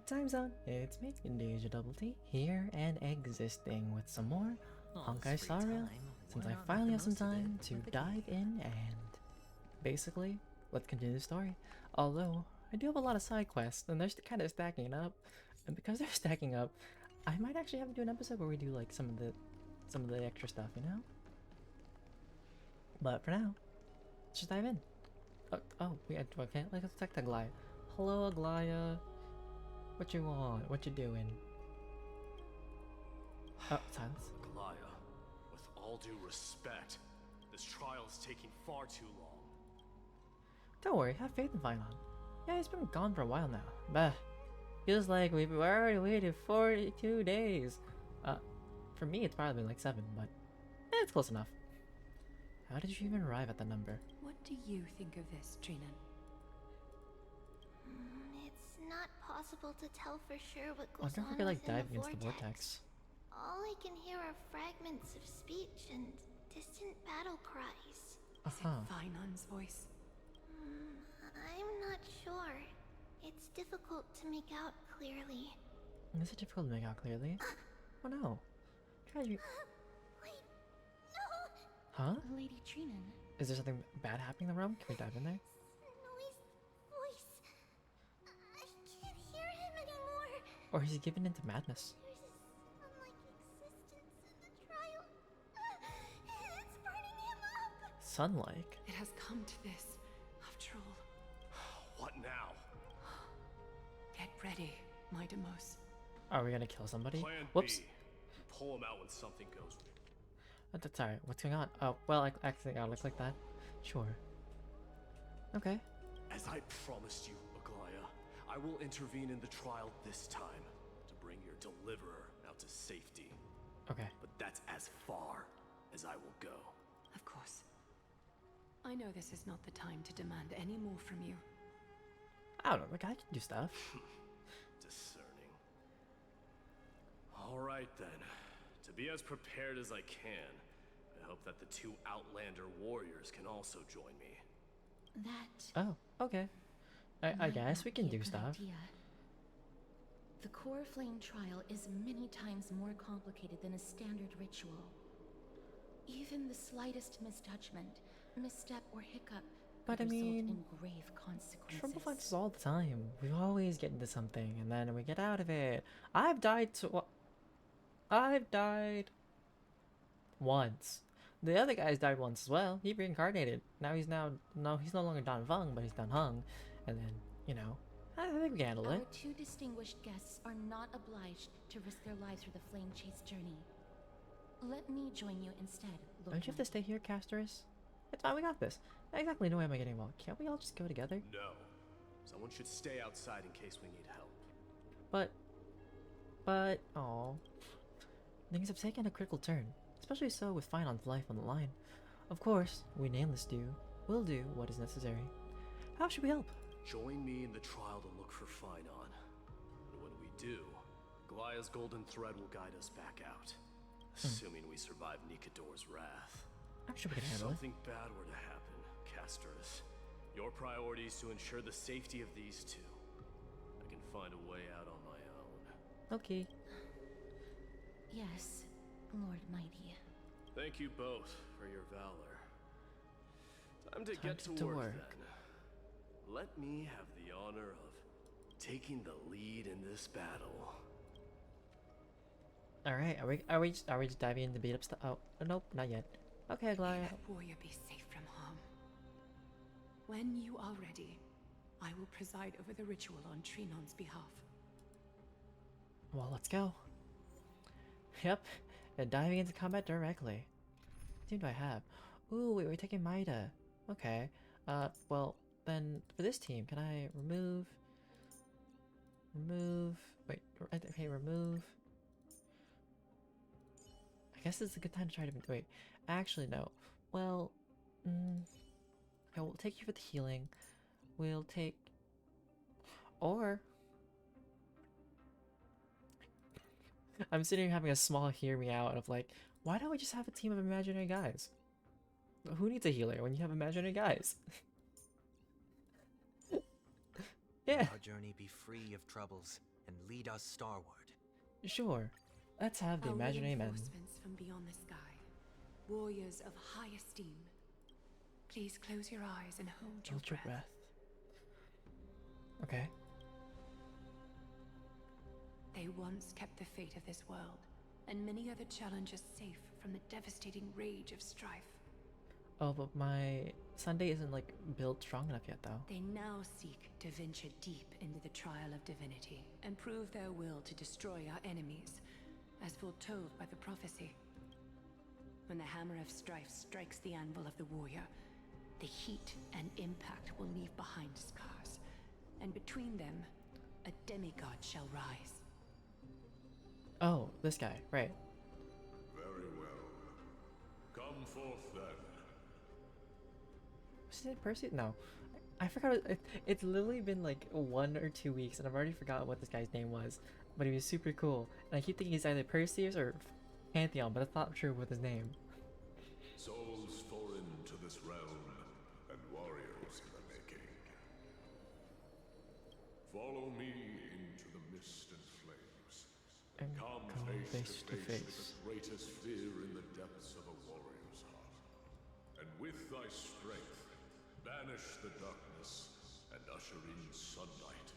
Time zone, it's me, DjDoubleT, here and existing with some more Honkai Star Rail, since I finally have some time to dive in and basically, let's continue the story. Although, I do have a lot of side quests, and they're kind of stacking up, and because they're stacking up, I might actually have to do an episode where we do like some of the extra stuff, you know? But for now, let's just dive in. Okay, let's attack the Aglaya. Hello, Aglaya. What you want? What you doing? Oh, silence. Aglaya, with all due respect, this trial is taking far too long. Don't worry, have faith in Finon. Yeah, he's been gone for a while now. Bah. Feels like we've already waited 42 days. For me it's probably been like 7, but it's close enough. How did you even arrive at the number? What do you think of this, Trina? It's not possible to tell for sure what I goes wonder if on we could like within dive the against the vortex. vortex. All I can hear are fragments of speech and distant battle cries. Is it Finon's voice? I'm not sure. It's difficult to make out clearly. Is it difficult to make out clearly? Oh no. Try you. Wait, no! Huh? Lady Trinan. Is there something bad happening in the realm? Can we dive in there? Noise, voice. I can't hear him anymore. Or is he given into madness? There's a sun-like existence in the trial. It's burning him up. Sun-like? It has come to this, after all. What now? Get ready, Mydei. Are we gonna kill somebody? Plan Whoops. B. Pull him out when something goes wrong. That's alright. What's going on? Oh, well, I accidentally got like that. Sure. Okay. As I promised you, Aglaya, I will intervene in the trial this time to bring your deliverer out to safety. Okay. But that's as far as I will go. Of course. I know this is not the time to demand any more from you. I don't know. The guy can do stuff. Discerning. All right then. To be as prepared as I can, I hope that the 2 Outlander warriors can also join me. That Oh, okay. I might guess not we can be a do good stuff. idea. The core flame trial is many times more complicated than a standard ritual. Even the slightest misjudgment, misstep, or hiccup But could I result mean, in grave consequences. Trouble fights us all the time. We always get into something and then we get out of it. I've died I've died once. The other guy's died once as well. He reincarnated. Now he's no longer Dan Feng, but he's Dan Heng. And then, you know, I think we can handle Our it. 2 distinguished guests are not obliged to risk their lives for the flame chase journey. Let me join you instead, Lord Don't you have to Knight. stay here, Casterus? It's fine, we got this. Not exactly no way am I getting involved. Can't we all just go together? No. Someone should stay outside in case we need help. But, oh, things have taken a critical turn, especially so with Finon's life on the line. Of course, we nameless will do what is necessary. How should we help? Join me in the trial to look for Finon. And when we do, Aglaya's golden thread will guide us back out. Assuming we survive Nikador's wrath. I'm sure we can If handle it. something bad were to happen, Casterus, your priority is to ensure the safety of these 2. I can find a way out on my own. Okay. Yes, Lord Mighty. Thank you both for your valor. Time to get to to work work. then. Let me have the honor of taking the lead in this battle. All right. Are we just diving into beat up stuff? Oh, nope, not yet. Okay, May Aglaya. that warrior be safe from harm. When you are ready, I will preside over the ritual on Trinon's behalf. Well, let's go. Yep, and diving into combat directly. What team do I have? Ooh, wait, we're taking Mydei. Okay. Well, then for this team, can I remove? Wait, okay, remove. I guess this is a good time to try to wait. Actually, no. Well, I will take you for the healing. We'll take, or I'm sitting here having a small hear me out of like, why don't we just have a team of imaginary guys? Who needs a healer when you have imaginary guys? Yeah. Our journey be free of troubles and lead us starward. Sure. Let's have the Our imaginary men. reinforcements from beyond the sky, warriors of high esteem. Please close your eyes and hold your Hold your breath. breath. Okay. They once kept the fate of this world, and many other challengers safe from the devastating rage of strife. Oh, but my Sunday isn't like built strong enough yet, though. They now seek to venture deep into the trial of divinity and prove their will to destroy our enemies, as foretold by the prophecy. When the hammer of strife strikes the anvil of the warrior, the heat and impact will leave behind scars, and between them, a demigod shall rise. Oh, this guy, right. Very well. Come forth then. Was it Percy? No. I forgot. It's literally been like 1 or 2 weeks, and I've already forgotten what this guy's name was. But he was super cool. And I keep thinking he's either Perseus or Pantheon, but that's not true with his name. Souls foreign to this realm, and warriors in the making. Follow me into the mist and flames. And Come go face to face with face. the greatest fear in the depths of a warrior's heart. And with thy strength, banish the darkness and usher in sunlight.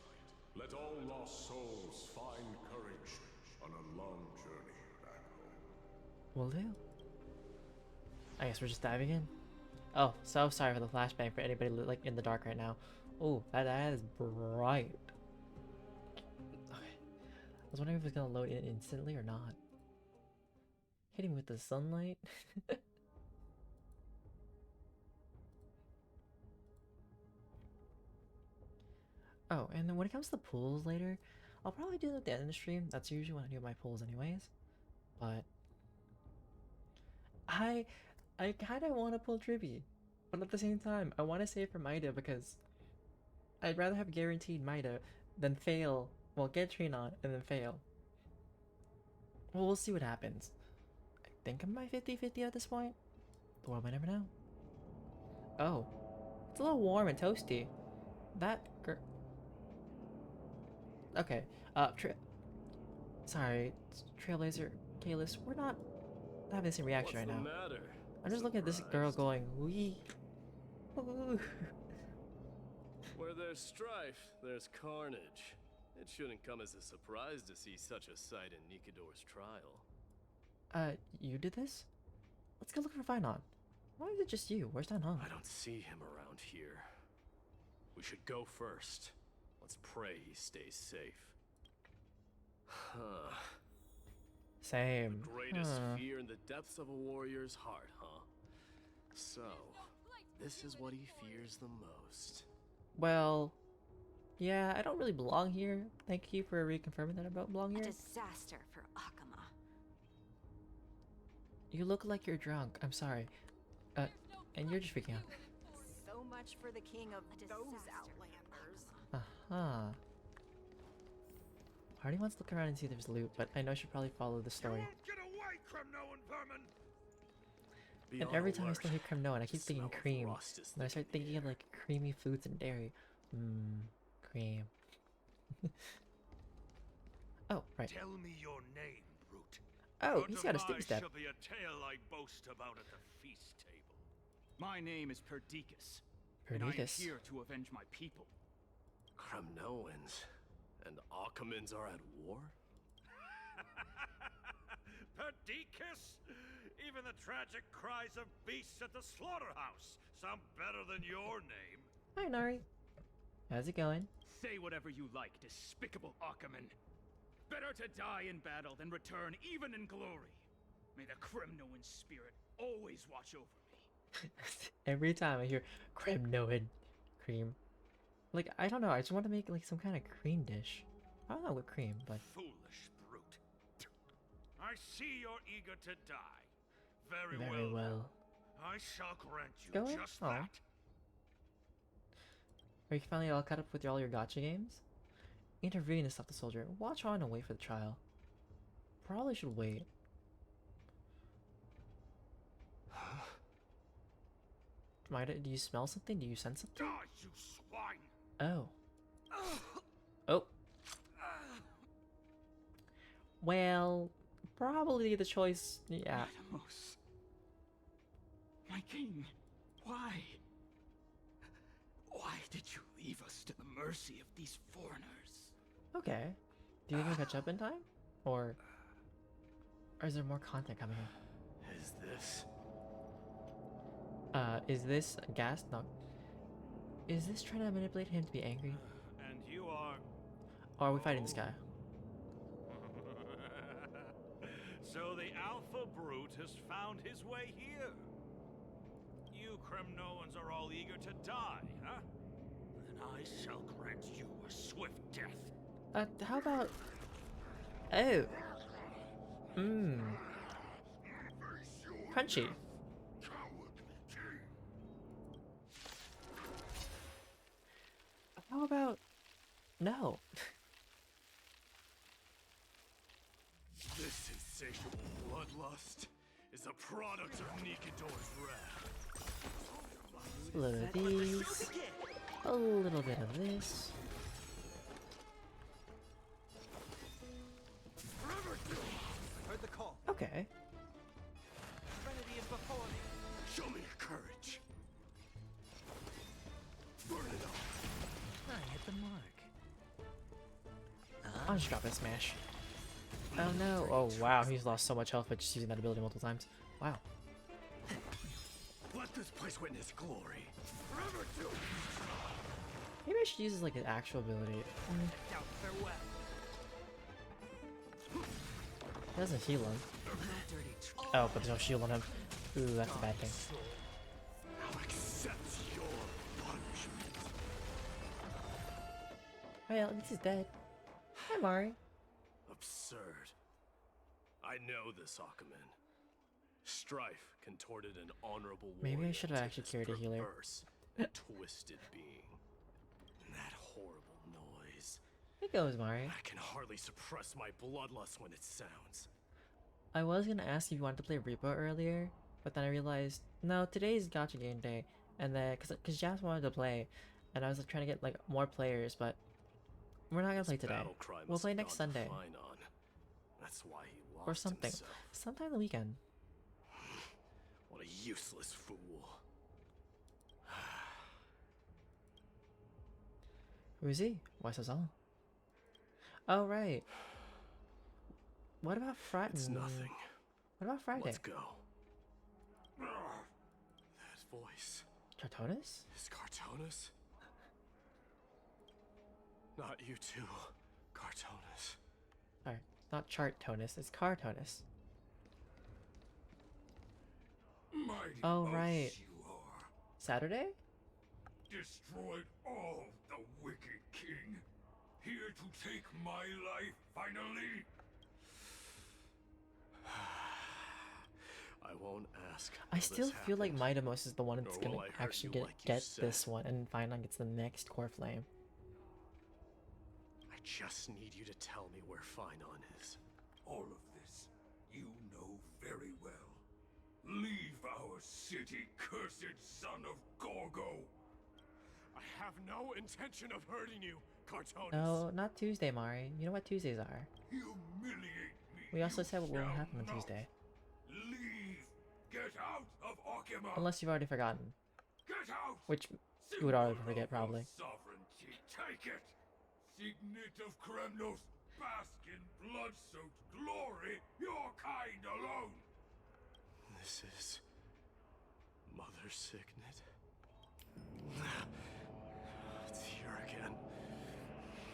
Let all lost souls find courage on a long journey back home. Will do. I guess we're just diving in. Oh, so sorry for the flashbang for anybody like in the dark right now. Oh, that is bright. Okay. I was wondering if it's gonna load in instantly or not. Hitting with the sunlight. Oh, and then when it comes to the pools later, I'll probably do it at the end of the stream. That's usually when I do my pools anyways. But I kind of want to pull Tribbie, but at the same time, I want to save for Mydei because I'd rather have guaranteed Mydei than fail. Well, get Trinon and then fail. Well, we'll see what happens. I think I'm my 50-50 at this point. The world might never know. Oh, it's a little warm and toasty. That girl. Okay. Sorry, Trailblazer, Kalis, we're not having the same reaction right now. What's the matter? I'm just looking at this girl going, wee. Ooh. Where there's strife, there's carnage. It shouldn't come as a surprise to see such a sight in Nikador's trial. You did this? Let's go look for Finon. Why is it just you? Where's Danon? I don't see him around here. We should go first. Let's pray he stays safe. Huh. Same. The greatest Huh. fear in the depths of a warrior's heart, huh? So, this is what he fears the most. Well, yeah, I don't really belong here. Thank you for reconfirming that I don't belong A here. disaster for Akama. You look like you're drunk. I'm sorry. And you're just freaking out. So much for the king of A those disaster outlanders. Uh-huh. Hardy wants to look around and see if there's loot, but I know I should probably follow the story. Get away, Kremnoan vermin! Be And on every time I alert. still hear Kremnoan, I keep thinking Smell of cream. rust is And I start thick in the thinking of air. like creamy foods and dairy. Cream. Oh, right. Tell me your name, brute. Oh, he's got a stick step. Shall be a tale I boast about at the feast table. My name is Perdiccas, and I am Perdiccas. here to avenge my people. Kremnoans and Akamans are at war? Perdiccas? Even the tragic cries of beasts at the slaughterhouse sound better than your name. Hi, Nari. How's it going? Say whatever you like, despicable Akaman. Better to die in battle than return even in glory. May the Kremnoan spirit always watch over me. Every time I hear Kremnoan cream. Like, I don't know, I just want to make like some kind of cream dish. I don't know what cream, but Foolish brute. I see you're eager to die. Very, very well. I shall grant you Go ahead. just Aw. that. Are you finally all caught up with all your gacha games? Intervene to stop the soldier. Watch on and wait for the trial. Probably should wait. Mydei, do you smell something? Do you sense something? Die, you swine! Oh. Oh. Well, probably the choice. Yeah. Atmos. My king, why? Why did you leave us to the mercy of these foreigners? Okay. Do you think we'll catch up in time, or is there more content coming in? Is this? Is this gas? No. Is this trying to manipulate him to be angry, And you are... or are we fighting this guy? So the Alpha Brute has found his way here. You Kremnoans are all eager to die, huh? Then I shall grant you a swift death. How about... Oh. Mmm. Crunchy. How about... No. This insatiable bloodlust is a product of Nikidor's wrath. A little of these. A little bit of this. Heard the call. Okay. Trinity is before me. Show me your courage. Burn it up. I hit the mark. I'll just drop and smash. Oh no. Oh wow, he's lost so much health by just using that ability multiple times. Wow. Let this place witness glory. Forever do. Maybe I should use his, like, an actual ability. Now farewell. It doesn't heal him. Oh, but there's no shield on him. Ooh, that's a bad thing. I'll accept your punishment. Well, at least he's dead. Hi, Mari. Absurd. I know this Akaman. Strife contorted an honorable Maybe I warrior should have into actually this carried a healer. perverse, twisted being. And that horrible noise. It goes, Mari. I can hardly suppress my bloodlust when it sounds. I was gonna ask if you wanted to play Reaper earlier, but then I realized, no, today's Gacha game day, and then, cause Jazz wanted to play, and I was, like, trying to get, like, more players, but we're not gonna play This today. battle cry We'll must play have next gone to Sunday. Finon. That's why he lost Or something. himself. Sometime the weekend. What a useless fool. Who's he? What's his all? Oh, right. What about Friday? It's nothing. What about Friday? Let's go. That voice. Cartonis? Is Cartonis? Not you too, Cartonis. Sorry, not Chartonis, it's Cartonis. Mighty Oh, boss right. you are. Saturday? Destroyed all the wicked king. Here to take my life finally. I won't ask. I how still this feel like happened, Mydei is the one that's nor gonna will I hurt actually you like you get said. this one, and Finon gets the next core flame. I just need you to tell me where Finon is. All of this you know very well. Leave our city, cursed son of Gorgo. I have no intention of hurting you, Cartonis. No, not Tuesday, Mari. You know what Tuesdays are. Humiliate me. We also you said what will shall happen on not. Tuesday. Leave. Get out of Akima. Unless you've already forgotten. Get out. Which you would already Symbol forget, of your probably. Sovereignty. Take it. Signet of Kremnos. Bask in blood-soaked glory. Your kind alone. This is Mother Signet. It's here again.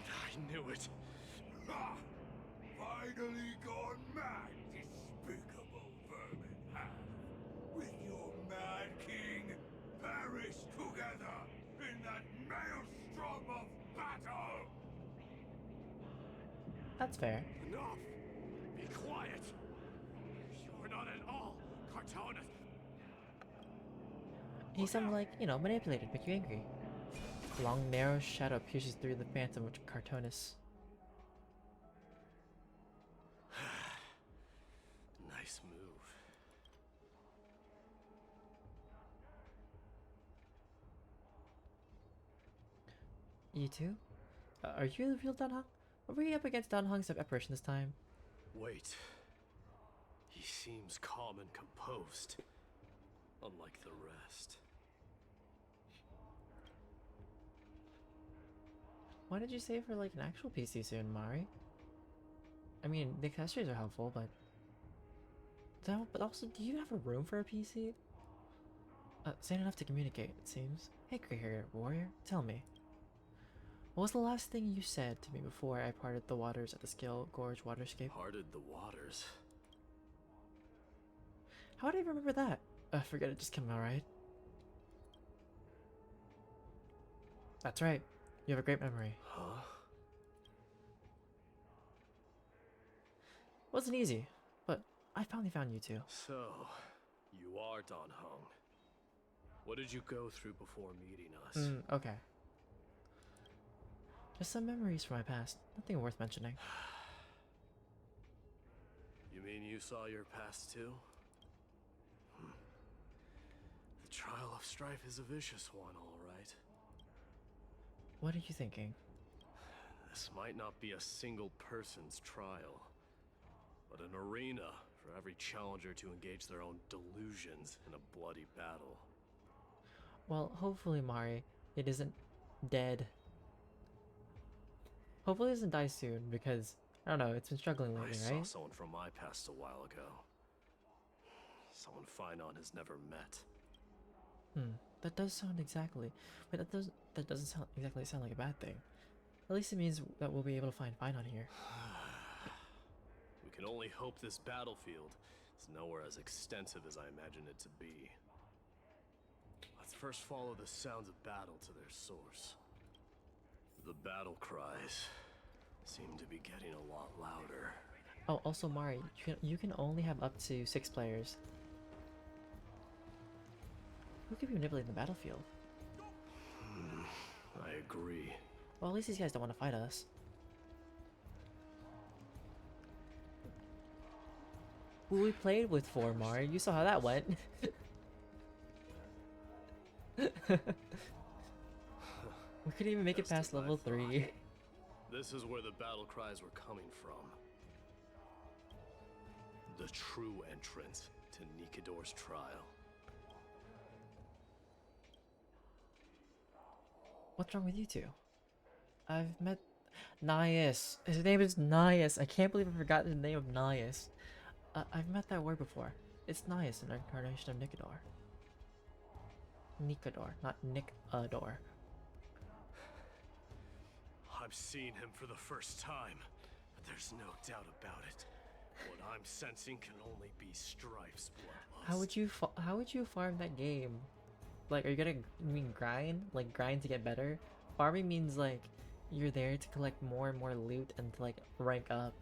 I knew it. Ha! Finally gone mad, despicable vermin have. With your mad king, perish together in that maelstrom of battle! That's fair. Enough! Be quiet! You are not at all Cartonis. He's some, like, you know, manipulated, make you angry. A long, narrow shadow pierces through the phantom of Cartonis. Nice move. You too? Are you the real Danhong? Are we up against Danhong's apparition this time? Wait. He seems calm and composed, unlike the rest. Why did you save for like an actual PC soon, Mari? I mean, the accessories are helpful, but also, do you have a room for a PC? Sane enough to communicate, it seems. Hey, gray hair warrior, tell me. What was the last thing you said to me before I parted the waters at the Scale Gorge waterscape? Parted the waters? How would I remember that? Forget it, just came out right. That's right. You have a great memory. Huh? Wasn't easy, but I finally found you two. So, you are Dan Heng. What did you go through before meeting us? Okay. Just some memories from my past. Nothing worth mentioning. You mean you saw your past too? The trial of strife is a vicious one, all right. What are you thinking? This might not be a single person's trial, but an arena for every challenger to engage their own delusions in a bloody battle. Well, hopefully, Mari, it isn't dead. Hopefully it doesn't die soon, because, I don't know, it's been struggling lately, I right? saw someone from my past a while ago. Someone Finon has never met. That does sound exactly, but that doesn't sound like a bad thing. At least it means that we'll be able to find Finon here. We can only hope this battlefield is nowhere as extensive as I imagine it to be. Let's first follow the sounds of battle to their source. The battle cries seem to be getting a lot louder. Oh, also Mari, you can only have up to 6 players. Who could be manipulating the battlefield? I agree. Well, at least these guys don't want to fight us. Who we played with for, Mari? You saw how that went. We couldn't even make it past level 3. This is where the battle cries were coming from. The true entrance to Nikador's trial. What's wrong with you two? I've met Nias. His name is Nias. I can't believe I forgot the name of Nias. I've met that word before. It's Nias, an incarnation of Nikador. Nikador, not Nick-ador. I've seen him for the first time, but there's no doubt about it. What I'm sensing can only be Strife's bloodlust. How would you farm that game? Like, are you gonna grind? Like, grind to get better? Farming means, like, you're there to collect more and more loot and to, like, rank up.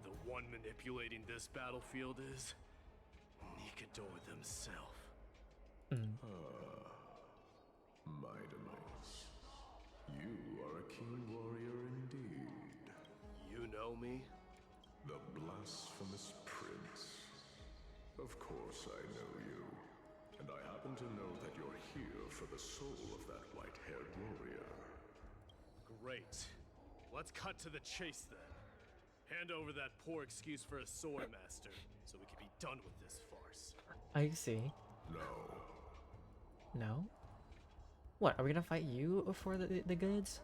The one manipulating this battlefield is Nikador themselves. Mydei, you are a keen warrior indeed. You know me? The blasphemous prince. Of course I know you. And I happen to know that you're here for the soul of that white-haired warrior. Great. Let's cut to the chase then. Hand over that poor excuse for a sword master, so we can be done with this farce. I see. No. No? What, are we gonna fight you for the goods?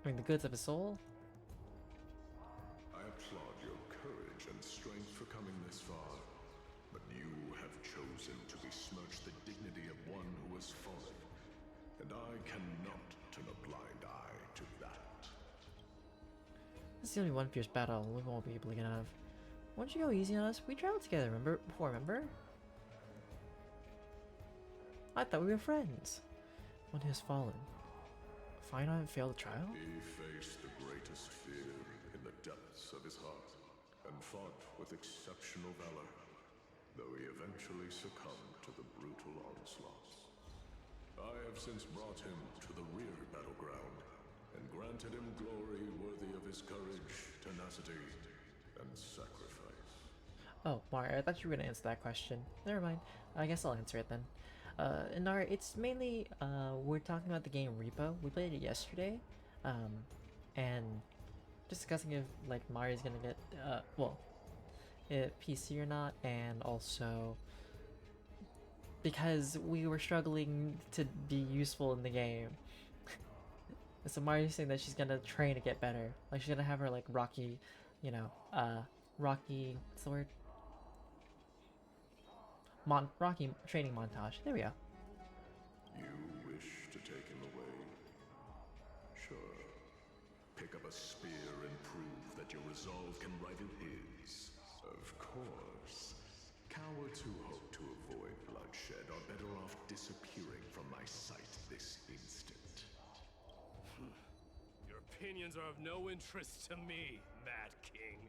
I mean, the goods of his soul? I applaud your courage and strength for coming this far, but you have chosen to besmirch the dignity of one who has fallen, and I cannot turn a blind eye to that. This is the only one fierce battle we won't be able to get out of. Why don't you go easy on us? We traveled together, remember? I thought we were friends. One who has fallen. Finon failed the trial? He faced the greatest fear in the depths of his heart, and fought with exceptional valor, though he eventually succumbed to the brutal onslaughts. I have since brought him to the rear battleground, and granted him glory worthy of his courage, tenacity, and sacrifice. Oh, Mario, I thought you were gonna answer that question. Never mind. I guess I'll answer it then. Inara, it's mainly, we're talking about the game Repo. We played it yesterday, and discussing if like Mari's gonna get well, PC or not, and also because we were struggling to be useful in the game. So Mari's saying that she's gonna train to get better. Like she's gonna have her like Rocky, you know, Rocky, what's the word? Rocky training montage. There we go. You wish to take him away? Sure. Pick up a spear and prove that your resolve can rival his. Of course. Cowards who hope to avoid bloodshed are better off disappearing from my sight this instant. Your opinions are of no interest to me, Mad King.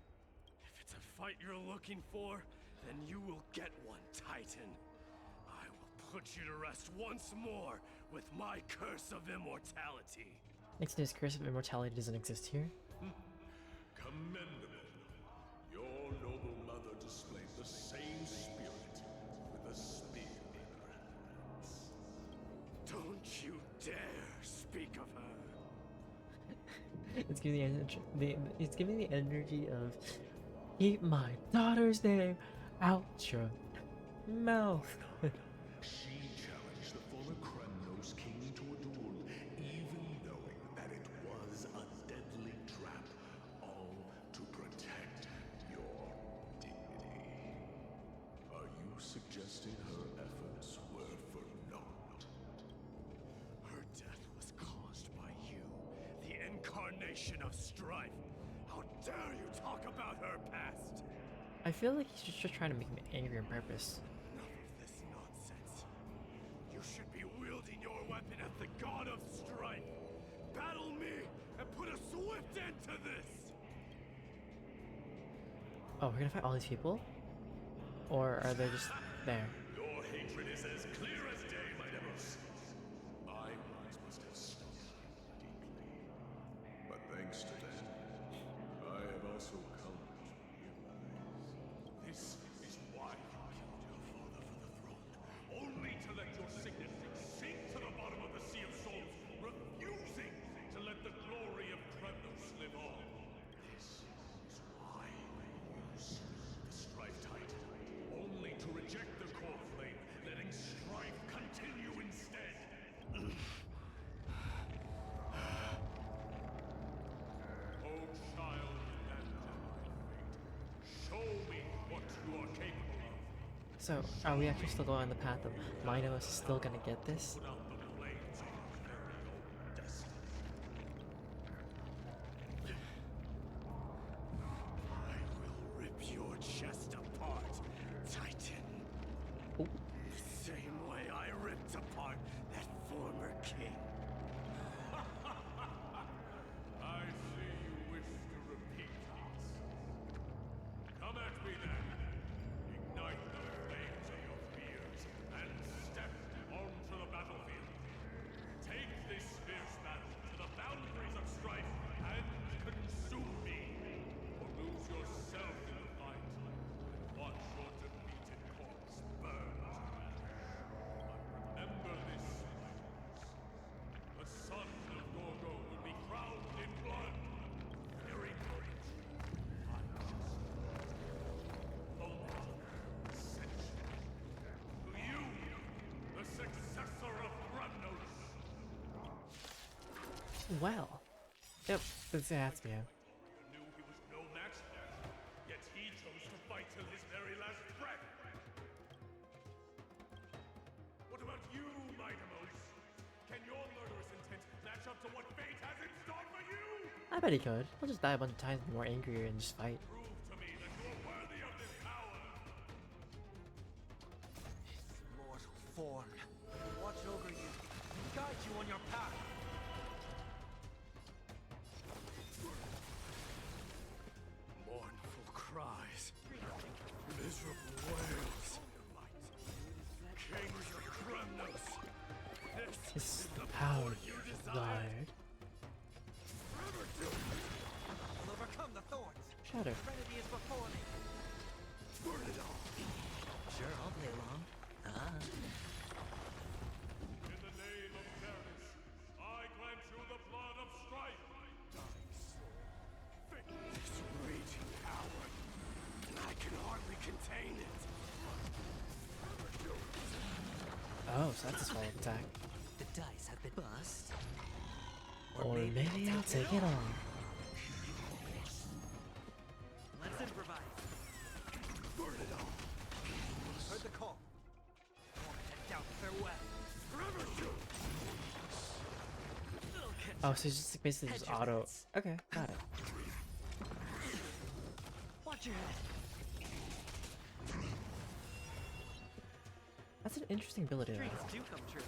If it's a fight you're looking for, then you will get one, Titan. I will put you to rest once more with my curse of immortality. Next news, curse of immortality doesn't exist here. Commendable. Your noble mother displayed the same spirit with a spear in her hands. Don't you dare speak of her. It's giving it's giving the energy of keep my daughter's name out your mouth. She challenged the former Kremnos king to a duel, even knowing that it was a deadly trap, all to protect your dignity. Are you suggesting her efforts were for naught? Her death was caused by you, the incarnation of strife. How dare you talk about her past? I feel like he's just trying to make me angry on purpose. Enough of this nonsense. You should be wielding your weapon at the god of strife. Battle me and put a swift end to this. Oh, we're gonna fight all these people? Or are they just there? Your hatred is as clear as day, my Demos. My words must have stung deeply. But thanks to them, I have also come to realize this is why you killed your father for the throne. Only to let your signet sink to the bottom of the Sea of Souls, refusing to let the glory of Kremnos live on. This is why they use the Strife Titan, only to reject the core flame, letting strife continue instead. Oh, child and divine fate, show me what you are capable of. So, are we actually still going on the path of Mydei is still gonna get this? Put out the flames of your very own destiny. I will rip your chest apart, Titan. Oh. The same way I ripped apart that former king. I see you wish to repeat this. Come at me then. Ignite the flames of your fears and step onto the battlefield. Take this fierce battle to the boundaries of strife and consume me. Or lose yourself in the fight and watch your defeated corpse burn to ash. But remember this, the son of Gorgo will be crowned in blood. Very great. To you, the successor of Kremnos. Well. Yep, that's it has to be him. You knew he was no match, yet he chose to fight till his very last breath. What about you, Mydei? Can your murderous intent match up to what fate has in store for you? I bet he could. He'll just die a bunch of times more angrier and just fight. Prove to me that you are worthy of this power. Mortal form. Watch over you. Guide you on your path. Mournful cries. Miserable wails. Kings of Kremnos. This This is is the the power power you you desired. desired. Will overcome the thorns. Shatter. Serenity is before me. Burn it all. Sure, I'll play along. In the name of fairness, I grant you the blood of strife. Dying soul. so that's a solid attack. The dice have been bust. Or maybe I'll take it on. Let's improvise. Burn it all. Heard the call. Doubt farewell. Oh, so it's just basically just auto. Okay, got it. Watch your head. That's an interesting ability. Dreams do come true.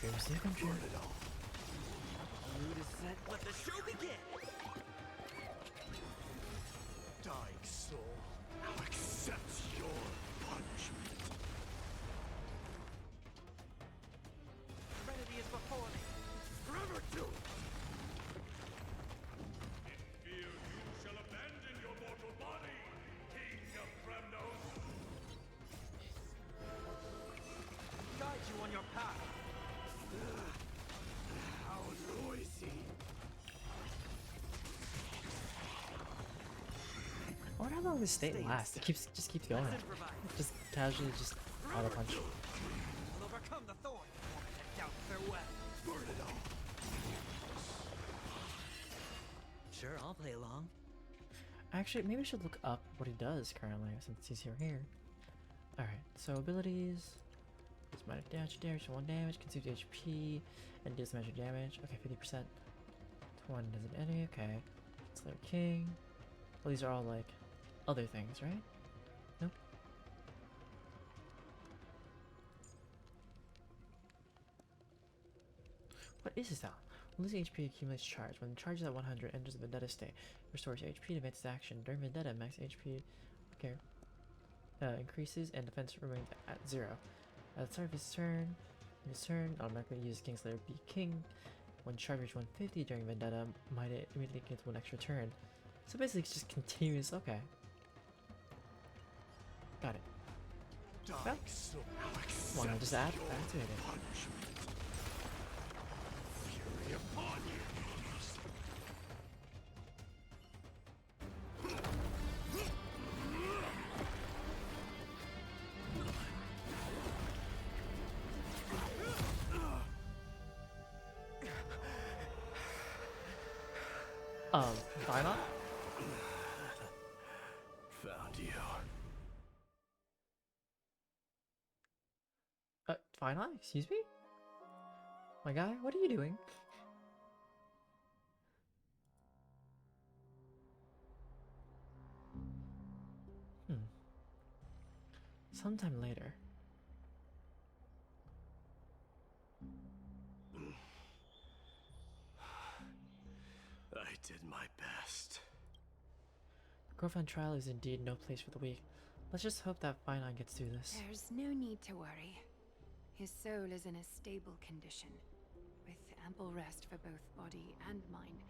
Dreams do come true. Mood is set. Let the show begin. Dying soul, now accept your punishment. Serenity is before me. Forever to! In fear you shall abandon your mortal body, King of Kremnos! Guide you on your path. How noisy! I wonder how long this state lasts. It just keeps going. Just casually just auto punch. I'll overcome the thorn. Doubt farewell. Burn it all! Sure, I'll play along. Actually, maybe I should look up what he does currently since he's here. Alright, so abilities. This minor damage, 1 damage, consumes HP, and deals magic damage. Okay, 50%. 1 does an enemy, okay. Slayer King. Well, these are all like other things, right? Nope. What is this now? Losing HP accumulates charge. When the charge is at 100, enters the Vendetta state. Restores HP to its action. During Vendetta, max HP increases and defense remains at 0. At the start of his turn, automatically uses Kingslayer B King. When charge reaches 150 during Vendetta, Mydei immediately gets 1 extra turn. So basically it's just continuous. Okay. Got it. Well, why not just activate it? Fury upon you! Why not? Found you. Fine on? Excuse me? My guy, what are you doing? Sometime later. I did my best. The Girlfriend trial is indeed no place for the weak. Let's just hope that Finon gets through this. There's no need to worry. His soul is in a stable condition. With ample rest for both body and mind,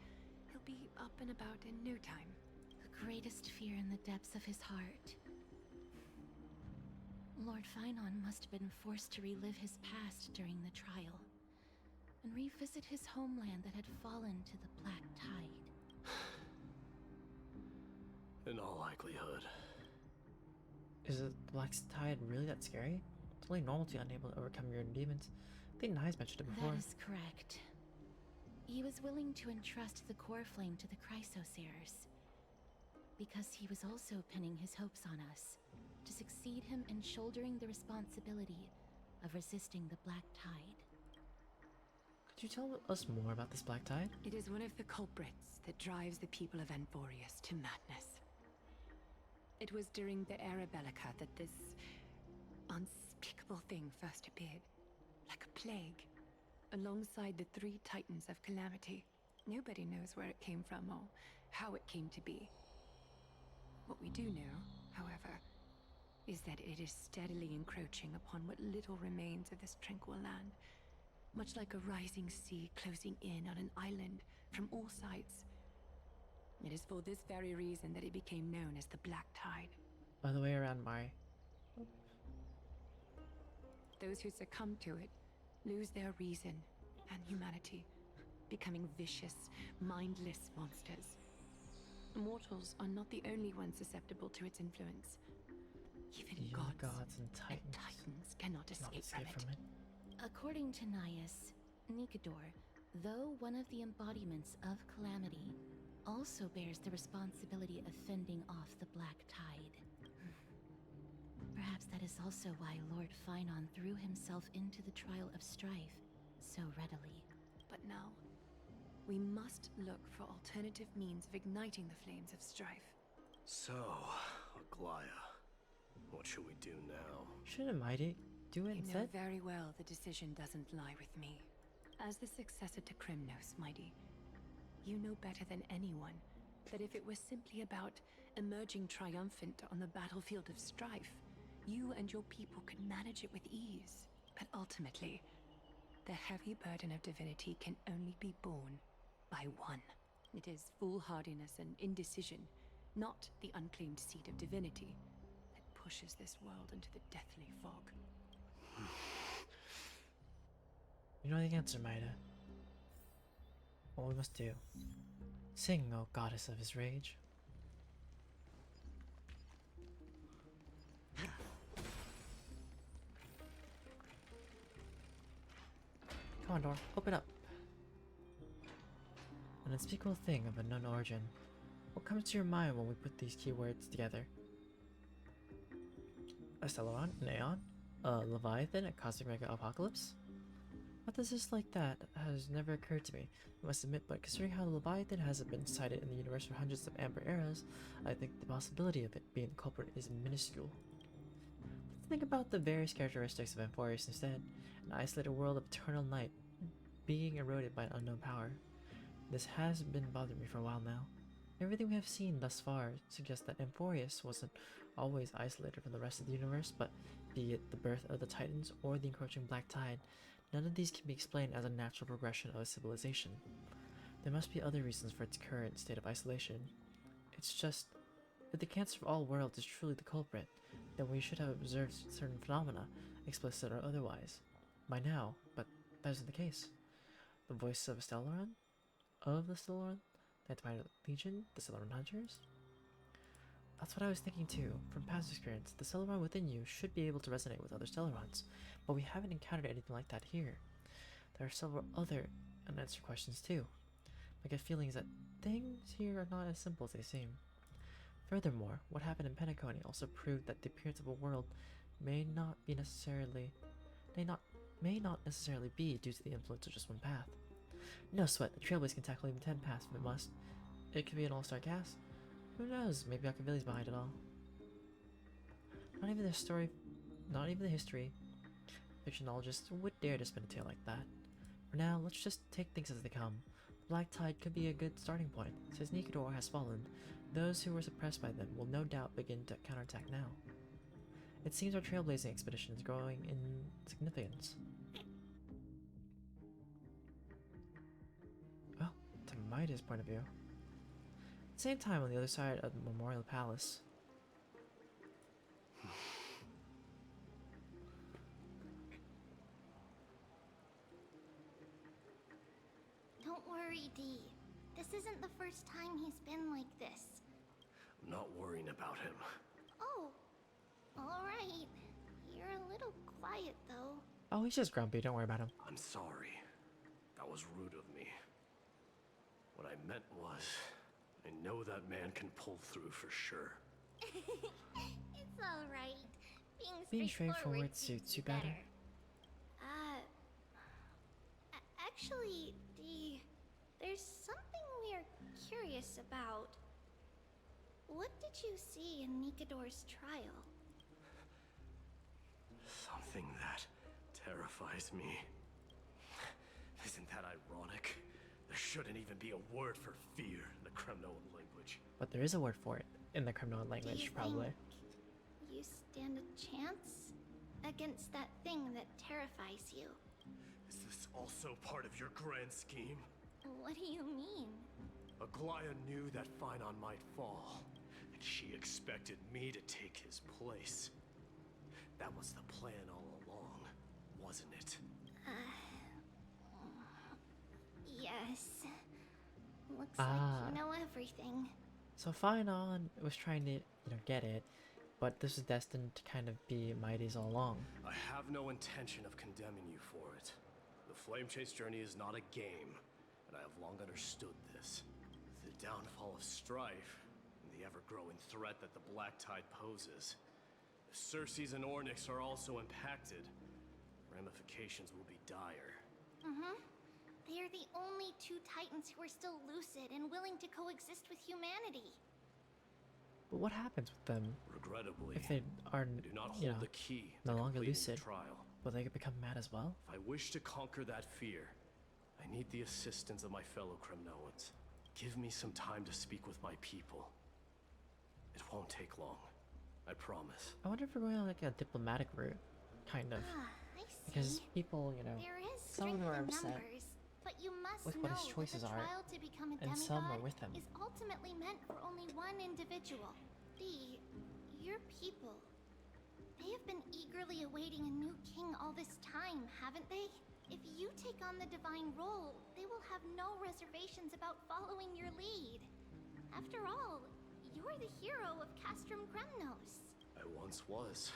he'll be up and about in no time. The greatest fear in the depths of his heart. Lord Finon must have been forced to relive his past during the trial, and revisit his homeland that had fallen to the Black Tide. In all likelihood. Is the Black Tide really that scary? It's only normalcy unable to overcome your own demons. I think Nai's mentioned it before. That is correct. He was willing to entrust the core flame to the Chrysosayers, because he was also pinning his hopes on us, to succeed him in shouldering the responsibility of resisting the Black Tide. Could you tell us more about this Black Tide? It is one of the culprits that drives the people of Anthorius to madness. It was during the Era Bellica that this unspeakable thing first appeared, like a plague, alongside the 3 Titans of Calamity. Nobody knows where it came from or how it came to be. What we do know, however, is that it is steadily encroaching upon what little remains of this tranquil land, much like a rising sea closing in on an island from all sides. It is for this very reason that it became known as the Black Tide. By the way around my... Those who succumb to it lose their reason and humanity, becoming vicious, mindless monsters. Mortals are not the only ones susceptible to its influence. Even The gods and Titans cannot escape from it. According to Naias, Nikador, though one of the embodiments of Calamity, also bears the responsibility of fending off the Black Tide. Perhaps that is also why Lord Finon threw himself into the trial of strife so readily. But now, we must look for alternative means of igniting the flames of strife. So, Aglaya, what should we do now? Shouldn't Mydei do it You know instead? very well the decision doesn't lie with me. As the successor to Krymnos, Mydei, you know better than anyone that if it was simply about emerging triumphant on the battlefield of strife, you and your people could manage it with ease. But ultimately, the heavy burden of divinity can only be borne by one. It is foolhardiness and indecision, not the unclaimed seat of divinity, that pushes this world into the deathly fog. You know the answer, Mydei. What we must do. Sing, O goddess of his rage. Come on, door. Open up. An unspeakable thing of unknown origin. What comes to your mind when we put these keywords together? A Stellaron? An Aeon? A Leviathan? A Cosmic Mega Apocalypse? What does this like that has never occurred to me, I must admit, but considering how the Leviathan hasn't been sighted in the universe for hundreds of amber eras, I think the possibility of it being the culprit is minuscule. Let's think about the various characteristics of Amphorius instead, an isolated world of eternal night, being eroded by an unknown power. This has been bothering me for a while now. Everything we have seen thus far suggests that Amphorius wasn't always isolated from the rest of the universe, but be it the birth of the Titans or the encroaching Black Tide, none of these can be explained as a natural progression of a civilization. There must be other reasons for its current state of isolation. It's just, if the cancer of all worlds is truly the culprit, then we should have observed certain phenomena, explicit or otherwise, by now, but that isn't the case. The voice of a Stellaron? Of the Stellaron? The Antimatter Legion? The Stellaron Hunters? That's what I was thinking too. From past experience, the Stellaron within you should be able to resonate with other Stellarons, but we haven't encountered anything like that here. There are several other unanswered questions too. My gut feeling is that things here are not as simple as they seem. Furthermore, what happened in Penacony also proved that the appearance of a world may not necessarily be due to the influence of just one path. No sweat, the Trailblaze can tackle even 10 paths if it must. It could be an all-star cast. Who knows, maybe Machiavelli's behind it all. Not even the history fictionologists would dare to spin a tale like that. For now, let's just take things as they come. The Black Tide could be a good starting point. Since Nikador has fallen, those who were suppressed by them will no doubt begin to counterattack now. It seems our trailblazing expedition is growing in significance. Well, to Mydei's point of view. At the same time, on the other side of the Memorial Palace. Don't worry, Dee. This isn't the first time he's been like this. I'm not worrying about him. Oh, alright. You're a little quiet, though. Oh, he's just grumpy, don't worry about him. I'm sorry. That was rude of me. What I meant was, I know that man can pull through for sure. It's alright. Being straightforward suits you better. Actually, Dee, there's something we're curious about. What did you see in Nikador's trial? Something that terrifies me. Isn't that ironic? There shouldn't even be a word for fear in the Kremnoan language. But there is a word for it in the Kremnoan Do language, you probably. think you stand a chance against that thing that terrifies you? Is this also part of your grand scheme? What do you mean? Aglaya knew that Finon might fall, and she expected me to take his place. That was the plan all along, wasn't it? Yes. Looks like you know everything. So Finon was trying to, get it, but this is destined to kind of be Mydei's all along. I have no intention of condemning you for it. The Flame Chase journey is not a game, and I have long understood this. The downfall of strife, and the ever-growing threat that the Black Tide poses. If Circes and Ornyx are also impacted, ramifications will be dire. They are the only two Titans who are still lucid and willing to coexist with humanity. But what happens with them Regrettably, if they are, I do not you hold know, the key no to longer completing lucid? the trial. Will they become mad as well? If I wish to conquer that fear, I need the assistance of my fellow Kremnoans. Give me some time to speak with my people. It won't take long. I promise. I wonder if we're going on like a diplomatic route, kind of. I see. Because people, you know, There is some of strength them are in upset numbers, but you must with know what his choices that the are, trial to become a and demigod some are with him. is ultimately meant for only one individual. Your people. They have been eagerly awaiting a new king all this time, haven't they? If you take on the divine role, they will have no reservations about following your lead. After all, you're the hero of Castrum Kremnos. I once was.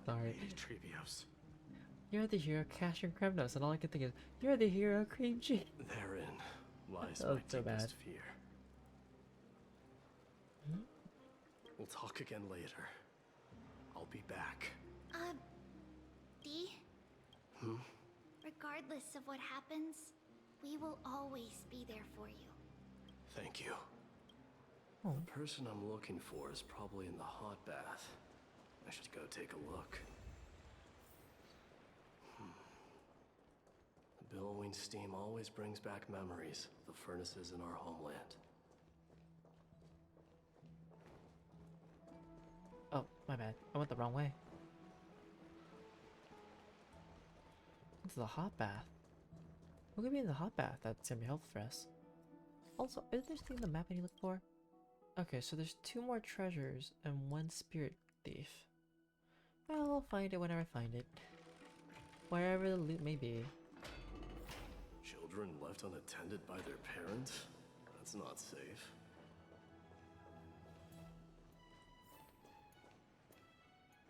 Sorry. Lady Tribbios. You're the hero, Castrum Kremnos, and all I can think is, you're the hero, Cream Cheese. Therein lies Oh, my so bad. deepest fear. We'll talk again later. I'll be back. D? Regardless of what happens, we will always be there for you. Thank you. Oh. The person I'm looking for is probably in the hot bath. I should go take a look. The billowing steam always brings back memories of the furnaces in our homeland. Oh, my bad. I went the wrong way. Into the hot bath. We're gonna be in the hot bath. That's gonna be helpful for us. Also, is there anything in the map I need to look for? Okay, so there's 2 more treasures and 1 spirit thief. Well, I'll find it whenever I find it. Wherever the loot may be. Children left unattended by their parents? That's not safe.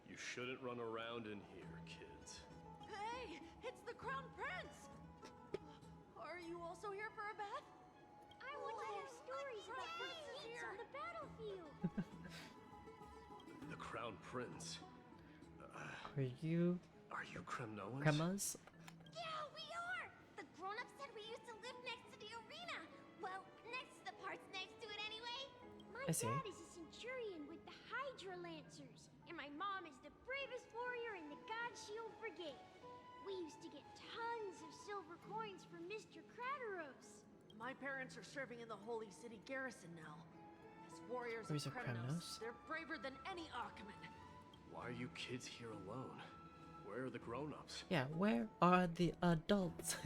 You shouldn't run around in here, kids. Hey, it's the Crown Prince! Are you also here for a bath? I want to hear stories about princes on the battlefield. The Crown Prince. Are you Are you Kremnoans? Kremas? Yeah, we are! The grown-ups said we used to live next to the arena. Well, next to the parts next to it anyway. My I see. dad is a centurion with the Hydra Lancers, and my mom is the bravest warrior in the God Shield Brigade. We used to get tons of silver coins from Mr. Crateros. My parents are serving in the Holy City garrison now. As warriors Where's of the Kremnos, Kremnos? they're braver than any Archiman. Why are you kids here alone? Where are the grown-ups? Yeah, where are the adults?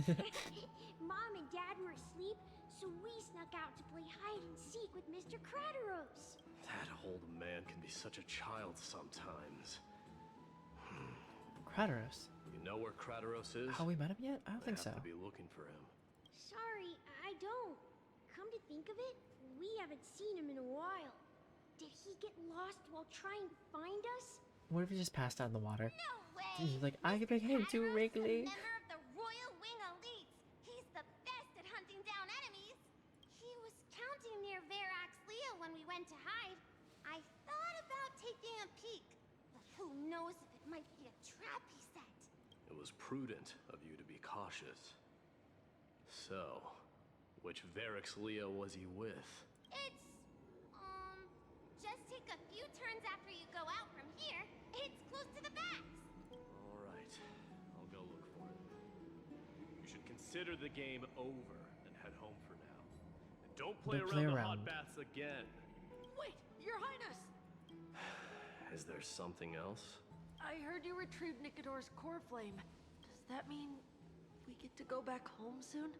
Mom and Dad were asleep, so we snuck out to play hide and seek with Mr. Crateros. That old man can be such a child sometimes. Crateros. You know where Crateros is? Have we met him yet? I don't think so. have to be looking for him. Sorry, I don't. Come to think of it, we haven't seen him in a while. Did he get lost while trying to find us? What if he just passed out in the water? No way! He's like, I can make him too Wrigley. Member of the Royal Wing Elites. He's the best at hunting down enemies. He was counting near Verax Leo when we went to hide. I thought about taking a peek, but who knows if it might be a trap he set. It was prudent of you to be cautious. So, which Verax Leo was he with? It's, just take a few turns after you go out from here. It's close to the backs. Alright, I'll go look for it. You should consider the game over and head home for now. And don't play Don't around play the around. hot baths again. Wait, Your Highness! Is there something else? I heard you retrieved Nicodor's core flame. Does that mean we get to go back home soon?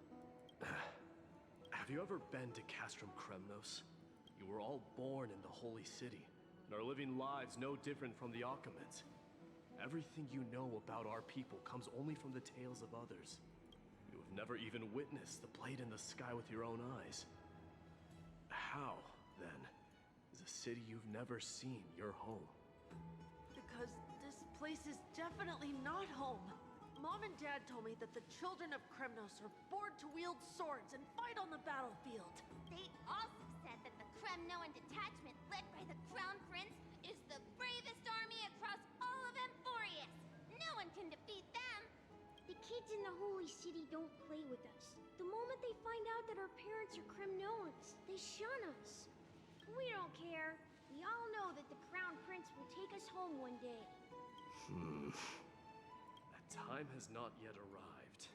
Have you ever been to Castrum Kremnos? You were all born in the Holy City, and are living lives no different from the Achaemenids. Everything you know about our people comes only from the tales of others. You have never even witnessed the blade in the sky with your own eyes. How, then, is a city you've never seen your home? Because this place is definitely not home. Mom and Dad told me that the children of Kremnos are born to wield swords and fight on the battlefield. They also said that the Kremnoan detachment led by the Crown Prince is the bravest army across all of Emphorius. No one can defeat them. The kids in the Holy City don't play with us. The moment they find out that our parents are Kremnoans, they shun us. We don't care. We all know that the Crown Prince will take us home one day. That time has not yet arrived.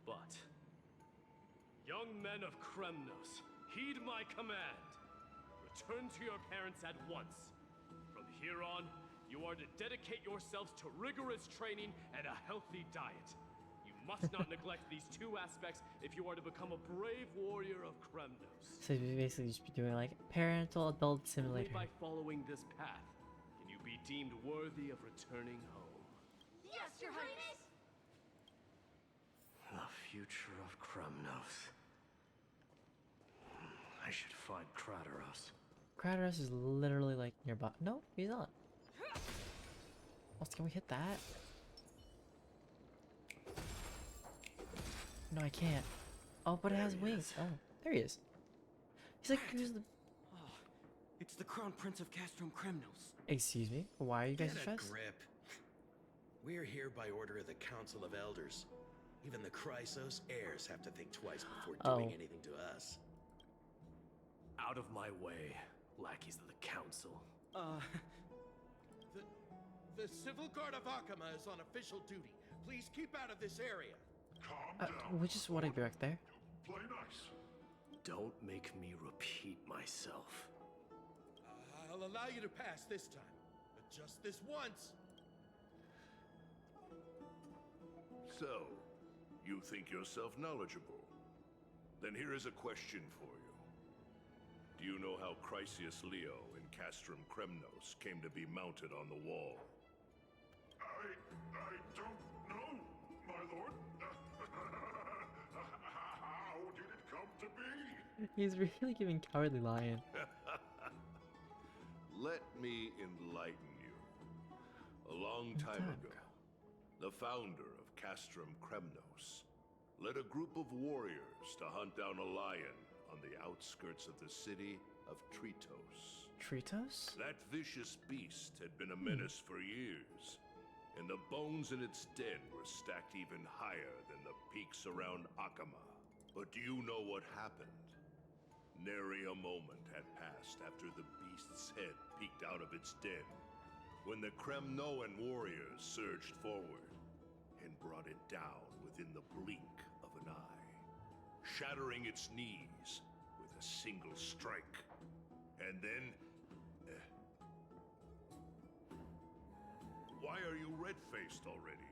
But, young men of Kremnos, heed my command. Return to your parents at once. From here on, you are to dedicate yourselves to rigorous training and a healthy diet. You must not neglect these two aspects if you are to become a brave warrior of Kremnos. So you basically just be doing like parental adult simulator. Only by following this path can you be deemed worthy of returning home. Yes, Your Highness! The future of Kremnos. I should find Krateros. Kratos is literally like nearby. No, he's not. Can we hit that? No, I can't. Oh, but it has wings. Oh, there he is. He's like, who's the... Oh, it's the Crown Prince of Castrum Kremnos. Excuse me? Why are you guys Get a stressed? grip. We're here by order of the Council of Elders. Even the Chrysos heirs have to think twice before doing anything to us. Out of my way, lackeys of the council. The Civil Guard of Akama is on official duty. Please keep out of this area. Calm down. We just want to be back there. Play nice. Don't make me repeat myself. I'll allow you to pass this time, but just this once. So, you think yourself knowledgeable? Then here is a question for you. Do you know how Chrysius Leo in Castrum Kremnos came to be mounted on the wall? I don't know, my lord. How did it come to be? He's really giving Cowardly Lion. Let me enlighten you. A long time ago, the founder of Castrum Kremnos led a group of warriors to hunt down a lion on the outskirts of the city of Tritos. Tritos? That vicious beast had been a menace for years, and the bones in its den were stacked even higher than the peaks around Akama. But do you know what happened? Nary a moment had passed after the beast's head peeked out of its den, when the Kremnoan warriors surged forward and brought it down within the blink of an eye, shattering its knees with a single strike. And then... Why are you red-faced already?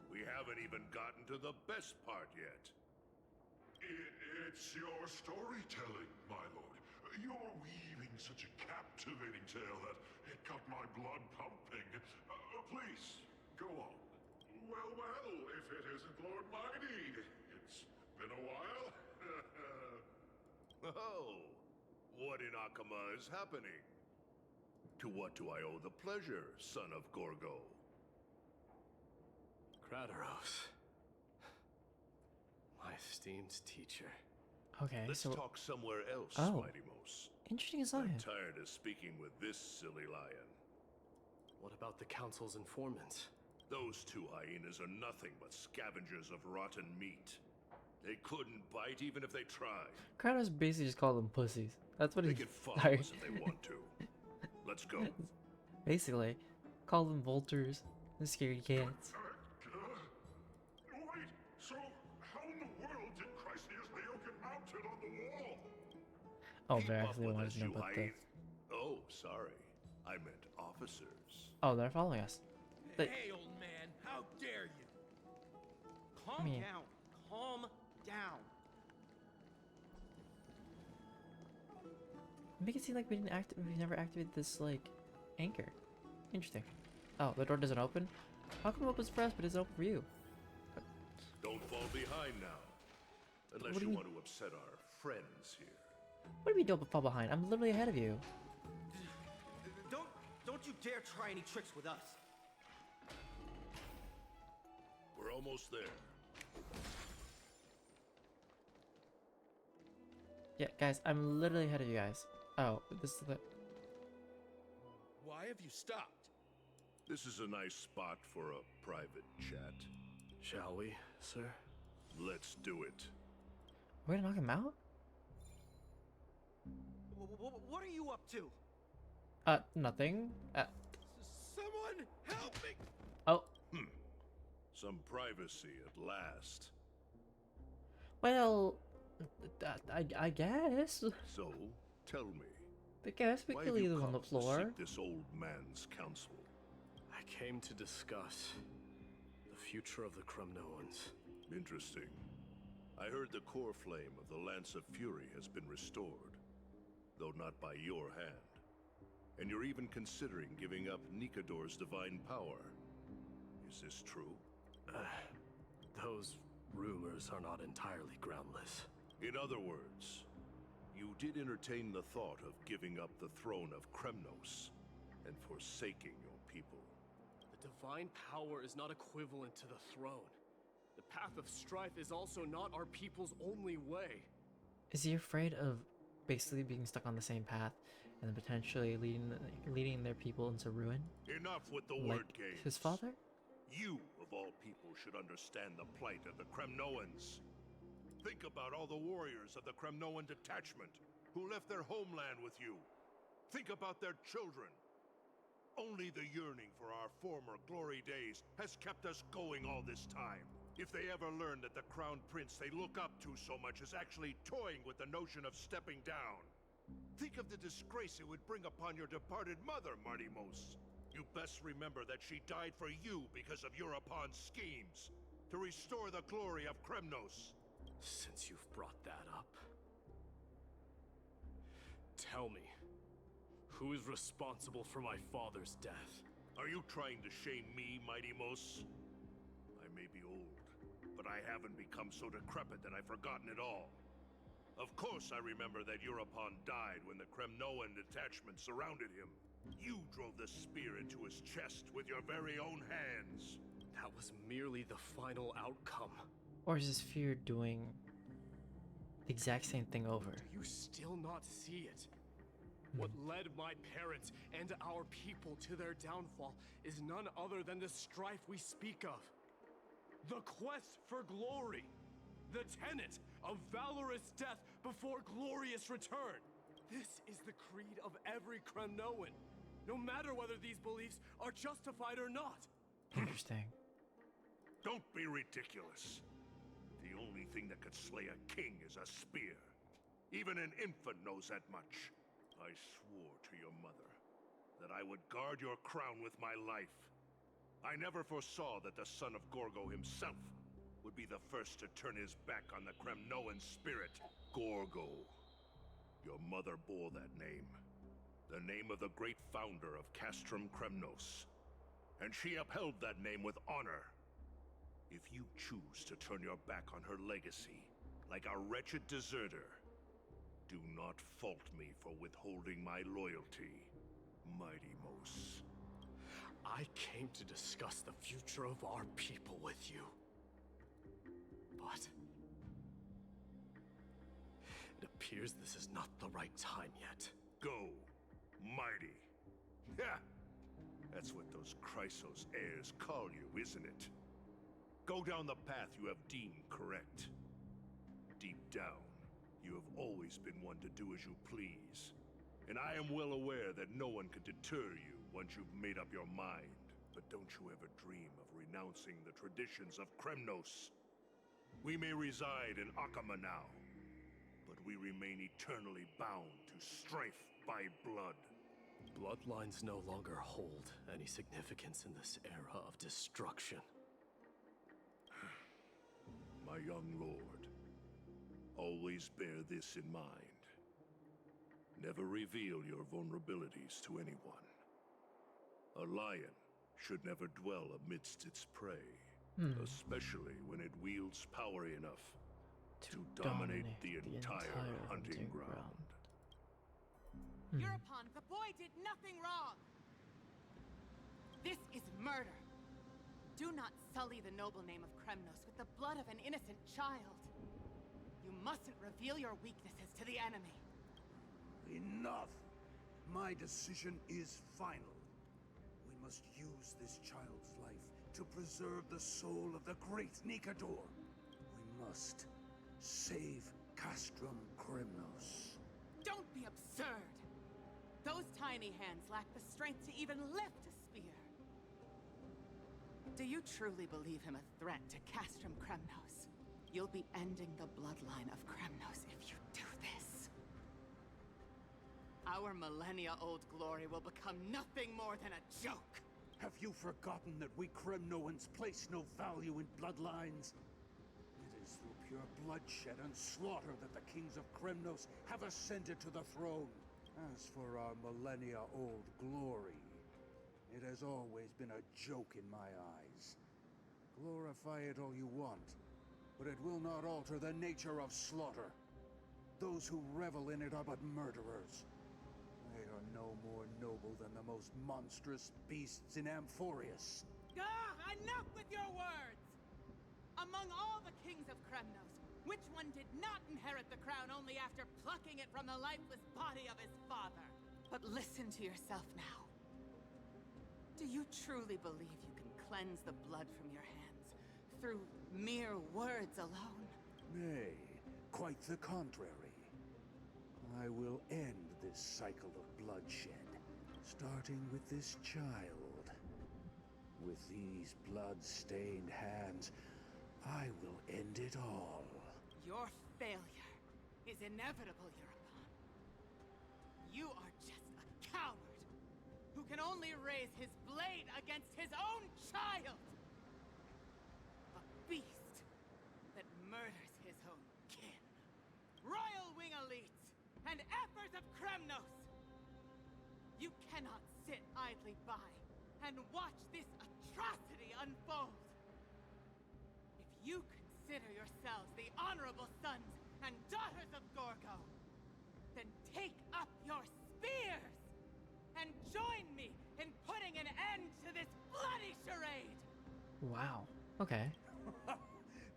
We haven't even gotten to the best part yet. It's your storytelling, my lord. You're weaving such a captivating tale that it got my blood pumping. Please, go on. Well, if it isn't Lord Mydei. It's been a while. Oh, what in Akama is happening? To what do I owe the pleasure, son of Gorgo? Krateros. My esteemed teacher. Okay, Let's so... talk somewhere else, Oh. Mighty Mos. Interesting I'm aside. tired of speaking with this silly lion. What about the council's informants? Those two hyenas are nothing but scavengers of rotten meat. They couldn't bite even if they tried. Kratos basically just called them pussies. That's what They he... can follow Sorry. us if they want to. Let's go. Basically, call them vultures and scaredy cats. Wait, so how in the world did Chrysius Leo get mounted on the wall? Oh, Keep they up actually with wanted us, to know you about the... hyena. Oh, sorry. I meant officers. Oh, they're following us. They... Hey, old man, how dare you? Calm Me. down. Calm down. Make it seem like we never activated this, like, anchor. Interesting. Oh, the door doesn't open? How come it opens for us, but it's open for you? Don't fall behind now. Unless What do you you want to upset our friends here. What do you mean don't fall behind? I'm literally ahead of you. dare try any tricks with us. We're almost there. Yeah, guys, I'm literally ahead of you guys. Oh, this is the... Why have you stopped? This is a nice spot for a private chat. Shall we, sir? Let's do it. We're gonna knock him out? What are you up to? Nothing. Someone help me! Oh. Some privacy at last. Well, I guess. So, tell me. I guess we why could have you leave them on come the floor. to seek this old man's counsel? I came to discuss the future of the Kremnoans. Interesting. I heard the core flame of the Lance of Fury has been restored, though not by your hand. And you're even considering giving up Nikador's divine power. Is this true? Those rumors are not entirely groundless. In other words, you did entertain the thought of giving up the throne of Kremnos and forsaking your people. The divine power is not equivalent to the throne. The path of strife is also not our people's only way. Is he afraid of basically being stuck on the same path and then potentially leading their people into ruin? Enough with the Like word games. his father? You, of all people, should understand the plight of the Kremnoans. Think about all the warriors of the Kremnoan detachment who left their homeland with you. Think about their children. Only the yearning for our former glory days has kept us going all this time. If they ever learn that the crown prince they look up to so much is actually toying with the notion of stepping down. Think of the disgrace it would bring upon your departed mother, Mardimos. You best remember that she died for you because of Europon's schemes, to restore the glory of Kremnos. Since you've brought that up, tell me, who is responsible for my father's death? Are you trying to shame me, Mydei? I may be old, but I haven't become so decrepit that I've forgotten it all. Of course I remember that Europon died when the Kremnoan detachment surrounded him. You drove the spear into his chest with your very own hands. That was merely the final outcome. Or is this fear doing the exact same thing over? Do you still not see it? What led my parents and our people to their downfall is none other than the strife we speak of. The quest for glory. The tenet of valorous death before glorious return. This is the creed of every Kremnoan, no matter whether these beliefs are justified or not. Interesting. Don't be ridiculous. The only thing that could slay a king is a spear. Even an infant knows that much. I swore to your mother that I would guard your crown with my life. I never foresaw that the son of Gorgo himself would be the first to turn his back on the Kremnoan spirit. Gorgo. Your mother bore that name. The name of the great founder of Castrum Kremnos. And she upheld that name with honor. If you choose to turn your back on her legacy, like a wretched deserter, do not fault me for withholding my loyalty, Mydei. I came to discuss the future of our people with you. But it appears this is not the right time yet. Go, Mydei. Yeah, that's what those Chrysos heirs call you, isn't it? Go down the path you have deemed correct. Deep down, you have always been one to do as you please. And I am well aware that no one can deter you once you've made up your mind. But don't you ever dream of renouncing the traditions of Kremnos. We may reside in Akama now, but we remain eternally bound to strife by blood. Bloodlines no longer hold any significance in this era of destruction. My young lord, always bear this in mind. Never reveal your vulnerabilities to anyone. A lion should never dwell amidst its prey, especially when it wields power enough to dominate the entire hunting ground. Europon, the boy did nothing wrong! This is murder. Do not sully the noble name of Kremnos with the blood of an innocent child. You mustn't reveal your weaknesses to the enemy. Enough! My decision is final. We must use this child's life to preserve the soul of the great Nikador. We must save Castrum Kremnos. Don't be absurd! Those tiny hands lack the strength to even lift a spear. Do you truly believe him a threat to Castrum Kremnos? You'll be ending the bloodline of Kremnos if you do this. Our millennia-old glory will become nothing more than a joke. Have you forgotten that we Kremnoans place no value in bloodlines? It is through pure bloodshed and slaughter that the kings of Kremnos have ascended to the throne. As for our millennia-old glory, it has always been a joke in my eyes. Glorify it all you want, but it will not alter the nature of slaughter. Those who revel in it are but murderers. They are no more noble than the most monstrous beasts in Amphorius. Enough with your words! Among all the kings of Kremnos, which one did not inherit the crown only after plucking it from the lifeless body of his father? But listen to yourself now. Do you truly believe you can cleanse the blood from your hands through mere words alone? Nay, quite the contrary. I will end this cycle of bloodshed, starting with this child. With these blood-stained hands, I will end it all. Your failure is inevitable, European. You are just a coward who can only raise his blade against his own child! A beast that murders his own kin. Royal Wing elites and Ephors of Kremnos! You cannot sit idly by and watch this atrocity unfold. If you consider yourselves the honorable sons and daughters of Gorgo, then take up your spears and join me in putting an end to this bloody charade! Wow. Okay.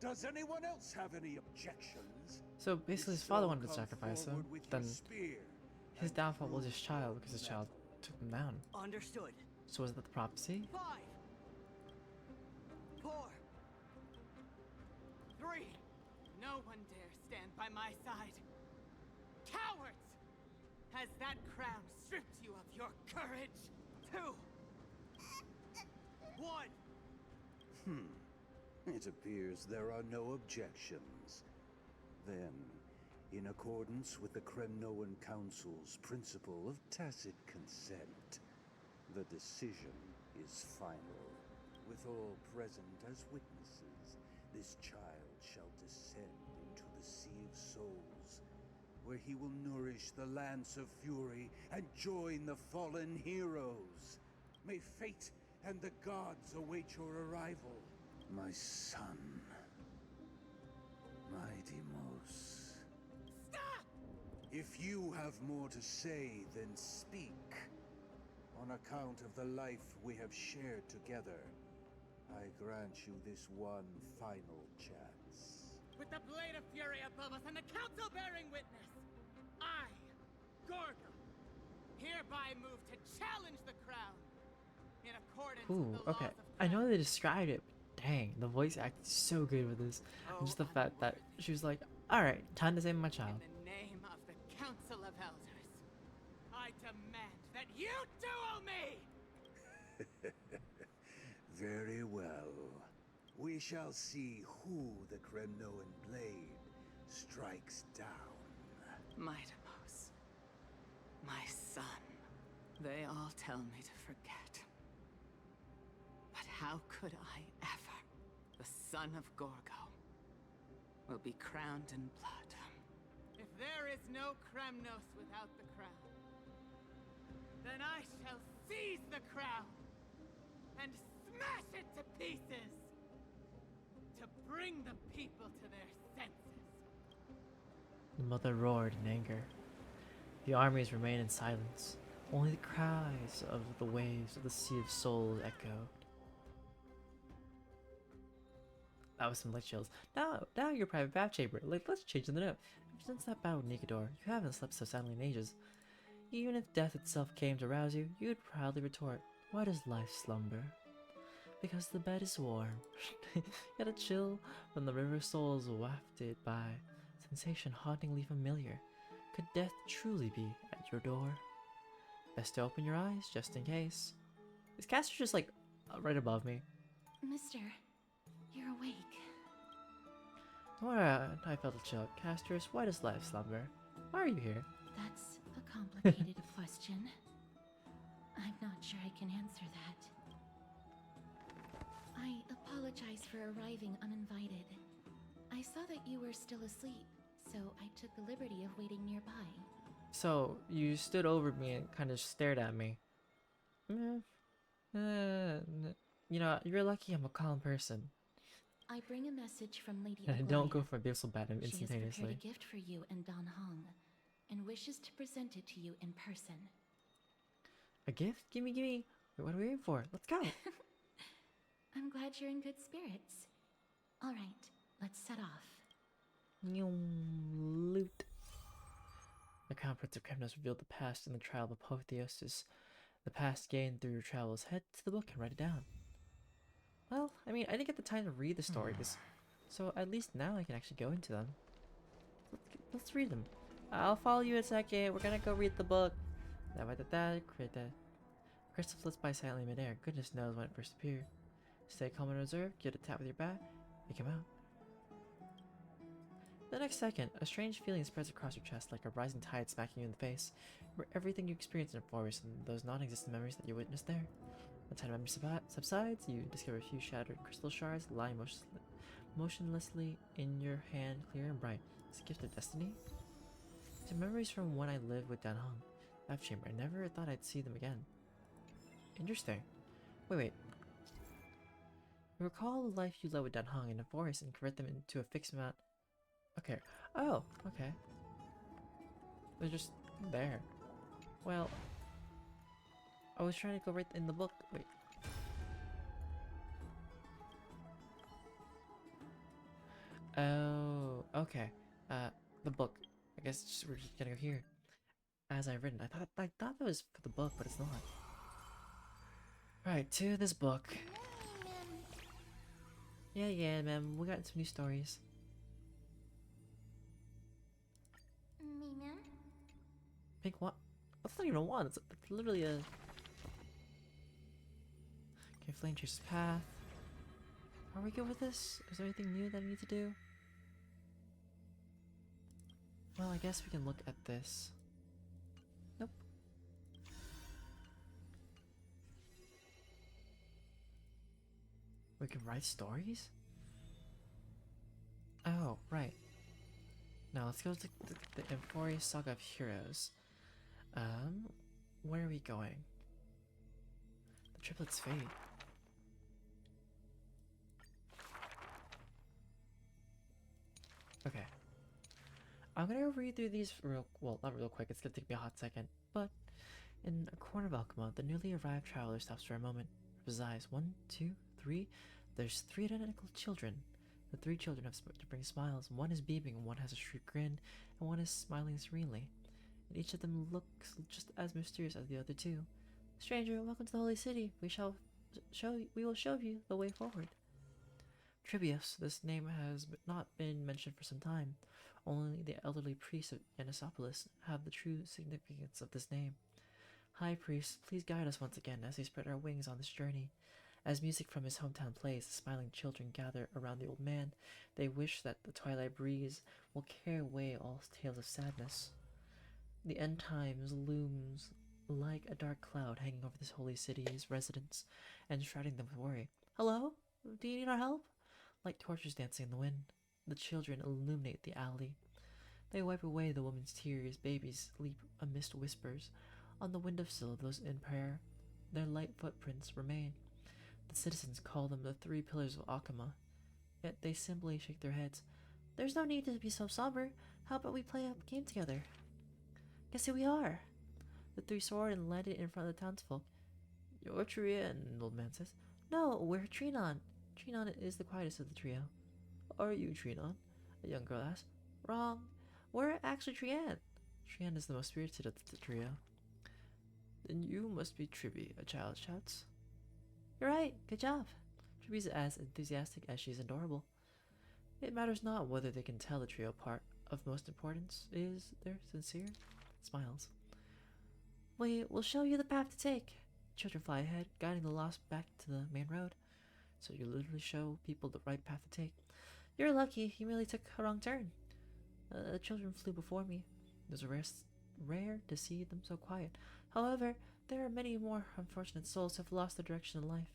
Does anyone else have any objections? So basically his father wanted to sacrifice him, then his downfall was his child because his child took him down. Understood. So was that the prophecy? 5, 4, 3. No one dare stand by my side. Cowards! Has that crown stripped you of your courage? 2, 1. It appears there are no objections. Then, in accordance with the Kremnoan Council's principle of tacit consent, the decision is final. With all present as witnesses, this child shall descend into the Sea of Souls, where he will nourish the Lance of Fury and join the fallen heroes. May fate and the gods await your arrival, my son. Mydei. Stop! If you have more to say, then speak. On account of the life we have shared together, I grant you this one final chance. With the blade of fury above us and the council bearing witness, I, Gorgo, hereby move to challenge the crown in accordance with the laws of I know they described it, but dang, the voice acted so good with this. And just the fact that she was like, alright, time to save my child. In the name of the Council of Elders, I demand that you duel me! Very well. We shall see who the Kremnoan blade strikes down. Mydei, my son. They all tell me to forget. But how could I ever, the son of Gorgo, will be crowned in blood? If there is no Kremnos without the crown, then I shall seize the crown and smash it to pieces to bring the people to their senses. The mother roared in anger. The armies remained in silence, Only the cries of the waves of the Sea of Souls echoed. That was some light chills. Now your private bath chamber. Let's change the note. Since that battle with Nikador, you haven't slept so soundly in ages. Even if death itself came to rouse you, you'd proudly retort, "Why does life slumber?" Because the bed is warm. Yet a chill from the river souls wafted by, sensation hauntingly familiar. Could death truly be at your door? Best to open your eyes, just in case. Is Caster just like right above me? Mister, you're awake. Alright, I felt a chill. Caster's, why does life slumber? Why are you here? That's a complicated question. I'm not sure I can answer that. I apologize for arriving uninvited. I saw that you were still asleep, so I took the liberty of waiting nearby. So, you stood over me and kind of stared at me. You know, you're lucky I'm a calm person. I bring a message from Lady And I Aglaia. don't go for abyssal battle She has instantaneously. prepared a gift for you and Dan Hong, and wishes to present it to you in person. A gift? Gimme. Wait, what are we waiting for? Let's go. I'm glad you're in good spirits. Alright, let's set off. Loot. The Crown Prince of Kremnos revealed the past in the trial of Apotheosis. The past gained through your travels. Head to the book and write it down. Well, I mean, I didn't get the time to read the stories, so at least now I can actually go into them. Let's read them. I'll follow you in a second. We're gonna go read the book. Create that. Crystal flits by silently in midair. Goodness knows when it first appeared. Stay calm and reserved. Give it a tap with your bat. Make him out. The next second, a strange feeling spreads across your chest like a rising tide smacking you in the face. Where everything you experienced in a forest and those non-existent memories that you witnessed there. When time memory subsides, you discover a few shattered crystal shards lying motionlessly in your hand, clear and bright. It's a gift of destiny? These are memories from when I lived with Dan Hong. Bath chamber. I never thought I'd see them again. Interesting. Wait. You recall the life you led with Dan Hong in the forest and convert them into a fixed amount. Okay. Oh, okay. They're just there. Well, I was trying to go right in the book. Wait. Oh, okay. The book. I guess we're just gonna go here. As I've written. I thought that was for the book, but it's not. Right, to this book. Yeah, man. We got some new stories. Me, ma'am? Pink what? That's not even a wand. It's literally a... Okay, flame chases path. Are we good with this? Is there anything new that I need to do? Well, I guess we can look at this. Nope. We can write stories? Oh, right. Now let's go to the Emphorius Saga of Heroes. Where are we going? The Triplet's Fate. Okay. I'm gonna read through these not real quick, it's gonna take me a hot second, but in a corner of Alchema, the newly arrived traveler stops for a moment, rubs his eyes. 1, 2, 3. There's 3 identical children. The 3 children have different smiles. One is beaming, one has a shrewd grin, and one is smiling serenely. And each of them looks just as mysterious as the other 2. Stranger, welcome to the Holy City. We will show you the way forward. Tribbius, this name has not been mentioned for some time. Only the elderly priests of Yanisopolis have the true significance of this name. High Priest, please guide us once again as we spread our wings on this journey. As music from his hometown plays, the smiling children gather around the old man. They wish that the twilight breeze will carry away all tales of sadness. The end times looms like a dark cloud hanging over this holy city's residents and shrouding them with worry. Hello? Do you need our help? Like torches dancing in the wind, the children illuminate the alley. They wipe away the woman's tears. Babies leap amidst whispers. On the windowsill of those in prayer, their light footprints remain. The citizens call them the 3 pillars of Alchema, yet they simply shake their heads. There's no need to be so somber. How about we play a game together? Guess who we are? the three soared and landed in front of the townsfolk. You're Trian, an old man says. No, we're Trinon. Trinon is the quietest of the trio. Are you Trinon? A young girl asks. Wrong. We're actually Trian. Trian is the most spirited of the trio. Then you must be Tribbie, a child shouts. You're right, good job. Tribbie's as enthusiastic as she's adorable. It matters not whether they can tell the trio apart. Of most importance is their sincere smiles. We'll show you the path to take. Children fly ahead, guiding the lost back to the main road. So you literally show people the right path to take. You're lucky, you merely took a wrong turn. The children flew before me. It was rare to see them so quiet. However, there are many more unfortunate souls who have lost their direction in life.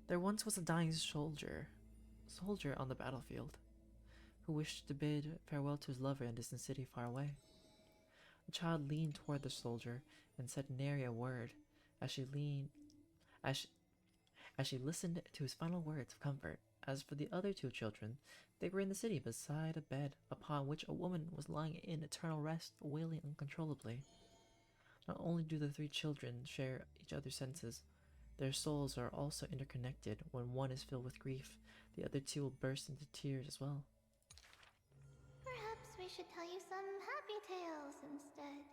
There once was a dying soldier on the battlefield, who wished to bid farewell to his lover in a distant city far away. The child leaned toward the soldier and said nary a word as she listened to his final words of comfort. As for the other two children, they were in the city beside a bed upon which a woman was lying in eternal rest, wailing uncontrollably. Not only do the three children share each other's senses, their souls are also interconnected. When one is filled with grief, the other two will burst into tears as well. Perhaps we should tell you some happy tales instead.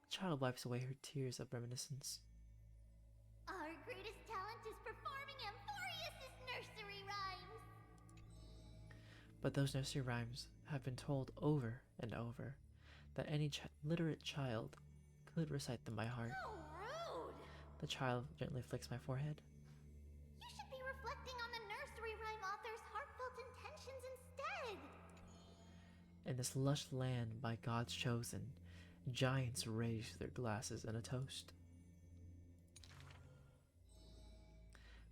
The child wipes away her tears of reminiscence. Our greatest talent is performing Amphorius' nursery rhymes. But those nursery rhymes have been told over and over, that any literate child could recite them by heart. How rude! The child gently flicks my forehead. You should be reflecting on the nursery rhyme author's heartfelt intentions instead. In this lush land by God's chosen, giants raise their glasses in a toast.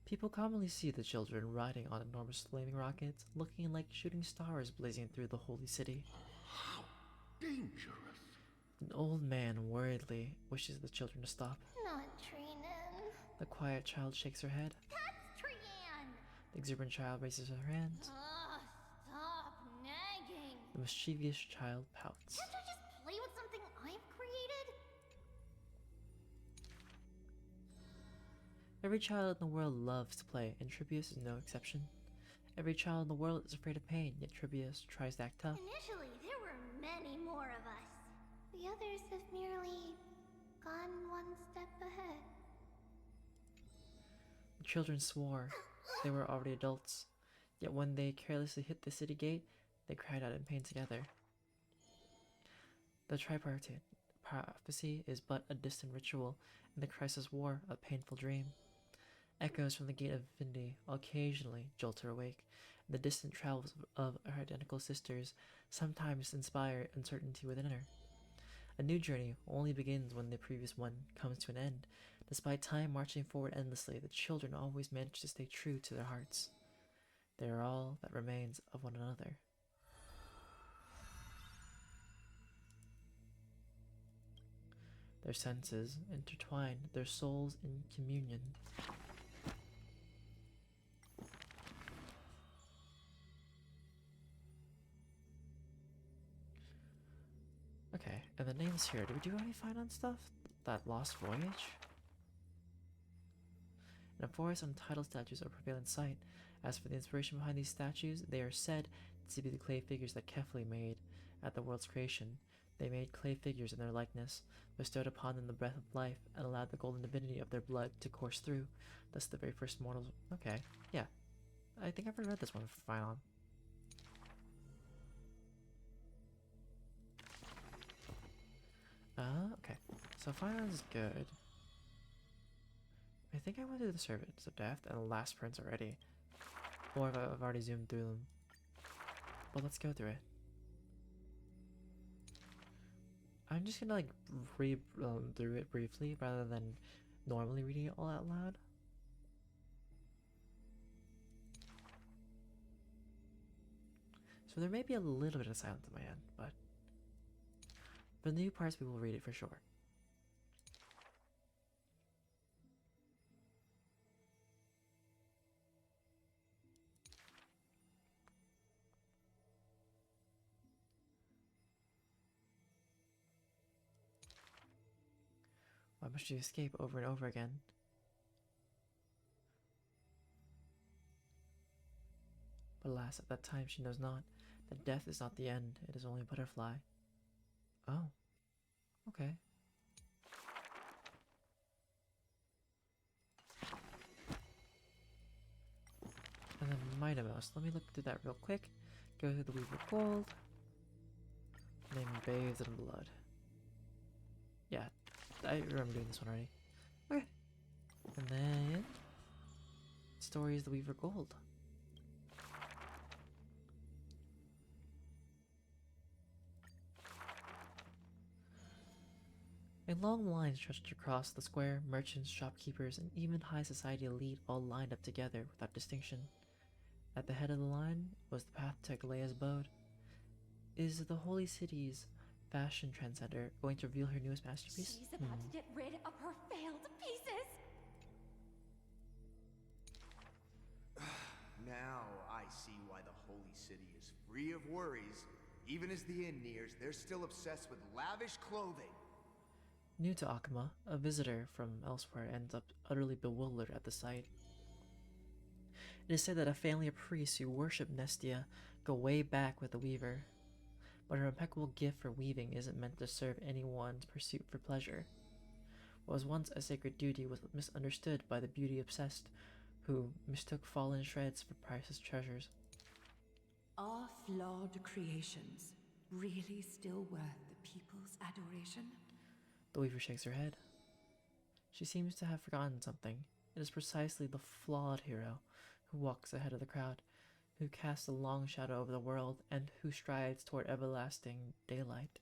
People commonly see the children riding on enormous flaming rockets, looking like shooting stars blazing through the holy city. How dangerous! An old man worriedly wishes the children to stop. Not Trinan. The quiet child shakes her head. That's Trian! The exuberant child raises her hands. Stop nagging! The mischievous child pouts. Can't I just play with something I've created? Every child in the world loves to play, and Tribbius is no exception. Every child in the world is afraid of pain, yet Tribbius tries to act tough. Initially, there were many more of us. The others have merely gone one step ahead. The children swore they were already adults, yet when they carelessly hit the city gate, they cried out in pain together. The tripartite prophecy is but a distant ritual, and the crisis war a painful dream. Echoes from the gate of Mydei occasionally jolt her awake, and the distant travels of her identical sisters sometimes inspire uncertainty within her. A new journey only begins when the previous one comes to an end. Despite time marching forward endlessly, the children always manage to stay true to their hearts. They are all that remains of one another. Their senses intertwine, their souls in communion. Okay, and the names here. Did we do any find on stuff? That lost voyage? In a forest, untitled statues are a prevalent sight. As for the inspiration behind these statues, they are said to be the clay figures that Kefli made at the world's creation. They made clay figures in their likeness, bestowed upon them the breath of life, and allowed the golden divinity of their blood to course through. Thus the very first mortals... Okay, yeah. I think I've already read this one for Finon. Okay. So Finon is good. I think I want to do the Servants of Death and the Last Prince already. Or if I've already zoomed through them. But let's go through it. I'm just gonna like read through it briefly rather than normally reading it all out loud. So there may be a little bit of silence on my end, but for the new parts we will read it for sure. Why must she escape over and over again? But alas, at that time she knows not that death is not the end, it is only a butterfly. Oh, okay. And then Mydei Mouse. Let me look through that real quick. Go through the Weaver Gold. Name bathed in blood. Yeah, I remember doing this one already. Okay. And then story is the Weaver Gold. A long line stretched across the square, merchants, shopkeepers, and even high society elite all lined up together without distinction. At the head of the line was the path to Galea's abode. Is the holy city's fashion trendsetter going to reveal her newest masterpiece? She's about to get rid of her failed pieces! Now I see why the holy city is free of worries. Even as the end nears, they're still obsessed with lavish clothing. New to Akama, a visitor from elsewhere ends up utterly bewildered at the sight. It is said that a family of priests who worship Nestia go way back with the Weaver, but her impeccable gift for weaving isn't meant to serve anyone's pursuit for pleasure. What was once a sacred duty was misunderstood by the beauty-obsessed, who mistook fallen shreds for priceless treasures. Are flawed creations really still worth the people's adoration? The Weaver shakes her head. She seems to have forgotten something. It is precisely the flawed hero who walks ahead of the crowd, who casts a long shadow over the world, and who strides toward everlasting daylight.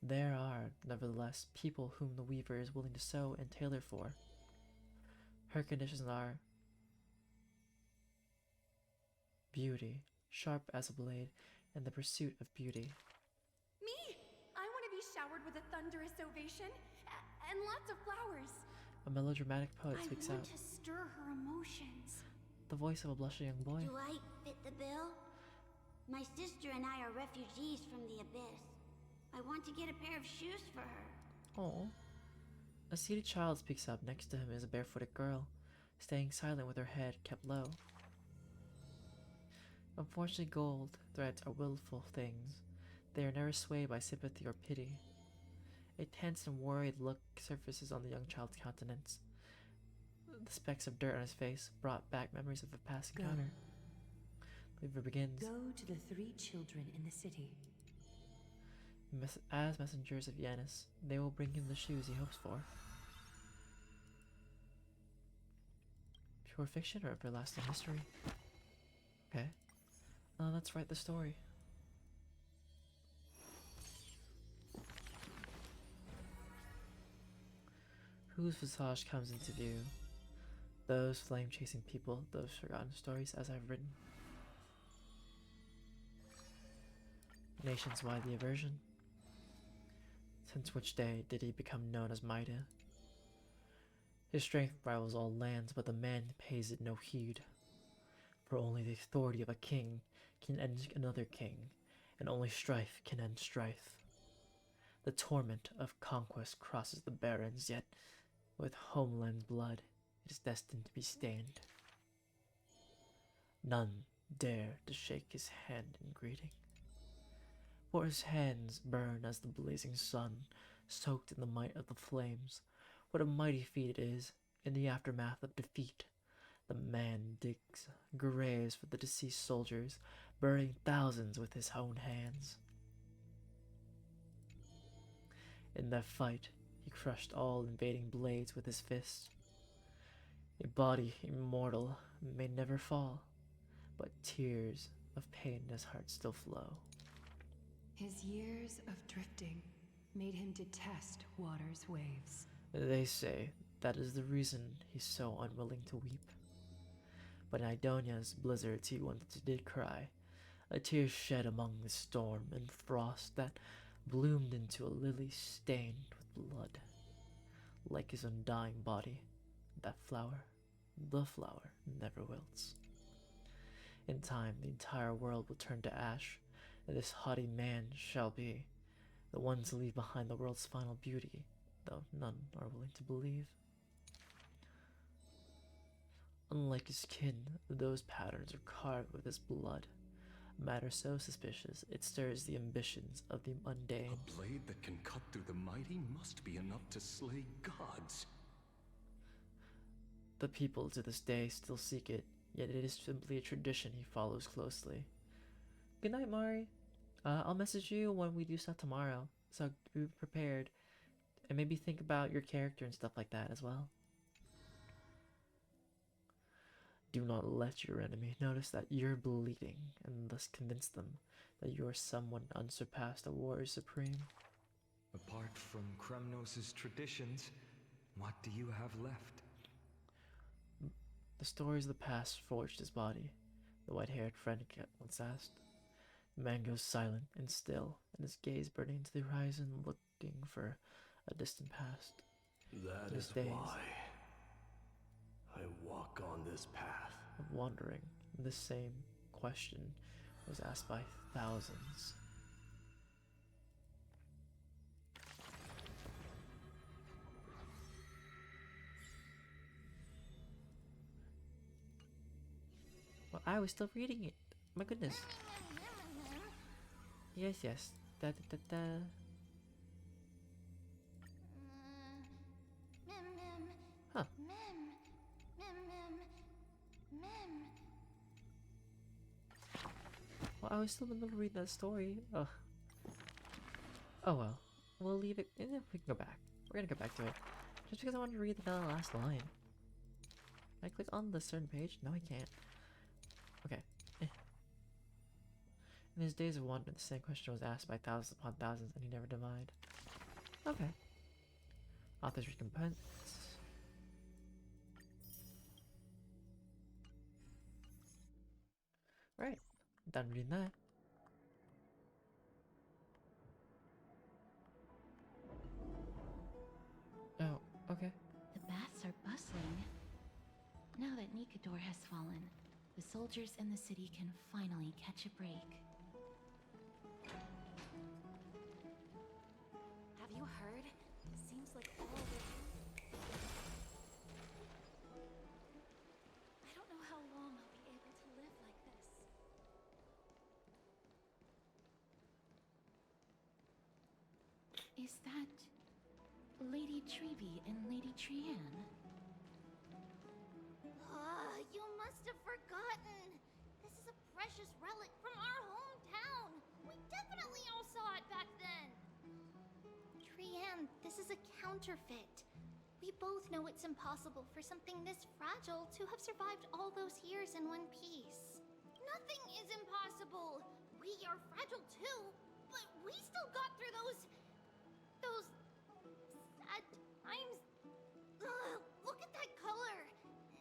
There are, nevertheless, people whom the Weaver is willing to sew and tailor for. Her conditions are beauty, sharp as a blade, and the pursuit of beauty. Me! I want to be showered with a thunderous ovation and lots of flowers. A melodramatic poet speaks I out. want to stir her emotions. The voice of a blushing young boy. Do I fit the bill? My sister and I are refugees from the Abyss. I want to get a pair of shoes for her. Oh. A seated child speaks up. Next to him is a barefooted girl, staying silent with her head kept low. Unfortunately, gold threads are willful things. They are never swayed by sympathy or pity. A tense and worried look surfaces on the young child's countenance. The specks of dirt on his face brought back memories of a past encounter. The Weaver begins. Go to the 3 children in the city. As messengers of Yanis, they will bring him the shoes he hopes for. Pure fiction or everlasting history? Okay. Let's write the story. Whose visage comes into view? Those flame-chasing people, those forgotten stories as I've written. Nations why the aversion? Since which day did he become known as Mydei? His strength rivals all lands, but the man pays it no heed. For only the authority of a king can end another king, and only strife can end strife. The torment of conquest crosses the barrens, yet with homeland's blood it is destined to be stained. None dare to shake his hand in greeting, for his hands burn as the blazing sun, soaked in the might of the flames. What a mighty feat it is, in the aftermath of defeat. The man digs graves for the deceased soldiers, burying thousands with his own hands. In that fight, he crushed all invading blades with his fist. A body immortal may never fall, but tears of pain in his heart still flow. His years of drifting made him detest water's waves. They say that is the reason he's so unwilling to weep. But in Idonia's blizzards he once did cry, a tear shed among the storm and frost that bloomed into a lily stained with blood. Like his undying body, that flower, the flower, never wilts. In time, the entire world will turn to ash, and this haughty man shall be the one to leave behind the world's final beauty, though none are willing to believe. Unlike his kin, those patterns are carved with his blood. A matter so suspicious, it stirs the ambitions of the mundane. A blade that can cut through the mighty must be enough to slay gods. The people to this day still seek it, yet it is simply a tradition he follows closely. Good night, Mari. I'll message you when we do stuff tomorrow, so be prepared. And maybe think about your character and stuff like that as well. Do not let your enemy notice that you're bleeding, and thus convince them that you are someone unsurpassed, a warrior supreme. Apart from Kremnos' traditions, what do you have left? The stories of the past forged his body, the white-haired friend once asked. The man goes silent and still, and his gaze burning into the horizon, looking for a distant past. That is why I walk on this path. Of wandering, the same question was asked by thousands. Well, I was still reading it. My goodness. Yes, yes. Da da da da. Huh. Well, I was still in the middle of reading that story. Ugh. Oh well. We'll leave it. We can go back. We're gonna go back to it. Just because I wanted to read the last line. Can I click on the certain page? No, I can't. Okay. In his days of wonder, the same question was asked by thousands upon thousands, and he never denied. Okay. Author's recompense. Right. Done reading that. Oh, okay. The baths are bustling. Now that Nikador has fallen, the soldiers in the city can finally catch a break. Have you heard? It seems like all the... I don't know how long I'll be able to live like this. Is that Lady Tribbie and Lady Trianne? You must have forgotten. This is a precious relic from our hometown. We definitely all saw it back then. Trianne, this is a counterfeit. We both know it's impossible for something this fragile to have survived all those years in one piece. Nothing is impossible. We are fragile too, but we still got through those sad times. Ugh, look at that color.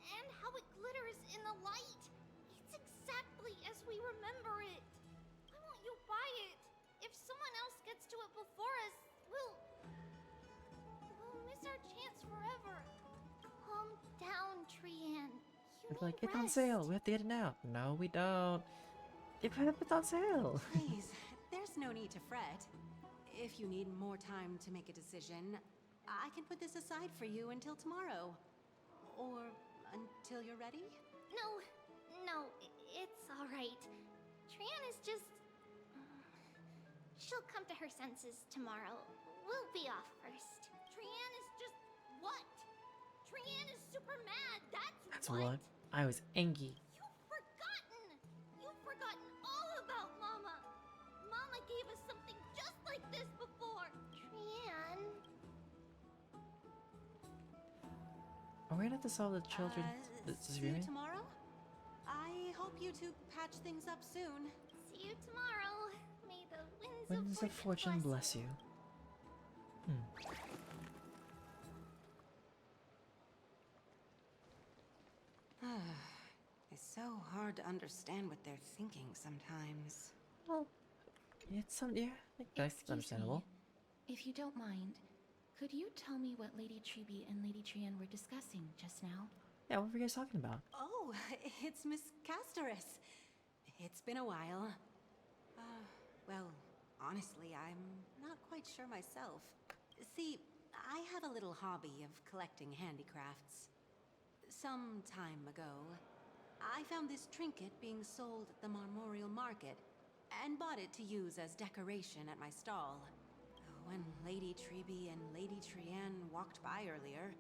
And how it glitters in the light. It's exactly as we remember it. Why won't you buy it? If someone else gets to it before us, we'll miss our chance forever. Calm down, Trianne. It's like, it's on sale. We have to get it now. No, we don't. It's on sale. Please, there's no need to fret. If you need more time to make a decision, I can put this aside for you until tomorrow. Or until you're ready? No, it's all right. Trianne is just... she'll come to her senses tomorrow. We'll be off first. Trianne is just... what? Trianne is super mad, that's what? I was angry. You've forgotten all about Mama. Mama gave us something just like this before. Trianne... Are we gonna have to solve the children's See you disagreement? tomorrow? I hope you two patch things up soon. See you tomorrow. May the Winds of fortune bless you. It's so hard to understand what they're thinking sometimes. Well, yeah, that's understandable. If you don't mind, could you tell me what Lady Tribbie and Lady Trianne were discussing just now? Yeah, what were you guys talking about? Oh, it's Miss Castoris. It's been a while. Well, honestly, I'm not quite sure myself. See, I have a little hobby of collecting handicrafts. Some time ago, I found this trinket being sold at the Marmorial Market and bought it to use as decoration at my stall. When Lady Tribbie and Lady Trienne walked by earlier,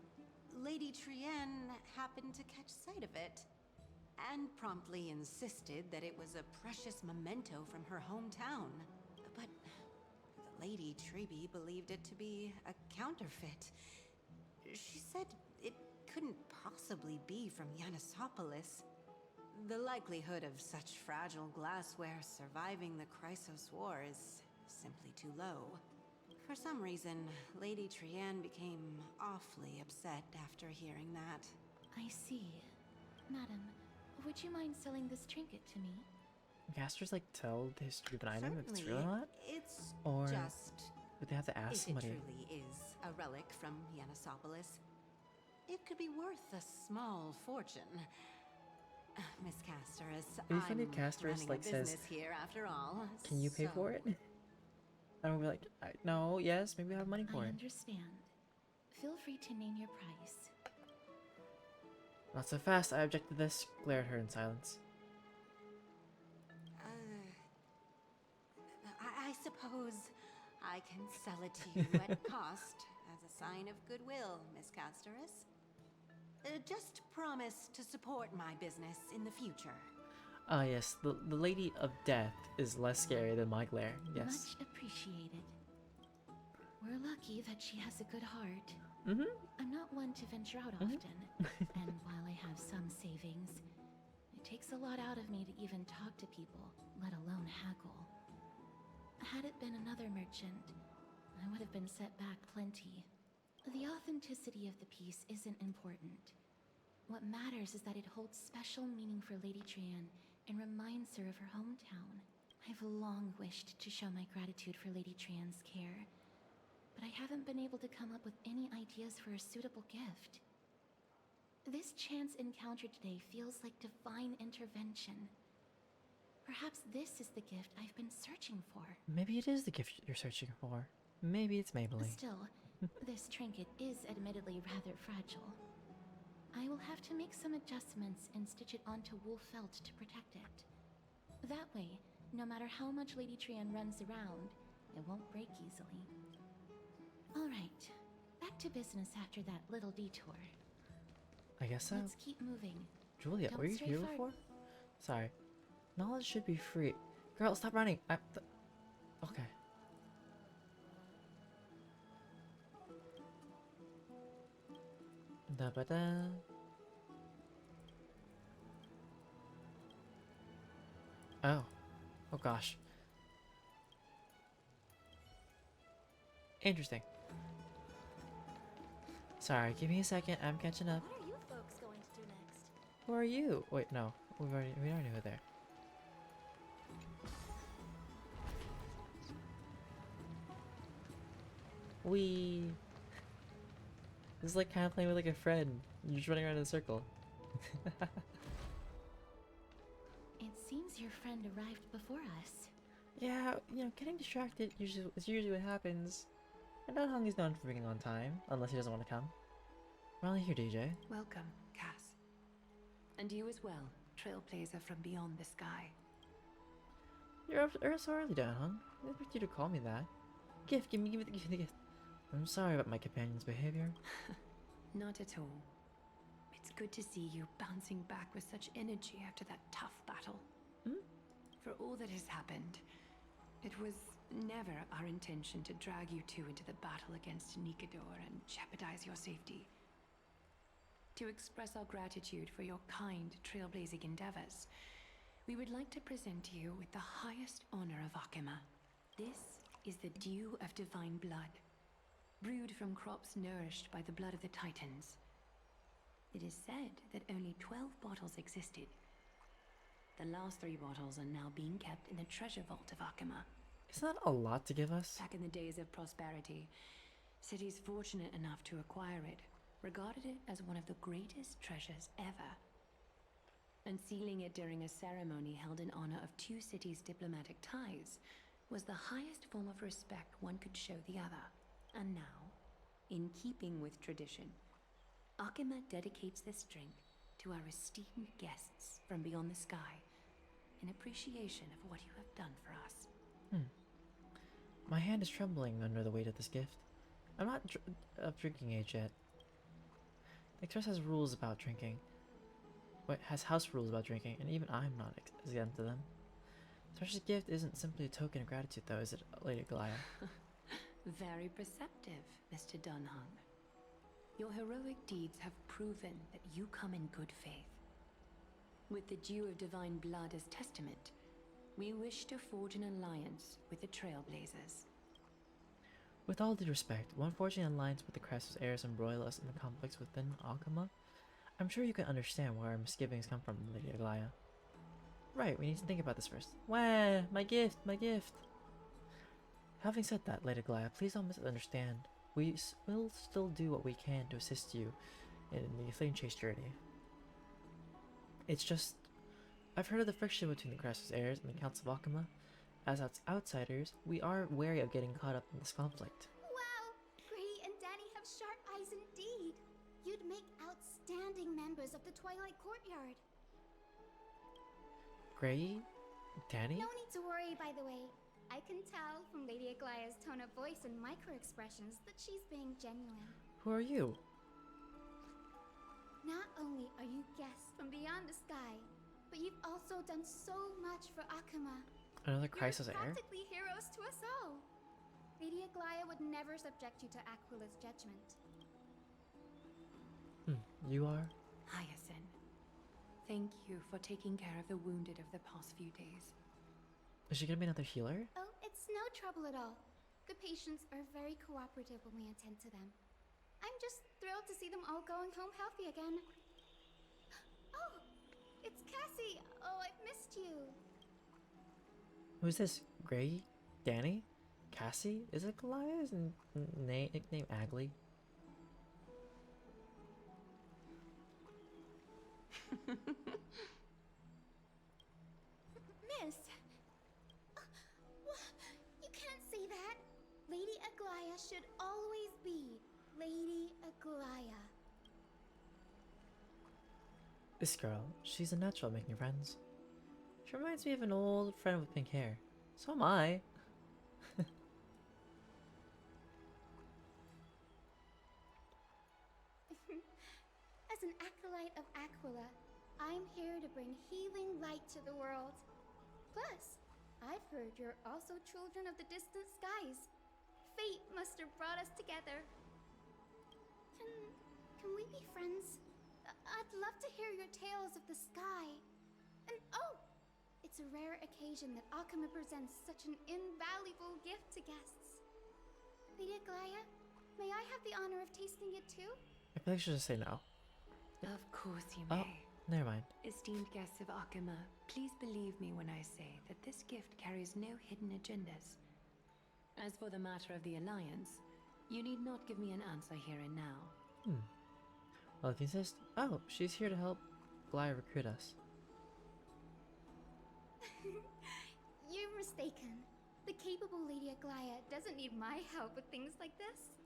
Lady Trienne happened to catch sight of it and promptly insisted that it was a precious memento from her hometown. But Lady Tribbie believed it to be a counterfeit. She said it couldn't possibly be from Yanisopolis. The likelihood of such fragile glassware surviving the Chrysos War is simply too low. For some reason, Lady Trienne became awfully upset after hearing that. I see. Madam, would you mind selling this trinket to me? Casters like tell the history of an item if it's real or Certainly. not? It's Or just would they have to ask if somebody? it truly is a relic from Yanisopolis, it could be worth a small fortune. Miss Casterus, It'd be funny if I'm Casterus, running like, a says, business here after all. Can you pay for it? And we'll be like, no, yes, maybe I have money for I it. understand. Feel free to name your price. Not so fast, I object to this. Glare at her in silence. I suppose I can sell it to you at cost as a sign of goodwill, Miss Casterus. Just promise to support my business in the future. Ah, yes, the Lady of Death is less scary than my glare. Yes. Much appreciated. We're lucky that she has a good heart. Mm-hmm. I'm not one to venture out often, and while I have some savings, it takes a lot out of me to even talk to people, let alone haggle. Had it been another merchant, I would have been set back plenty. The authenticity of the piece isn't important. What matters is that it holds special meaning for Lady Trienne and reminds her of her hometown. I've long wished to show my gratitude for Lady Trienne's care, but I haven't been able to come up with any ideas for a suitable gift. This chance encounter today feels like divine intervention. Perhaps this is the gift I've been searching for. Maybe it is the gift you're searching for. Maybe it's Maybelline. Still, this trinket is admittedly rather fragile. I will have to make some adjustments and stitch it onto wool felt to protect it. That way, no matter how much Lady Trienne runs around, it won't break easily. Alright, back to business after that little detour. I guess so. Let's keep moving. Julia, Don't were you stray here far. before? Sorry. Knowledge should be free. Girl, stop running. Okay. Da-ba-da. Oh. Oh gosh. Interesting. Sorry, give me a second. I'm catching up. What are you folks going to do next? Who are you? Wait, no. We already know there. This is like kind of playing with like a friend. You're just running around in a circle. It seems your friend arrived before us. Yeah, you know, getting distracted is usually what happens. And not Hung is known for being on time, unless he doesn't want to come. We're only here, DJ. Welcome, Cass. And you as well, trailblazer from beyond the sky. You're up so early, Dan Hung. I didn't expect you to call me that. Gift, give me the gift. I'm sorry about my companion's behavior. Not at all. It's good to see you bouncing back with such energy after that tough battle. For all that has happened, it was never our intention to drag you two into the battle against Nikador and jeopardize your safety. To express our gratitude for your kind trailblazing endeavors, we would like to present you with the highest honor of Akima. This is the Dew of Divine Blood, brewed from crops nourished by the blood of the Titans. It is said that only 12 bottles existed. The last 3 bottles are now being kept in the treasure vault of Akima. Isn't that a lot to give us? Back in the days of prosperity, cities fortunate enough to acquire it regarded it as one of the greatest treasures ever. Unsealing it during a ceremony held in honor of 2 cities' diplomatic ties was the highest form of respect one could show the other. And now, in keeping with tradition, Akima dedicates this drink to our esteemed guests from beyond the sky in appreciation of what you have done for us. My hand is trembling under the weight of this gift. I'm not of drinking age yet. The Express has rules about drinking. Has house rules about drinking, and even I'm not exempt to them. Such a gift isn't simply a token of gratitude, though, is it, Lady Galia? Very perceptive, Mr. Dunhung. Your heroic deeds have proven that you come in good faith. With the dew of divine blood as testament, we wish to forge an alliance with the Trailblazers. With all due respect, one forging an alliance with the Cressus heirs embroil us in the conflicts within Akama? I'm sure you can understand where our misgivings come from, Lady Galia. Right, we need to think about this first. Wah! My gift! My gift! Having said that, Lady Galia, please don't misunderstand. We will still do what we can to assist you in the Flame Chase journey. It's just, I've heard of the friction between the Cressus heirs and the Counts of Akama. As outsiders, we are wary of getting caught up in this conflict. Wow! Gray and Danny have sharp eyes indeed. You'd make outstanding members of the Twilight Courtyard. Gray? Danny? No need to worry, by the way. I can tell from Lady Aglaya's tone of voice and micro-expressions that she's being genuine. Who are you? Not only are you guests from beyond the sky, but you've also done so much for Akama. Another Crisis heir? You're practically heroes to us all. Lady Aglaya would never subject you to Aquila's judgment. You are? Hyacinth, thank you for taking care of the wounded of the past few days. Is she gonna be another healer? Oh, it's no trouble at all. The patients are very cooperative when we attend to them. I'm just thrilled to see them all going home healthy again. Oh, it's Cassie. Oh, I've missed you. Who's this? Gray? Danny? Cassie? Is it Goliath's nickname Agley? Miss! You can't say that. Lady Aglaya should always be Lady Aglaya. This girl, she's a natural at making friends. She reminds me of an old friend with pink hair. So am I. As an acolyte of Aquila, I'm here to bring healing light to the world. Plus, I've heard you're also children of the distant skies. Fate must have brought us together. Can we be friends? I'd love to hear your tales of the sky. And oh! It's a rare occasion that Akama presents such an invaluable gift to guests. Lady Aglaya, may I have the honor of tasting it too? I feel like I should just say no. Of course you Oh, may. never mind. Esteemed guests of Akama, please believe me when I say that this gift carries no hidden agendas. As for the matter of the alliance, you need not give me an answer here and now. Well, if you insist. Oh, she's here to help Galia recruit us. You're mistaken. The capable Lady Aglaya doesn't need my help with things like this.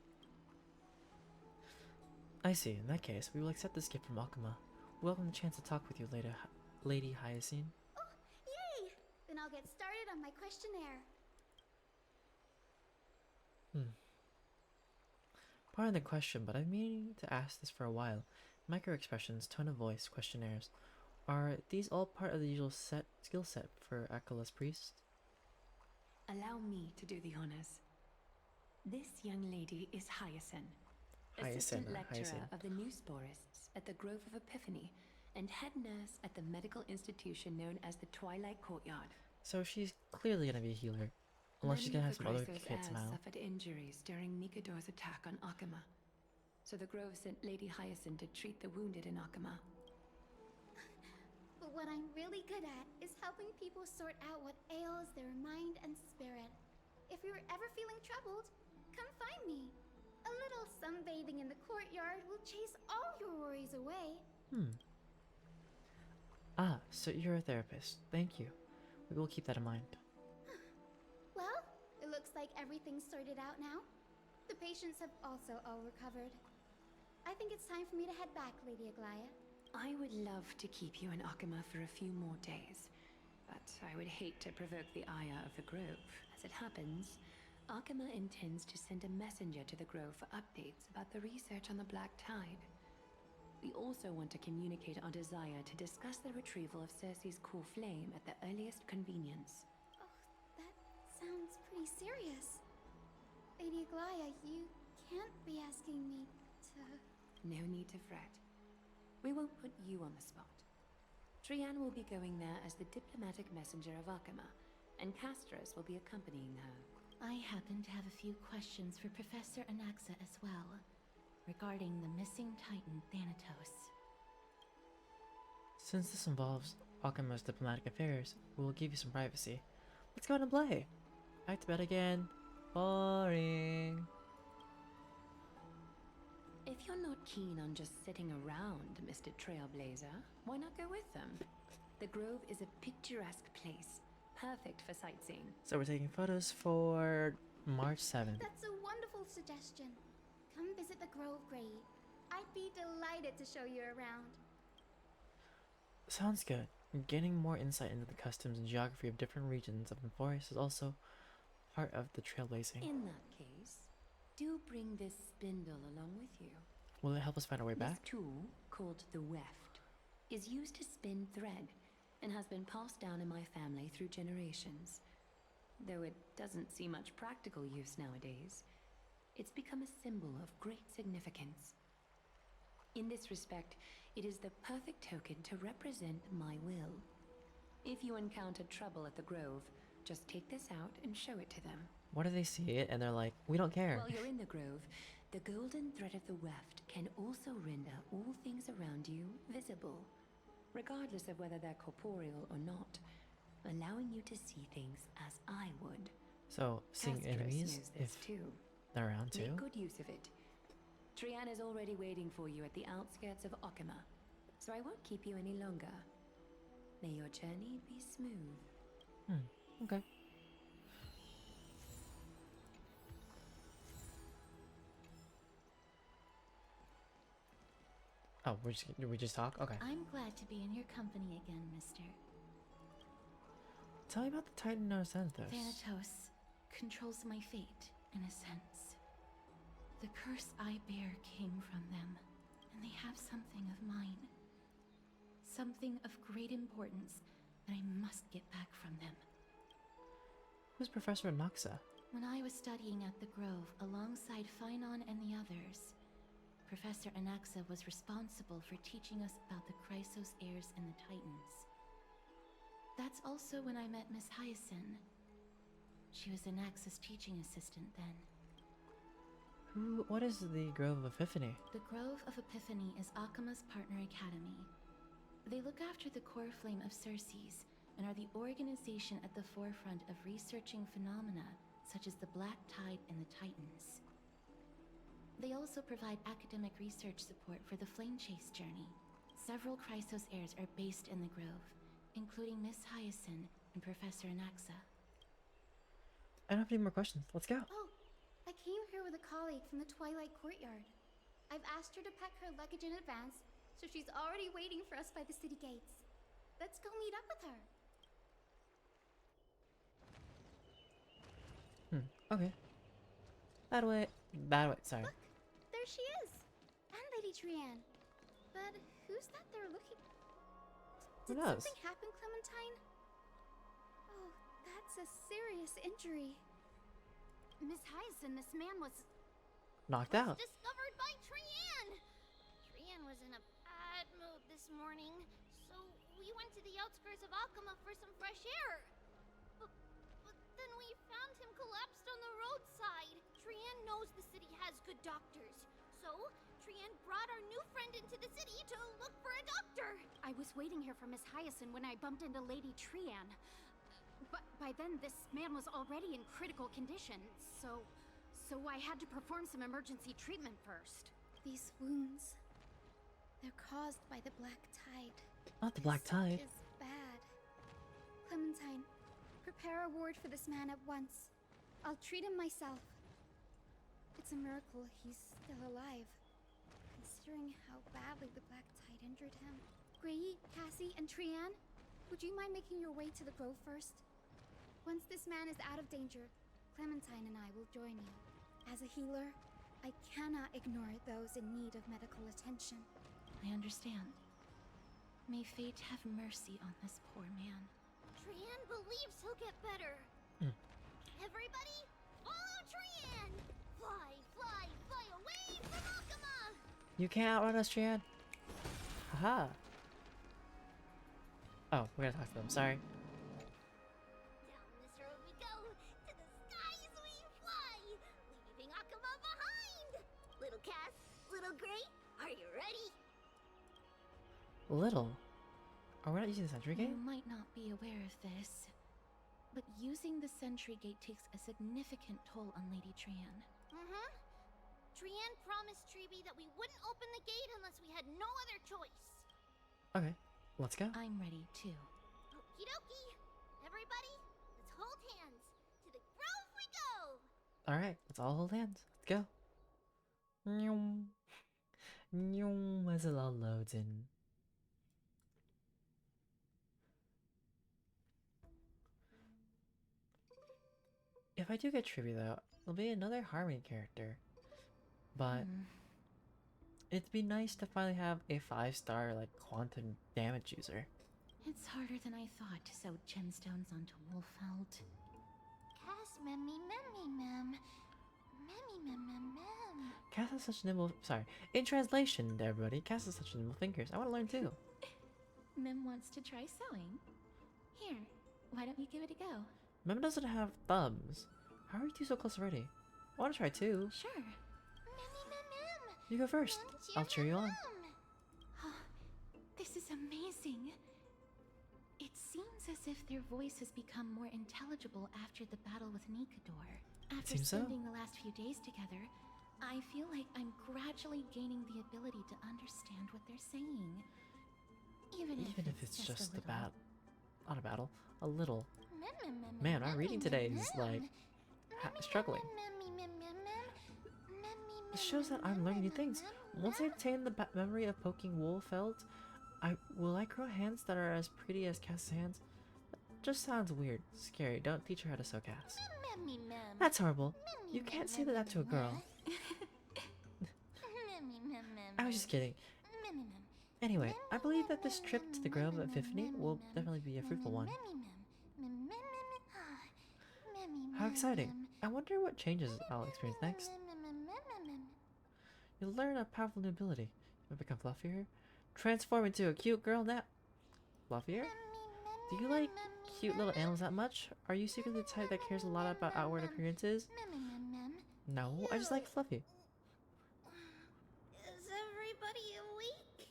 I see. In that case, we will accept this gift from Akama. We welcome the chance to talk with you later, Lady Hyacinth. Oh, yay! Then I'll get started on my questionnaire. Pardon the question, but I've been meaning to ask this for a while. Micro-expressions, tone of voice, questionnaires. Are these all part of the usual skill set for Aquila's priest? Allow me to do the honors. This young lady is Hyacinth, assistant lecturer of the new sporists at the Grove of Epiphany and head nurse at the medical institution known as the Twilight Courtyard. So she's clearly gonna be a healer. Unless she's gonna have some other kids now. Suffered injuries during Mikado's attack on Akama. So the Grove sent Lady Hyacinth to treat the wounded in Akama. But what I'm really good at is helping people sort out what ails their mind and spirit. If you're ever feeling troubled, come find me. A little sunbathing in the courtyard will chase all your worries away. Ah, so you're a therapist. Thank you. We will keep that in mind. Well, it looks like everything's sorted out now. The patients have also all recovered. I think it's time for me to head back, Lady Aglaya. I would love to keep you in Akama for a few more days, but I would hate to provoke the ire of the Grove. As it happens, Akama intends to send a messenger to the Grove for updates about the research on the Black Tide. We also want to communicate our desire to discuss the retrieval of Circe's core flame at the earliest convenience. Oh, that sounds pretty serious. Lady Aglaya, you can't be asking me to... No need to fret. We won't put you on the spot. Trian will be going there as the diplomatic messenger of Akama, and Castros will be accompanying her. I happen to have a few questions for Professor Anaxa as well, regarding the missing Titan Thanatos. Since this involves Akama's diplomatic affairs, we will give you some privacy. Let's go out and play! Back to bed again. Boring. If you're not keen on just sitting around, Mr. Trailblazer, why not go with them? The Grove is a picturesque place, perfect for sightseeing. So we're taking photos for March 7th. That's a wonderful suggestion. Come visit the Grove, Grey. I'd be delighted to show you around. Sounds good. Getting more insight into the customs and geography of different regions of the forest is also part of the trailblazing. In that case, do bring this spindle along with you. Will it help us find our way back? This tool, called the weft, is used to spin thread and has been passed down in my family through generations. Though it doesn't see much practical use nowadays, it's become a symbol of great significance. In this respect, it is the perfect token to represent my will. If you encounter trouble at the Grove, just take this out and show it to them. What do they see it and they're like, we don't care? While you're in the Grove, the golden thread of the weft can also render all things around you visible, regardless of whether they're corporeal or not, allowing you to see things as I would. So, seeing Castros enemies knows this if too. they're around too? Make good use of it. Trian is already waiting for you at the outskirts of Akama, so I won't keep you any longer. May your journey be smooth. Okay. Oh, did we just talk? Okay. I'm glad to be in your company again, mister. Tell me about the Titan known as Thanatos. Thanatos controls my fate, in a sense. The curse I bear came from them, and they have something of mine. Something of great importance that I must get back from them. Who's Professor Anaxa? When I was studying at the Grove alongside Phainon and the others, Professor Anaxa was responsible for teaching us about the Chrysos heirs and the Titans. That's also when I met Miss Hyacinth. She was Anaxa's teaching assistant then. What is the Grove of Epiphany? The Grove of Epiphany is Akama's partner academy. They look after the core flame of Circe's and are the organization at the forefront of researching phenomena such as the Black Tide and the Titans. They also provide academic research support for the Flame Chase journey. Several Chrysos heirs are based in the Grove, including Miss Hyacinth and Professor Anaxa. I don't have any more questions. Let's go. Oh, I came here with a colleague from the Twilight Courtyard. I've asked her to pack her luggage in advance, so she's already waiting for us by the city gates. Let's go meet up with her. Okay. That way, sorry. Look, there she is. And Lady Trian. But who's that they're looking... Who Did knows? something happen, Clementine? Oh, that's a serious injury. Miss Hyacinth, this man was... Knocked out. discovered by Trian! Trian was in a bad mood this morning, so we went to the outskirts of Akama for some fresh air. But then we found him collapsed on the roadside. Trian knows the city has good doctors, so Trian brought our new friend into the city to look for a doctor. I was waiting here for Miss Hyacinth when I bumped into Lady Trian. But by then, this man was already in critical condition, so I had to perform some emergency treatment first. These wounds, they're caused by the Black Tide. Not the Black Tide. This is bad. Clementine, prepare a ward for this man at once. I'll treat him myself. It's a miracle he's still alive, considering how badly the Black Tide injured him. Gray, Cassie, and Trian, would you mind making your way to the grove first? Once this man is out of danger, Clementine and I will join you. As a healer, I cannot ignore those in need of medical attention. I understand. May fate have mercy on this poor man. Trian believes he'll get better. Everybody, follow Trian! Fly, fly, fly away from Akama! You can't outrun us, Trian. Haha. Oh, we're gonna talk to them. Sorry. Down this road we go, to the skies we fly, leaving Akama behind! Little Cass, little Gray, are you ready? Little. Are we not using the sentry gate? You might not be aware of this, but using the sentry gate takes a significant toll on Lady Trian. Trian promised Tribbie that we wouldn't open the gate unless we had no other choice. Okay, let's go. I'm ready too. Okie dokie. Everybody, let's hold hands. To the grove we go! Alright, let's all hold hands. Let's go. Nyum. Nyum as it all loads in. If I do get Tribbie though, it'll be another Harmony character. But it'd be nice to finally have a 5-star like quantum damage user. It's harder than I thought to sew gemstones onto Wolfeld. Cass, memmy, mem. Memmy, mem. Cass has such nimble. Sorry. In translation, to everybody, Cass has such nimble fingers. I want to learn too. Mem wants to try sewing. Here, why don't you give it a go? Mem doesn't have thumbs. How are you two so close already? I want to try too. Sure. You go first. I'll cheer you on. This is amazing. It seems as if their voice has become more intelligible after the battle with Nikador. After spending the last few days together, I feel like I'm gradually gaining the ability to understand what they're saying. Even if it's just a battle. Not a battle. A little. Man, our reading today is like struggling. This shows that I'm learning new things. Once I obtain the memory of poking Wolfeld, will I grow hands that are as pretty as Cass's hands? That just sounds weird. Scary. Don't teach her how to sew, Cass. That's horrible. You can't say that to a girl. I was just kidding. Anyway, I believe that this trip to the Grove of Epiphany will definitely be a fruitful one. How exciting. I wonder what changes I'll experience next. You'll learn a powerful new ability. You'll become fluffier. Transform into a cute girl now. Fluffier? Do you like cute little animals that much? Are you secretly the type that cares a lot about outward appearances? No, I just like fluffy. Is everybody awake?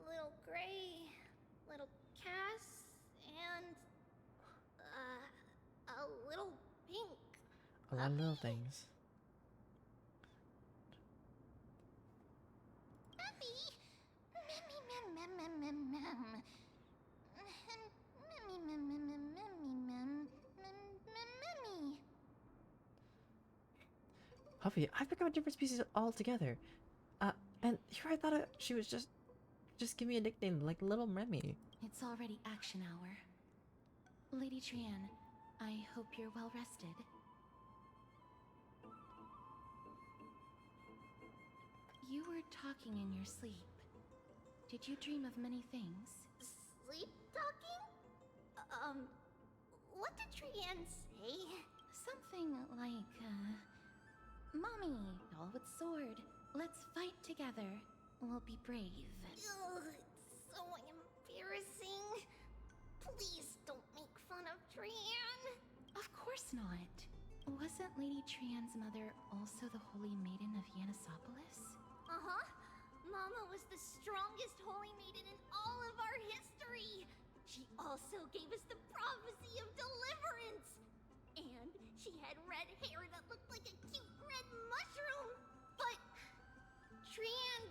Little Gray, little Cass, and a little Pink. A lot of little things. Puffy, I've become a different species altogether. And here I thought she was just give me a nickname like Little Remy. It's already action hour. Lady Trian, I hope you're well rested. You were talking in your sleep. Did you dream of many things? Sleep talking? What did Trian say? Something like, Mommy, doll with sword, let's fight together. We'll be brave. Ugh, it's so embarrassing. Please don't make fun of Trian. Of course not. Wasn't Lady Trian's mother also the Holy Maiden of Yanisopolis? Uh-huh. Mama was the strongest holy maiden in all of our history. She also gave us the prophecy of deliverance. And she had red hair that looked like a cute red mushroom. But Trian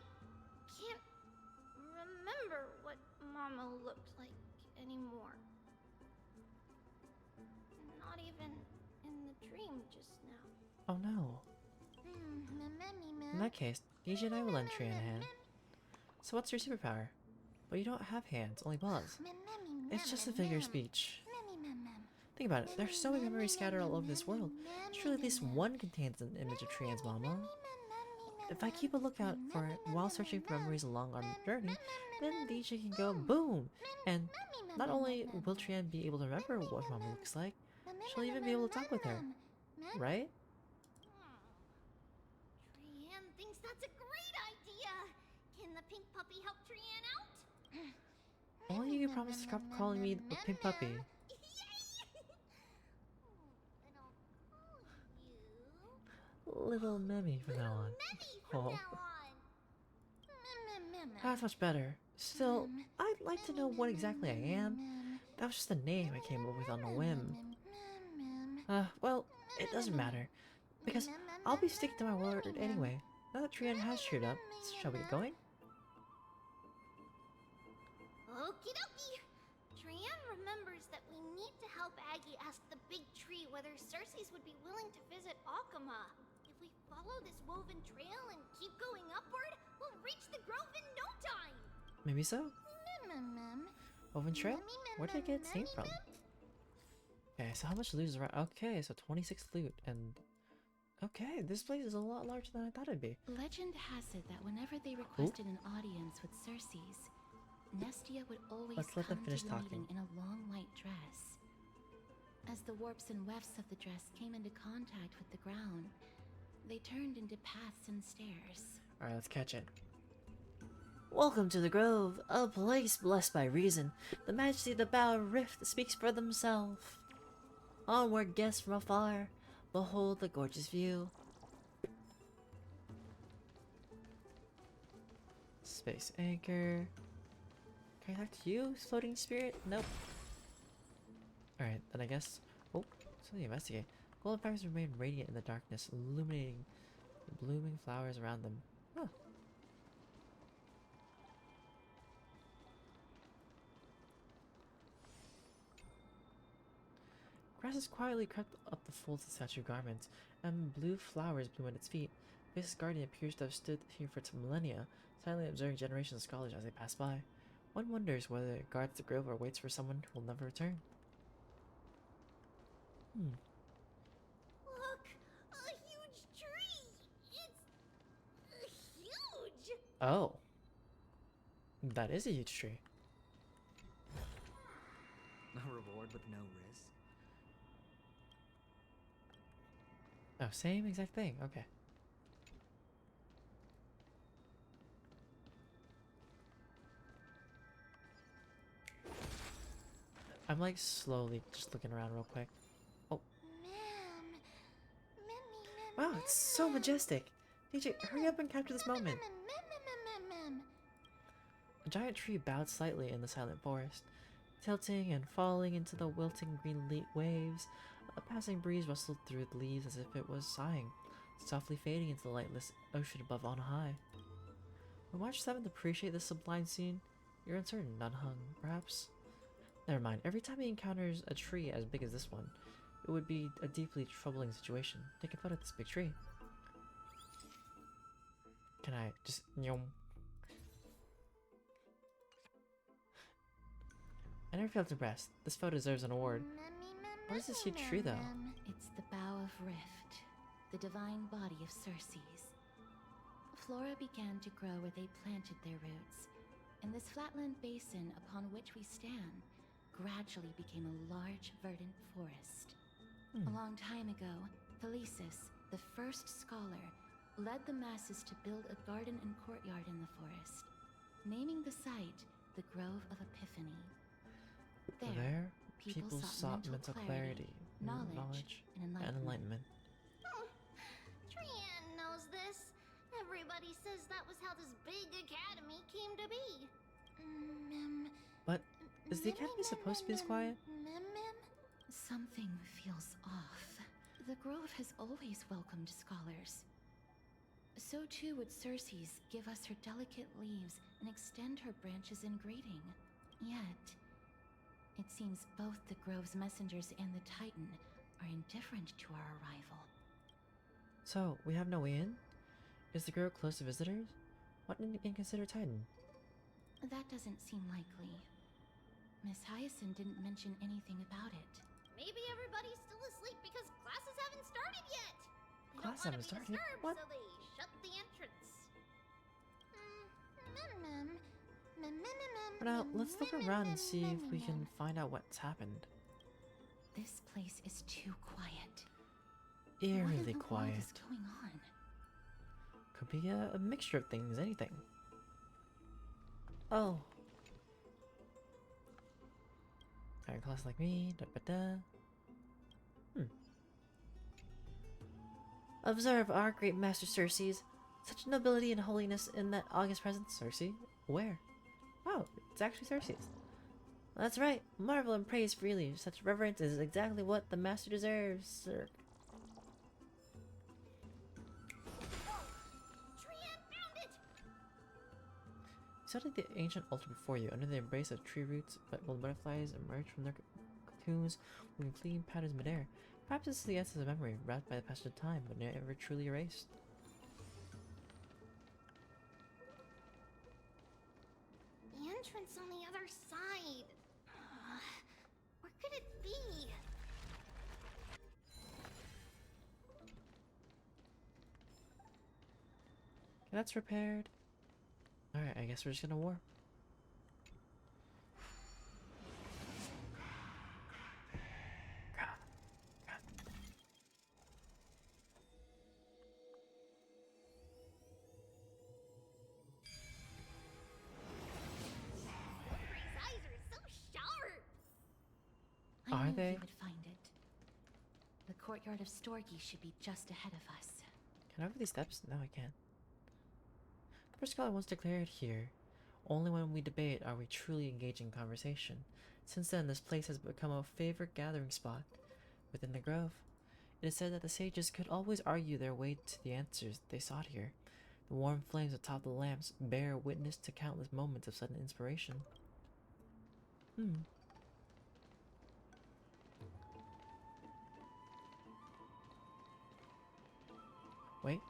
can't remember what Mama looked like anymore. Not even in the dream just now. Oh no. In that case, DJ and I will lend Trian a hand. So what's your superpower? Well, you don't have hands, only paws. It's just a figure of speech. Think about it, there's so many memories scattered all over this world. Surely at least one contains an image of Trian's mama. If I keep a lookout for it while searching for memories along our journey, then DJ can go boom! And not only will Trian be able to remember what her mama looks like, she'll even be able to talk with her. Right? Trian thinks that's a great idea! Can the pink puppy help Trian out? Only you can promise to stop calling me the pink puppy. Little Memmy from now on. Oh. That's much better. Still, I'd like to know what exactly I am. That was just a name I came up with on a whim. Well, it doesn't matter. Because I'll be sticking to my word anyway. Now that Trian has cheered up, shall we get going? Okie dokie! Trian remembers that we need to help Aggie ask the big tree whether Cersei's would be willing to visit Akama. If we follow this woven trail and keep going upward, we'll reach the grove in no time! Maybe so. Woven trail? Where did I get its name from? Okay, so how much loot is around? Okay, so 26 loot, and... Okay, this place is a lot larger than I thought it'd be. Legend has it that whenever they requested an audience with Cersei's, Nestia would always Let's let them come finish to the talking. meeting in a long white dress. As the warps and wefts of the dress came into contact with the ground, they turned into paths and stairs. Alright, let's catch it. Welcome to the Grove, a place blessed by reason. The majesty of the Bow Rift speaks for themselves. Onward, guests from afar, behold the gorgeous view. Space anchor. Can I talk to you, floating spirit? Nope. Alright, then I guess... Oh, something to investigate. Golden fires remain radiant in the darkness, illuminating the blooming flowers around them. Huh. Grasses quietly crept up the folds of the statue garments, and blue flowers bloom at its feet. Face's guardian appears to have stood here for millennia, silently observing generations of scholars as they pass by. One wonders whether it guards the grove or waits for someone who will never return. Look! A huge tree! It's... huge! Oh. That is a huge tree. A reward with no risk. Oh, same exact thing. Okay. I'm like slowly just looking around real quick. Oh. Wow, it's so majestic. DJ, hurry up and capture this moment. A giant tree bowed slightly in the silent forest, tilting and falling into the wilting green waves. A passing breeze rustled through the leaves as if it was sighing, softly fading into the lightless ocean above on high. When watch 7 appreciate this sublime scene, you're uncertain, unhung, perhaps? Never mind, every time he encounters a tree as big as this one, it would be a deeply troubling situation. Take a photo of this big tree. Can I just... I never failed to rest. This photo deserves an award. What is this huge tree, though? It's the Bow of Rift, the divine body of Cersei's. Flora began to grow where they planted their roots, and this flatland basin upon which we stand gradually became a large, verdant forest. A long time ago, Thelesis, the first scholar, led the masses to build a garden and courtyard in the forest, naming the site the Grove of Epiphany. There, people sought mental clarity, knowledge, and enlightenment. Trian knows this. Everybody says that was how this big academy came to be. But is the academy supposed to be this quiet? Something feels off. The Grove has always welcomed scholars. So too would Cersei's give us her delicate leaves and extend her branches in greeting. Yet, it seems both the Grove's messengers and the Titan are indifferent to our arrival. So, we have no way in? Is the grove closed to visitors? What an inconsiderate Titan. That doesn't seem likely. Miss Hyacinth didn't mention anything about it. Maybe everybody's still asleep because classes haven't started yet. They Classes don't haven't want to be started? disturbed, What? so they shut the entrance. For now, let's look around and see if we can find out what's happened. This place is too quiet. Eerily What in the quiet. world is going on? Could be a mixture of things, anything. Oh. Alright, class like me. Da -ba -da. Observe our great master Circe's. Such nobility and holiness in that august presence. Circe? Where? Oh, it's actually Circe's. That's right. Marvel and praise freely. Such reverence is exactly what the master deserves, sir. You studied the ancient altar before you. Under the embrace of tree roots, golden butterflies emerge from their cocoons, leaving fleeting patterns midair. Perhaps this is the essence of memory, wrapped by the passage of time, but never truly erased. The entrance on the other side. Where could it be? Okay, that's repaired. Alright, I guess we're just gonna warp. I Are knew they? he would find it. The courtyard of Storgi should be just ahead of us. Can I over these steps? No, I can't. The first scholar once declared here, only when we debate are we truly engaging in conversation. Since then, this place has become a favorite gathering spot within the grove. It is said that the sages could always argue their way to the answers they sought here. The warm flames atop the lamps bear witness to countless moments of sudden inspiration. Wait,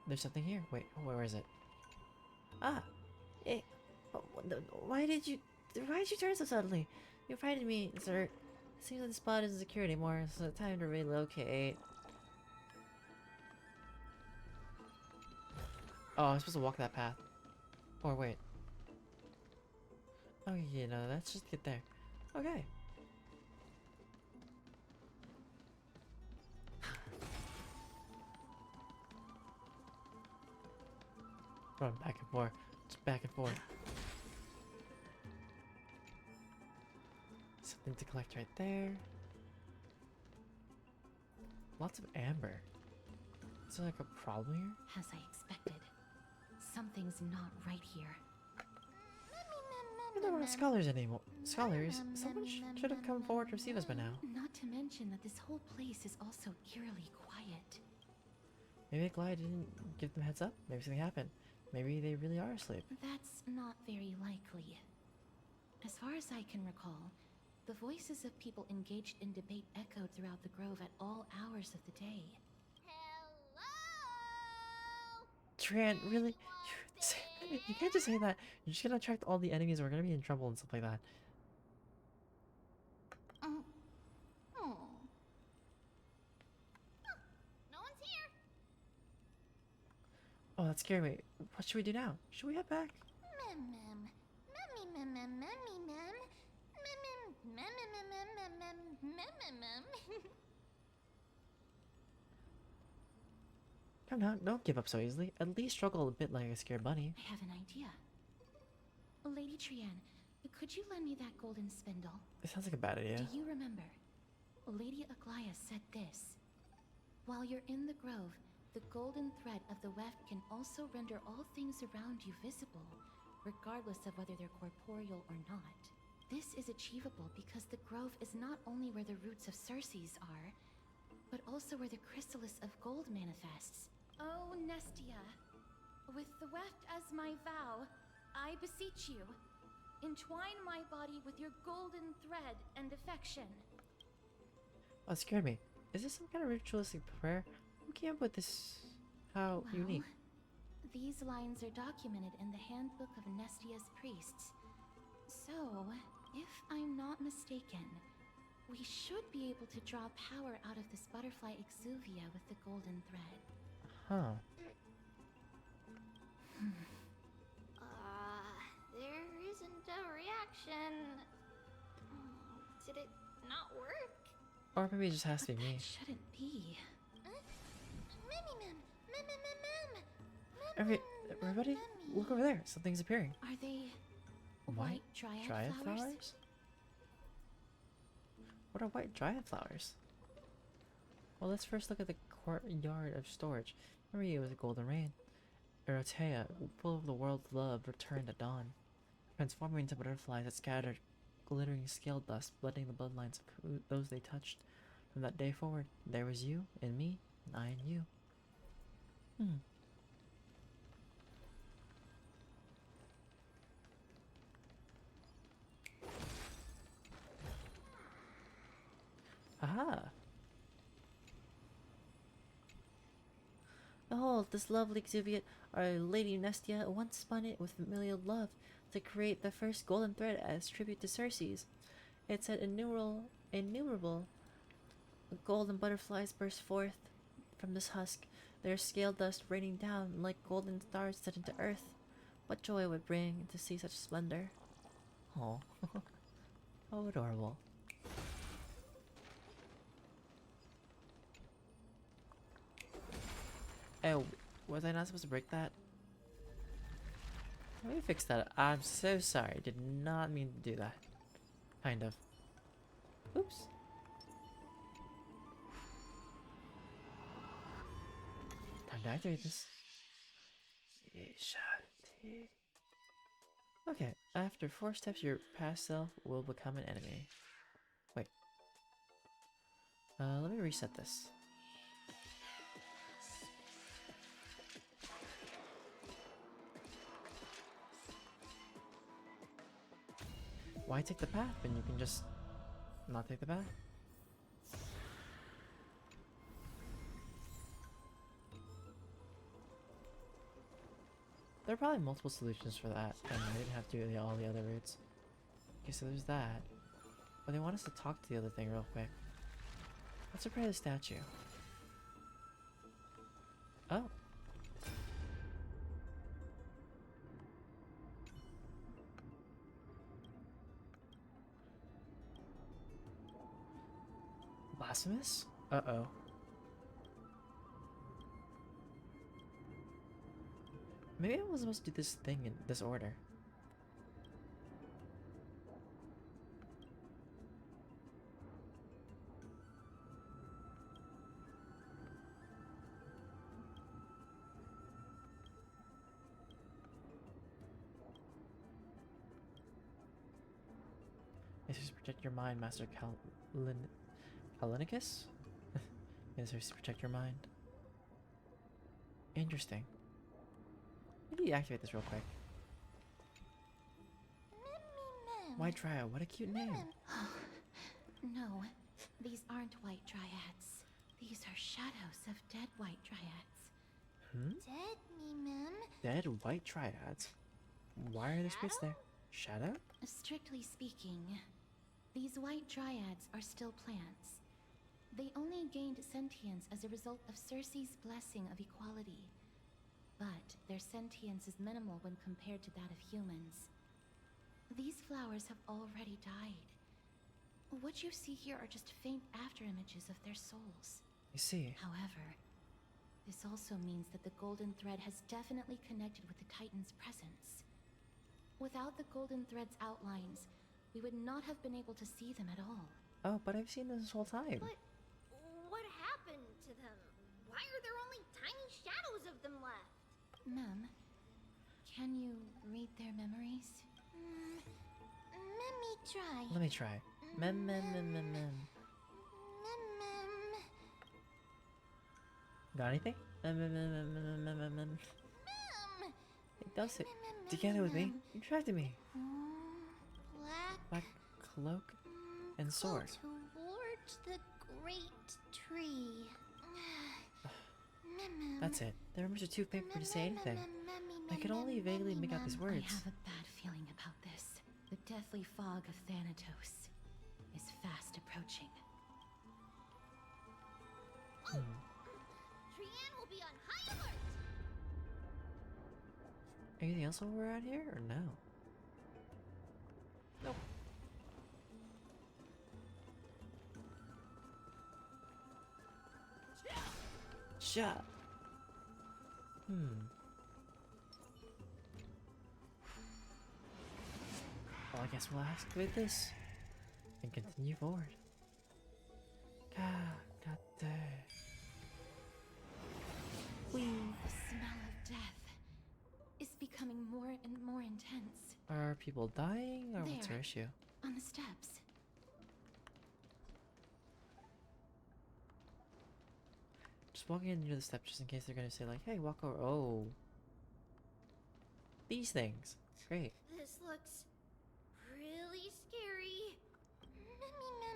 there's something here. Wait, where is it? Ah! Hey, why did you turn so suddenly? You frightened me, sir. Seems like the spot isn't secure anymore, so it's time to relocate. Oh, I'm supposed to walk that path. Or wait. Oh, yeah, no, let's just get there. Okay. Run back and forth. Just back and forth. Something to collect right there. Lots of amber. Is there like a problem here? As I expected. Something's not right here. There weren't scholars anymore. Scholars? Someone should have come forward to receive us by now. Not to mention that this whole place is also eerily quiet. Maybe Glide didn't give them heads up. Maybe something happened. Maybe they really are asleep. That's not very likely. As far as I can recall, the voices of people engaged in debate echoed throughout the grove at all hours of the day. Tran, really? You can't just say that. You're just gonna attract all the enemies. We're gonna be in trouble and stuff like that. No one's here. Oh, that scared me. What should we do now? Should we head back? Come now, don't give up so easily. At least struggle a bit like a scared bunny. I have an idea. Lady Trian, could you lend me that golden spindle? It sounds like a bad idea. Do you remember? Lady Aglaia said this. While you're in the grove, the golden thread of the weft can also render all things around you visible, regardless of whether they're corporeal or not. This is achievable because the grove is not only where the roots of Circe's are, but also where the chrysalis of gold manifests. Oh, Nestia, with the weft as my vow, I beseech you, entwine my body with your golden thread and affection. Oh, it scared me. Is this some kind of ritualistic prayer? Who came up with this? How Well, unique. These lines are documented in the Handbook of Nestia's Priests. So, if I'm not mistaken, we should be able to draw power out of this butterfly exuvia with the golden thread. Huh. There isn't a reaction. Did it not work? Or maybe it just has to be me. Shouldn't be. Everybody, look over there. Something's appearing. Are they white dryad flowers? What are white dryad flowers? Well, let's first look at the courtyard of storage. Remember, it was a golden rain. Erotea, full of the world's love, returned at dawn, transforming into butterflies that scattered glittering scale dust, blending the bloodlines of those they touched. From that day forward, there was you and me, and I and you. Aha! Behold, this lovely exuvia, our Lady Nestia once spun it with familial love to create the first golden thread as tribute to Circes. It said innumerable golden butterflies burst forth from this husk, their scale dust raining down like golden stars set into earth. What joy it would bring to see such splendor. Oh, how adorable. Oh, was I not supposed to break that? Let me fix that. I'm so sorry. Did not mean to do that. Kind of. Oops. Time to activate this. Okay, after 4 steps, your past self will become an enemy. Wait. Let me reset this. Why take the path when you can just not take the path? There are probably multiple solutions for that, and I didn't have to do all the other routes. Okay, so there's that. But they want us to talk to the other thing real quick. Let's repair the statue. Oh. Blasphemous? Uh-oh. Maybe I was supposed to do this thing in this order. This is protect your mind, Master Kalinicus? Yes, to protect your mind. Interesting. Maybe deactivate this real quick. White Dryad, what a cute name. No, these aren't white dryads. These are shadows of dead white dryads. Dead me, ma'am. Dead white dryads? Why are there spirits there? Shadow? Strictly speaking, these white dryads are still plants. They only gained sentience as a result of Circe's blessing of equality. But their sentience is minimal when compared to that of humans. These flowers have already died. What you see here are just faint afterimages of their souls. I see. However, this also means that the golden thread has definitely connected with the Titan's presence. Without the golden thread's outlines, we would not have been able to see them at all. Oh, but I've seen them this whole time. But what happened to them? Why are there only tiny shadows of them left? Ma'am, can you read their memories? Let me try. Let me try. Mem. Got anything? Mem. It does it. Together with me. You attracted me. Black cloak and sword. Towards the great tree. That's it. The rumors are too big for me to say anything. I can only vaguely make out these I words. have a bad feeling about this. The deathly fog of Thanatos is fast approaching. Trian will be on high alert! Anything else while we're out here, or no? Nope. Shot. Well, I guess we'll activate this and continue forward. The smell of death is becoming more and more intense. Are people dying, or what's our There. issue? On the steps. Just walking in near the steps just in case they're gonna say like, hey, walk over. Oh. These things. Great. This looks really scary.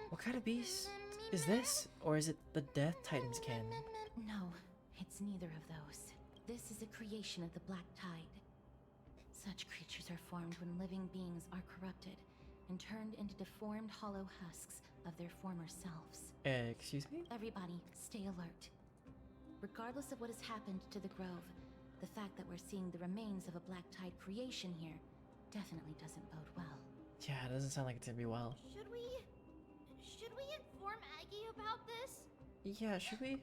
What kind of beast is this? Or is it the Death Titan's kin? No, it's neither of those. This is a creation of the Black Tide. Such creatures are formed when living beings are corrupted and turned into deformed hollow husks of their former selves. Excuse me? Everybody, stay alert. Regardless of what has happened to the Grove, the fact that we're seeing the remains of a Black Tide creation here definitely doesn't bode well. Yeah, it doesn't sound like it's gonna be well. Should we inform Aggie about this? Yeah, should we?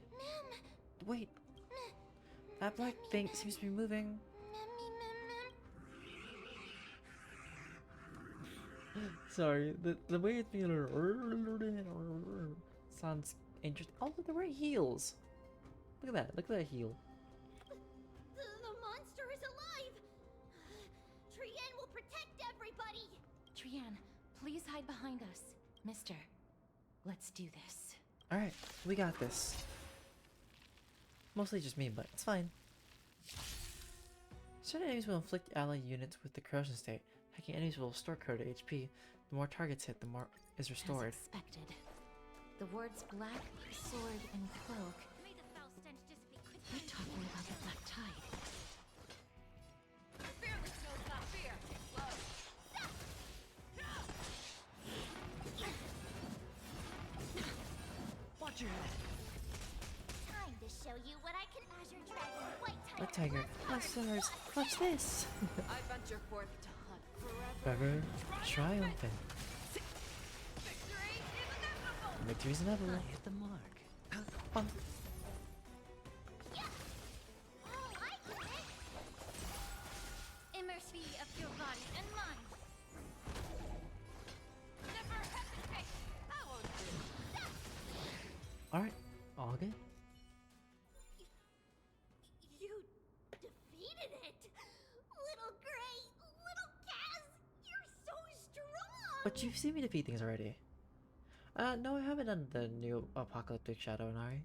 Wait. That black thing seems to be moving. Sorry, the way it's being sounds interesting. Oh, look, they're wearing heels. Look at that. Look at that heel. The monster is alive! Trian will protect everybody! Trian, please hide behind us. Mister, let's do this. Alright, we got this. Mostly just me, but it's fine. Certain enemies will inflict ally units with the corrosion state. Hacking enemies will restore corroded HP. The more targets hit, the more is restored. As expected. The words black, sword, and cloak. You're talking about the Black Tide. Fearless knows not fear. Watch your head. Time to show you what I can Azure Dragon White Tiger, clutch clutch this! I venture forth to hunt forever. Forever triumphant. Victory's inevitable. I hit the mark. Bump. Immerse me of your body and mind. Never hesitate. I won't do. Alright, all good. You defeated it! Little Gray, little Kaz, you're so strong! But you've seen me defeat things already. No, I haven't done the new apocalyptic shadow Inari.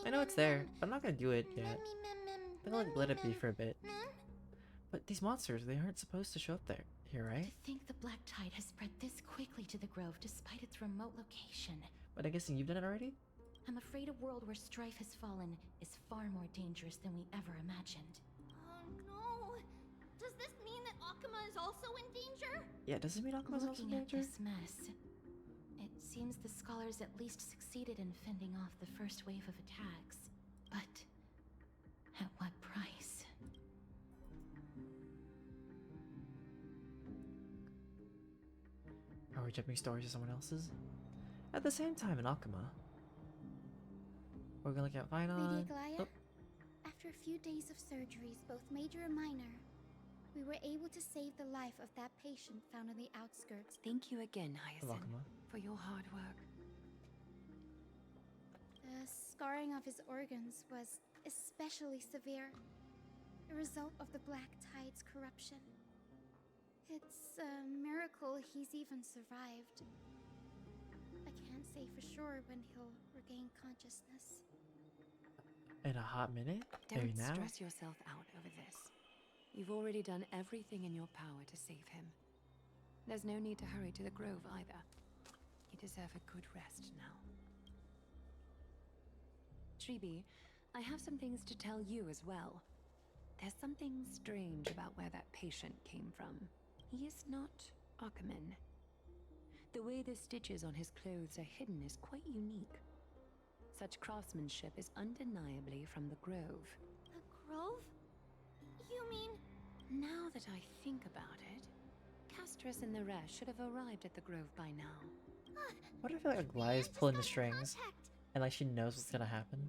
I know it's there, but I'm not gonna do it yet. I'm gonna let it be for a bit. But these monsters, they aren't supposed to show up there, here, right? To think the Black Tide has spread this quickly to the Grove despite its remote location. But I'm guessing you've done it already? I'm afraid a world where strife has fallen is far more dangerous than we ever imagined. Oh no! Does this mean that Akuma is also in danger? Yeah, does it mean Akuma's also in Looking at danger? this mess, it seems the scholars at least succeeded in fending off the first wave of attacks. But at what price? Are we jumping stories to someone else's? At the same time in Akuma. We're gonna look at Lady Final. Aglaya, after a few days of surgeries, both major and minor, we were able to save the life of that patient found on the outskirts. Thank you again, Hyacinth, Akuma. for your hard work. The scarring of his organs was especially severe, a result of the Black Tide's corruption. It's a miracle he's even survived. I can't say for sure when he'll regain consciousness. In a hot minute? Maybe Don't now? stress yourself out over this. You've already done everything in your power to save him. There's no need to hurry to the Grove either. You deserve a good rest now. Tribbie, I have some things to tell you as well. There's something strange about where that patient came from. He is not Ackerman. The way the stitches on his clothes are hidden is quite unique. Such craftsmanship is undeniably from the Grove. The Grove? You mean... Now that I think about it, Castrus and the rest should have arrived at the Grove by now. What if I feel like Aglaia is pulling the strings, and like she knows what's gonna happen?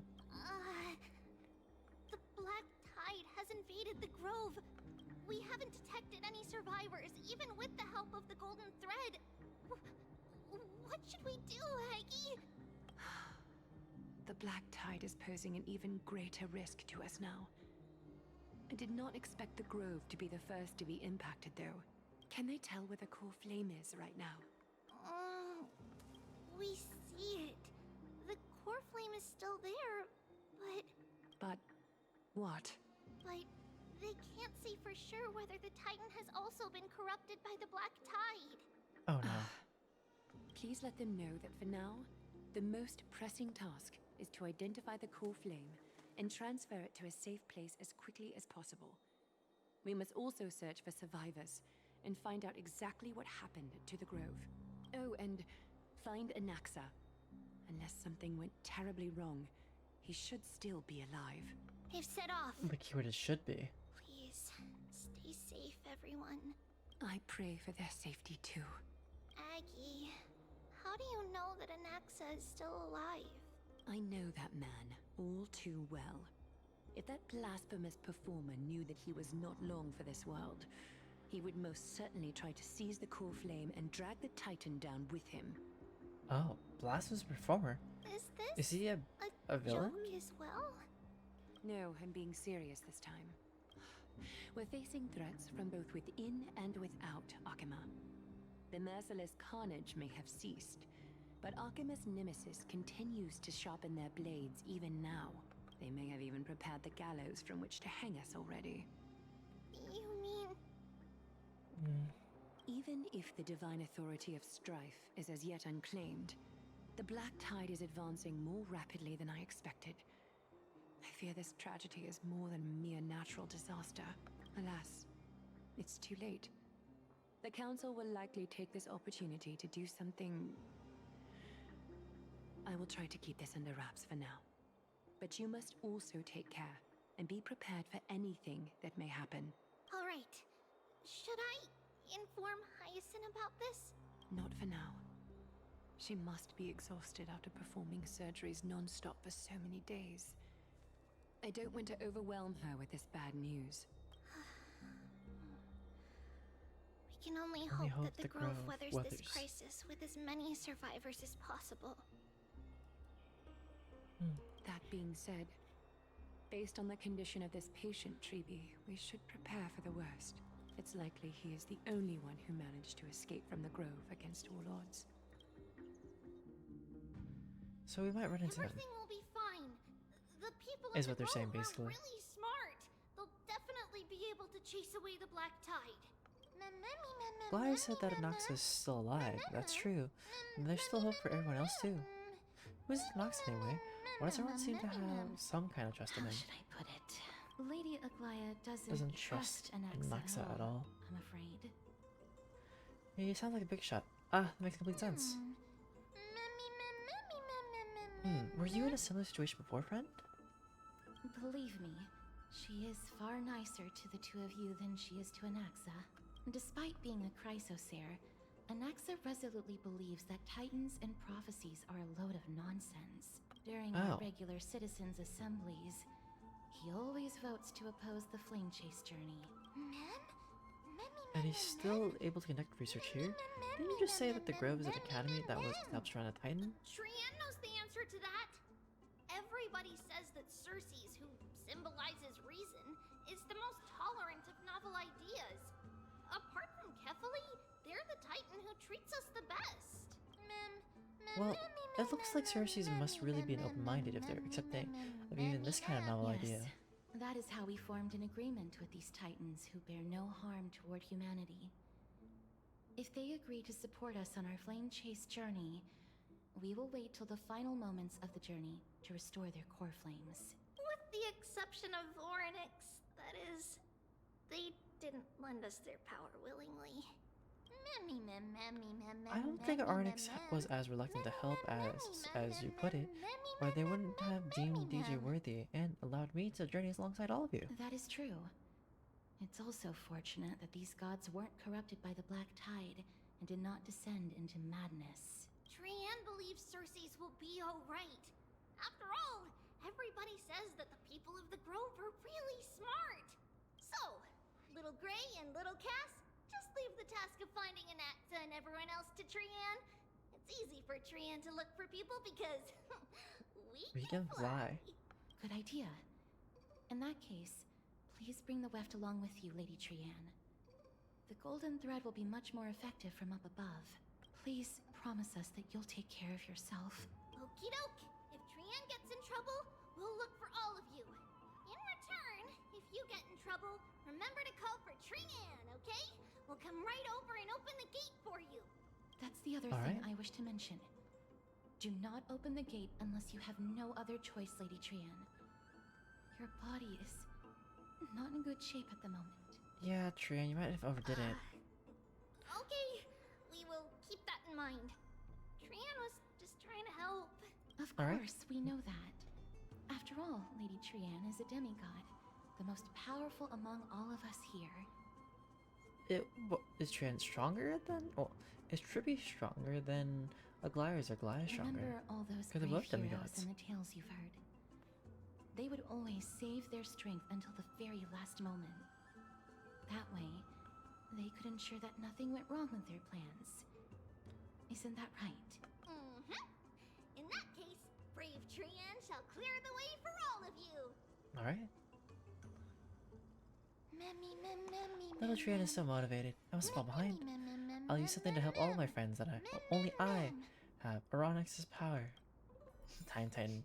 The Black Tide has invaded the Grove. We haven't detected any survivors, even with the help of the Golden Thread. What should we do, Aggie? The Black Tide is posing an even greater risk to us now. I did not expect the Grove to be the first to be impacted, though. Can they tell where the core flame is right now? We see it. The core flame is still there, but... But... what? But they can't say for sure whether the Titan has also been corrupted by the Black Tide. Oh no. Please let them know that for now, the most pressing task is to identify the core flame and transfer it to a safe place as quickly as possible. We must also search for survivors and find out exactly what happened to the Grove. Oh, and find Anaxa. Unless something went terribly wrong, he should still be alive. They've set off. The keyword is should be. Please, stay safe, everyone. I pray for their safety too. Aggie, how do you know that Anaxa is still alive? I know that man all too well. If that blasphemous performer knew that he was not long for this world, he would most certainly try to seize the core flame and drag the Titan down with him. Oh, blasphemous performer. Is he a villain? Joke as well? No, I'm being serious this time. We're facing threats from both within and without Akima. The merciless carnage may have ceased, but Akima's nemesis continues to sharpen their blades even now. They may have even prepared the gallows from which to hang us already. You mean... Even if the divine authority of strife is as yet unclaimed, the Black Tide is advancing more rapidly than I expected. I fear this tragedy is more than a mere natural disaster. Alas, it's too late. The Council will likely take this opportunity to do something... I will try to keep this under wraps for now. But you must also take care and be prepared for anything that may happen. All right. Should I inform Hyacinth about this? Not for now. She must be exhausted after performing surgeries non-stop for so many days. I don't want to overwhelm her with this bad news. We can only hope that the Grove weathers this crisis with as many survivors as possible. That being said, based on the condition of this patient, Tribbie, we should prepare for the worst. It's likely he is the only one who managed to escape from the Grove against all odds. So we might run into him. Everything will be fine. The people Is in what the they're saying, Grove basically. are really smart. They'll definitely be able to chase away the Black Tide. Aglaia said that Anaxa is still alive. That's true. And there's still hope for everyone else too. Who is Anaxa anyway? Why does everyone seem to have some kind of trust in him? How should I put it? Lady Aglaia Doesn't trust Anaxa at all. I'm afraid. He sounds like a big shot. Ah, that makes complete sense. Were you in a similar situation before, friend? Believe me, she is far nicer to the two of you than she is to Anaxa. Despite being a Chrysosaur, Anaxa resolutely believes that Titans and prophecies are a load of nonsense. During our regular citizens' assemblies, he always votes to oppose the Flame Chase journey. And he's still able to conduct research here? Didn't you just say that the Grove is an academy that was established around a Titan? Trian knows the answer to that. Everybody says that Circes, who symbolizes reason, is the most tolerant of novel ideas. Apart from Kefali, they're the Titan who treats us the best. Well, it looks like Circes must really be open-minded if they're accepting of even this kind of novel idea. That is how we formed an agreement with these Titans who bear no harm toward humanity. If they agree to support us on our Flame Chase journey, we will wait till the final moments of the journey to restore their core flames. With the exception of Orynyx, That is, they didn't lend us their power willingly. I don't think Arnix was as reluctant to help as you put it, or they wouldn't have deemed DJ worthy and allowed me to journey alongside all of you. That is true. It's also fortunate that these gods weren't corrupted by the Black Tide and did not descend into madness. Trian believes Circe's will be alright. After all, everybody says that the people of the Grove are really smart. So, Little Gray and Little Cass, just leave the task of finding Anaxa and everyone else to Trian. It's easy for Trian to look for people because we can fly. Good idea. In that case, please bring the weft along with you, Lady Trian. The golden thread will be much more effective from up above. Please promise us that you'll take care of yourself. Okie doke. If Trian gets in trouble, we'll look for all of you. In return, if you get in trouble, remember to call for Trian, okay? We'll come right over and open the gate for you. That's the other thing I wish to mention. Do not open the gate unless you have no other choice, Lady Trian. Your body is not in good shape at the moment. Yeah, Trian, you might have overdid it. Okay, we will keep that in mind. Trian was just trying to help. Of course, we know that. After all, Lady Trian is a demigod, the most powerful among all of us here. Is Trian stronger than? Well, is Tribbie stronger than Aglaya? Is Aglaya stronger? Remember all those They're brave both heroes demigods. and the tales you've heard. They would always save their strength until the very last moment. That way, they could ensure that nothing went wrong with their plans. Isn't that right? Mm-hmm. In that case, brave Trian shall clear the way for all of you. Alright. Little Trian is so motivated. I must fall behind. I'll use something to help all my friends that only I have. Oronix's power. Time Titan.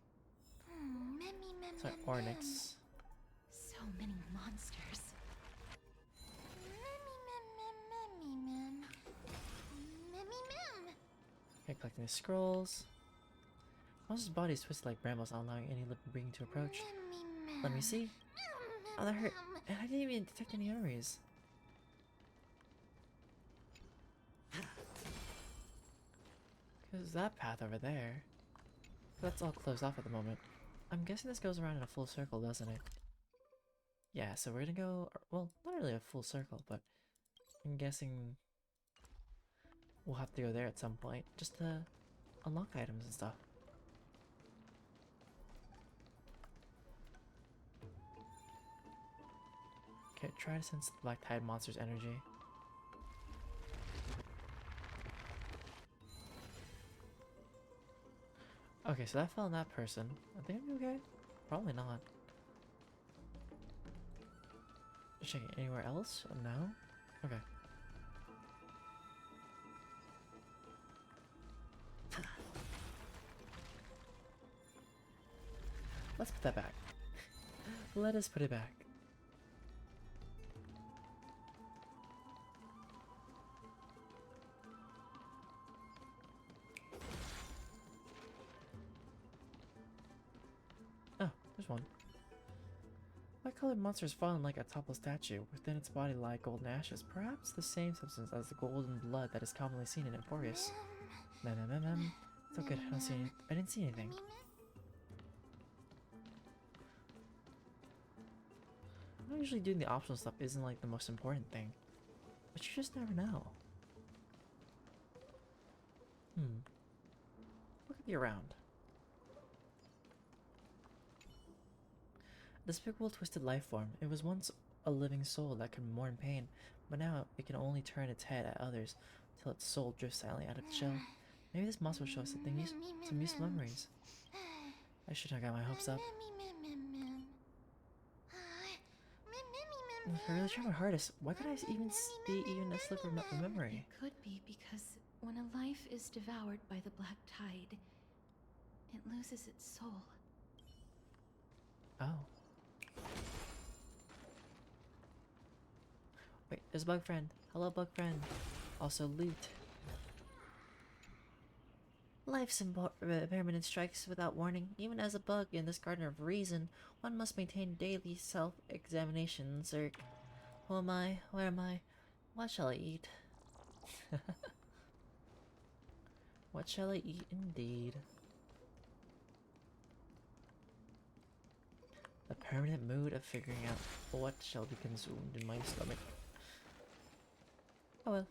Sorry, Ornix. So many monsters. Okay, collecting the scrolls. Monster's body is twisted like brambles, not allowing any living being to approach. Let me see. Oh, that hurt. And I didn't even detect any arteries. Because that path over there. That's all closed off at the moment. I'm guessing this goes around in a full circle, doesn't it? Yeah, so we're gonna go, well, not really a full circle, but I'm guessing we'll have to go there at some point, just to unlock items and stuff. Okay, try to sense the Black Tide monster's energy. Okay, so that fell on that person. I think I'm okay? Probably not. Checking anywhere else? No? Okay. Let's put that back. Let us put it back. Oh, there's one. White-colored monster has fallen like a toppled statue. Within its body lie golden ashes, perhaps the same substance as the golden blood that is commonly seen in Emporius. It's so good. I didn't see anything. Not usually doing the optional stuff isn't like the most important thing, but you just never know. Look at the around. Despicable twisted life form. It was once a living soul that could mourn pain, but now it can only turn its head at others till its soul drifts silently out of its shell. Maybe this monster will show us some useful memories. I shouldn't have got my hopes up. I really tried my hardest. Why could I even be even a sliver of memory? It could be because when a life is devoured by the Black Tide, it loses its soul. Oh. Wait, there's a bug friend. Hello, bug friend. Also loot. Life's impermanent strikes without warning. Even as a bug in this garden of reason, one must maintain daily self-examination. Zerk. Who am I? Where am I? What shall I eat? What shall I eat indeed? The permanent mood of figuring out what shall be consumed in my stomach. Oh well.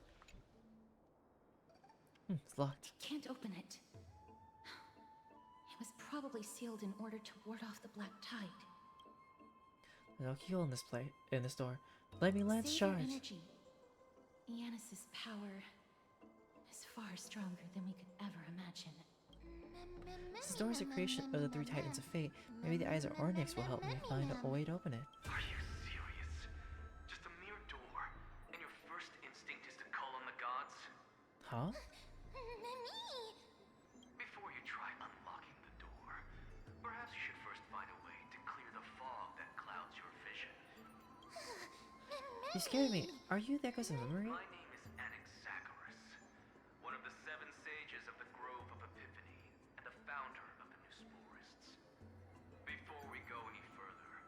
It's locked. I can't open it. It was probably sealed in order to ward off the black tide. There's no keyhole in this door. Flaming lance Save your shards. energy. Yanis's power is far stronger than we could ever imagine. Since the door is a creation of the three titans of fate, maybe the eyes of Ornyx will help me find a way to open it. Are you serious? Just a mere door, and your first instinct is to call on the gods? Huh? Before you try unlocking the door, perhaps you should first find a way to clear the fog that clouds your vision. You scared me. Are you the echoes of memory? My name is Anaxagoras, one of the 7 sages of the Grove of Epiphany, and the founder of the New Sporists. Before we go any further,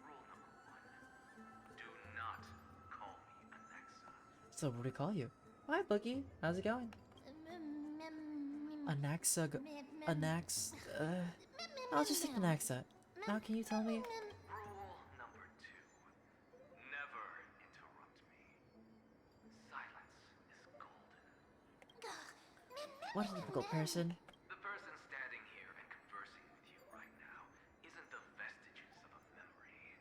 rule number 1. Do not call me Anaxa. So what do we call you? Hi, Bookie. How's it going? Anaxa. I'll just stick to Anaxa. Now, can you tell me? Rule number 2. Never interrupt me. Silence is golden. What a difficult person. The person standing here and conversing with you right now isn't the vestiges of a memory.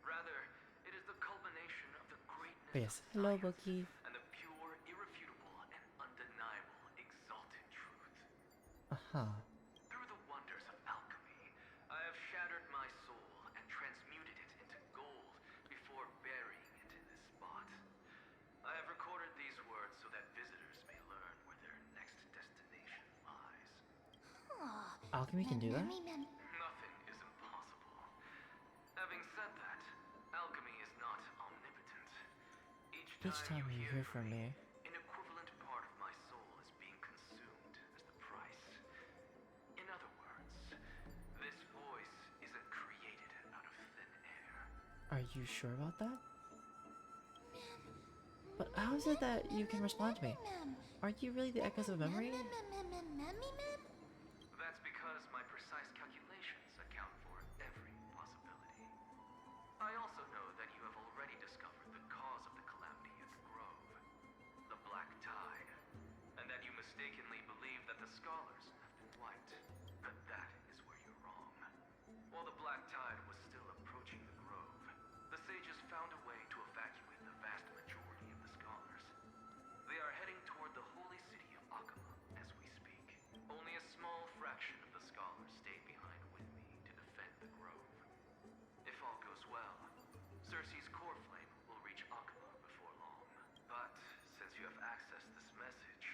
Rather, it is the culmination of the greatness Oh, yes. of Hello, science Bookie. and the pure, irrefutable, and undeniable exalted truth. Uh-huh. Through the wonders of alchemy, I have shattered my soul and transmuted it into gold before burying it in this spot. I have recorded these words so that visitors may learn where their next destination lies. Alchemy can do that? Nothing is impossible. Having said that, alchemy is not omnipotent. Each time you hear from me, an equivalent part of my soul is being consumed as the price. In other words, this voice isn't created out of thin air. are you sure about that? But how is it that you can respond to me? Are you really the echoes of memory? That's because my precise calculations account for every possibility. I also know that you have already discovered the cause of the calamity at the Grove, the Black Tide, and that you mistakenly believe that the scholars have been wiped. But that is where you're wrong. While the Black Tide was still approaching the Grove, the sages found a way to evacuate the vast majority of the scholars. They are heading toward the holy city of Akama as we speak. Only a small fraction of the scholars stayed behind with me to defend the Grove. If all goes well, Circe's core flame will reach Akama before long. But since you have accessed this message,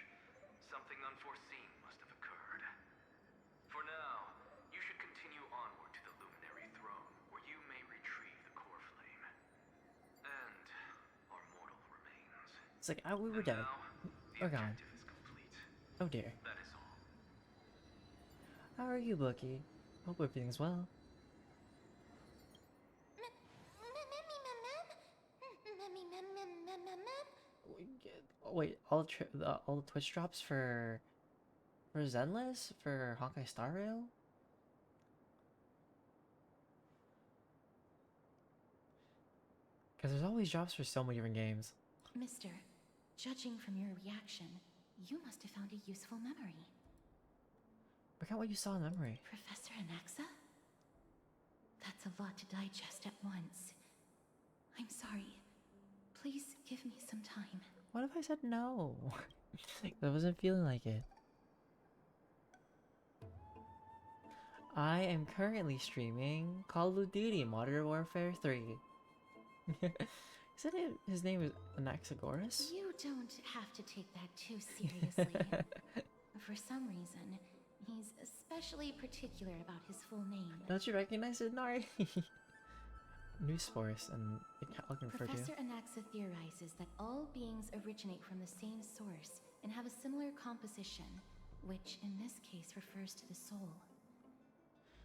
something unforeseen must have occurred. For now, you should continue onward to the Luminary Throne, where you may retrieve the core flame. And our mortal remains. It's like, we were dead. We're gone. Oh dear. That is all. How are you, Bookie? Hope everything's well. Wait, all the Twitch drops for Zenless? For Honkai Star Rail? Because there's always drops for so many different games. Mister, judging from your reaction, you must have found a useful memory. Look at what you saw in memory. Professor Anaxa? That's a lot to digest at once. I'm sorry. Please give me some time. What if I said no? I wasn't feeling like it. I am currently streaming Call of Duty Modern Warfare 3. Isn't it his name is Anaxagoras? You don't have to take that too seriously. For some reason, he's especially particular about his full name. Don't you recognize it, Nari? New spores, and I can refer to. Professor Anaxa theorizes that all beings originate from the same source and have a similar composition, which in this case refers to the soul.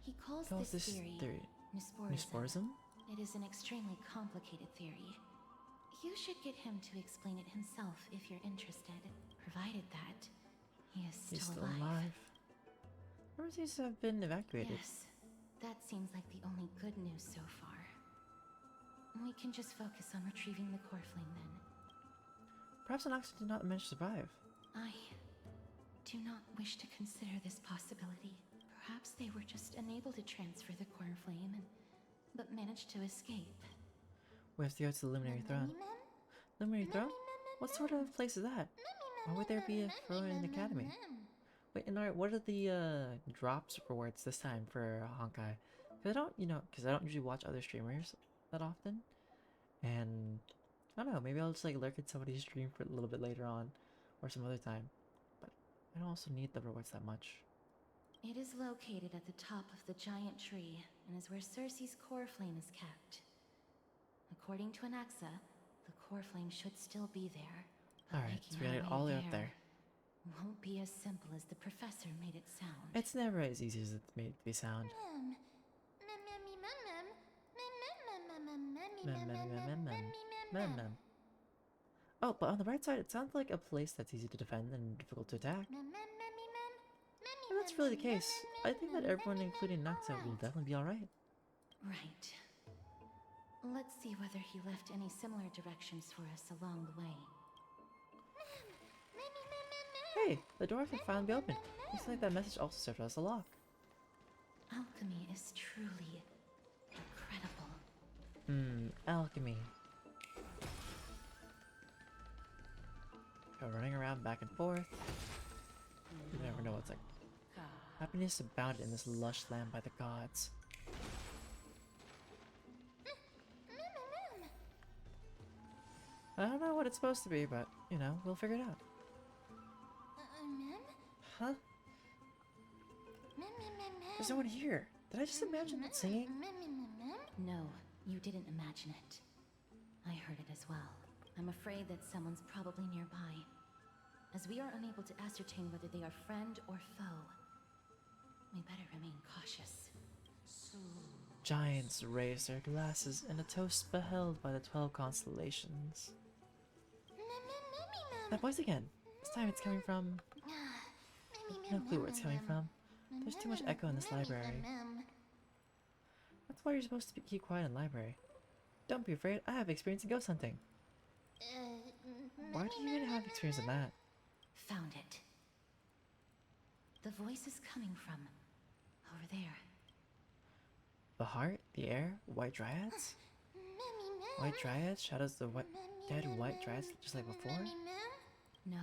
He calls this theory Nusporism. It is an extremely complicated theory. You should get him to explain it himself if you're interested, provided that he is still alive. Rumors seems to have been evacuated. Yes, that seems like the only good news so far. We can just focus on retrieving the core flame then. Perhaps Anoxa did not manage to survive. I do not wish to consider this possibility. Perhaps they were just unable to transfer the core flame but managed to escape. We have to go to the Luminary Throne. Luminary Throne? What sort of place is that? Why would there be a throne in the academy? Wait, and alright, what are the drops rewards this time for Honkai? Because I don't usually watch other streamers that often. And I don't know, maybe I'll just like lurk at somebody's stream for a little bit later on or some other time. But I don't also need the rewards that much. It is located at the top of the giant tree and is where Circe's core flame is kept. According to Anaxa, the core flame should still be there. Alright, so we gotta get all the way up there. Won't be as simple as the professor made it sound. It's never as easy as it's made to be sound. Oh, but on the right side, it sounds like a place that's easy to defend and difficult to attack. If that's really the case, I think that everyone, including Naxa, will definitely be alright. Right. Let's see whether he left any similar directions for us along the way. Hey, the door can finally be opened. Looks like that message also served as a lock. Alchemy is truly incredible. Alchemy. Go running around back and forth. You never know what's like. Happiness abounded in this lush land by the gods. I don't know what it's supposed to be, but, you know, we'll figure it out. Huh? There's no one here. Did I just imagine that singing? No, you didn't imagine it. I heard it as well. I'm afraid that someone's probably nearby. As we are unable to ascertain whether they are friend or foe, we better remain cautious. Giants raised their glasses in a toast beheld by the 12 constellations. That voice again. This time it's coming from... No clue where it's coming from. There's too much echo in this library. That's why you're supposed to keep quiet in the library. Don't be afraid, I have experience in ghost hunting. Why do you even have experience in that? Found it. The voice is coming from over there. The heart, the air, white dryads? White dryads shadows the dead white dryads just like before? No.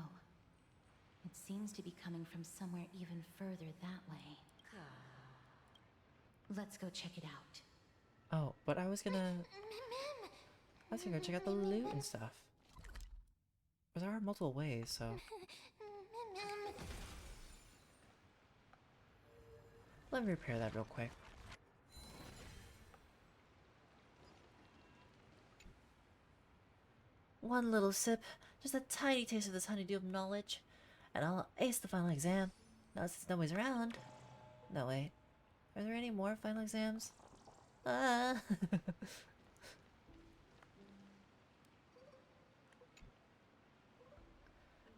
It seems to be coming from somewhere even further that way. Let's go check it out. Oh, but I was gonna go check out the loot and stuff. But there are multiple ways, so... Let me repair that real quick. One little sip, just a tiny taste of this honeydew knowledge, and I'll ace the final exam. Now since nobody's around. No, wait. Are there any more final exams? I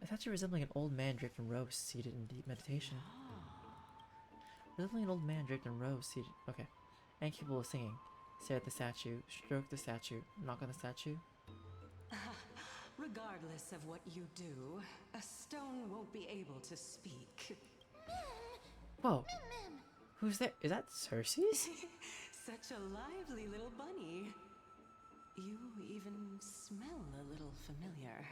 thought you were resembling an old man draped in robes seated in deep meditation. Resembling an old man draped in robes seated... Okay. And capable of singing. Stare at the statue, stroke the statue, knock on the statue. Regardless of what you do, a stone won't be able to speak. Whoa. Who's there? Is that Circe's? Such a lively little bunny. You even smell a little familiar.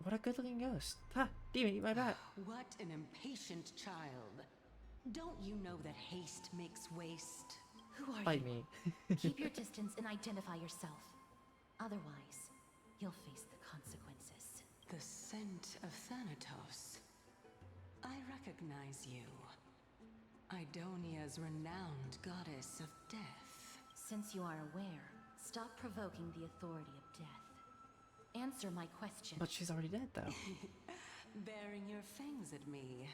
What a good looking ghost. Ha! Demon, eat my bat. What an impatient child. Don't you know that haste makes waste? Who are Fight you? me. Keep your distance and identify yourself. Otherwise, you'll face the consequences. The scent of Thanatos. I recognize you. Idonia's renowned goddess of death. Since you are aware, stop provoking the authority of death. Answer my question. But she's already dead, though. Baring your fangs at me.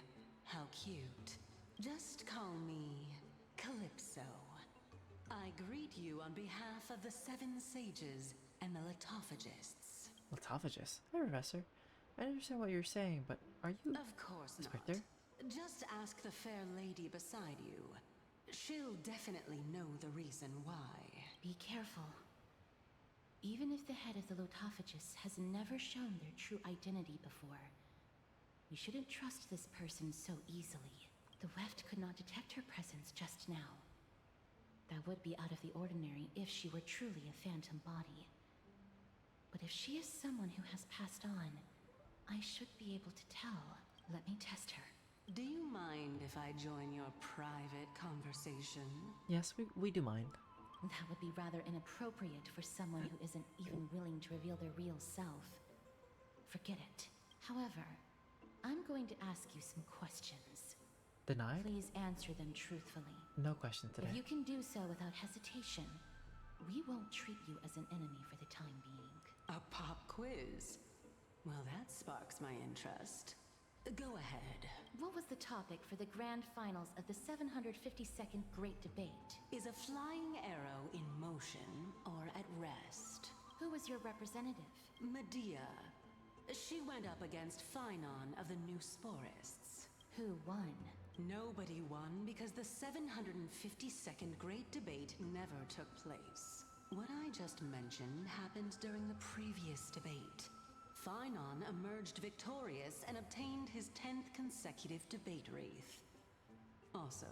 How cute. Just call me Calypso. I greet you on behalf of the Seven Sages and the Litophagists. Litophagists? Hey, Professor. I understand what you're saying, but are you... Of course Inspector? not. Just ask the fair lady beside you. She'll definitely know the reason why. Be careful. Even if the head of the Litophagists has never shown their true identity before, we shouldn't trust this person so easily. The Weft could not detect her presence just now. That would be out of the ordinary if she were truly a phantom body. But if she is someone who has passed on, I should be able to tell. Let me test her. Do you mind if I join your private conversation? Yes, we do mind. That would be rather inappropriate for someone who isn't even willing to reveal their real self. Forget it. However, I'm going to ask you some questions. Denied? Please answer them truthfully. No questions today. If you can do so without hesitation, we won't treat you as an enemy for the time being. A pop quiz? Well, that sparks my interest. Go ahead. What was the topic for the grand finals of the 752nd Great Debate? Is a flying arrow in motion or at rest? Who was your representative? Medea. She went up against Phynon of the New Sporists. Who won? Nobody won because the 752nd Great Debate never took place. What I just mentioned happened during the previous debate. Phynon emerged victorious and obtained his 10th consecutive debate wreath. Also,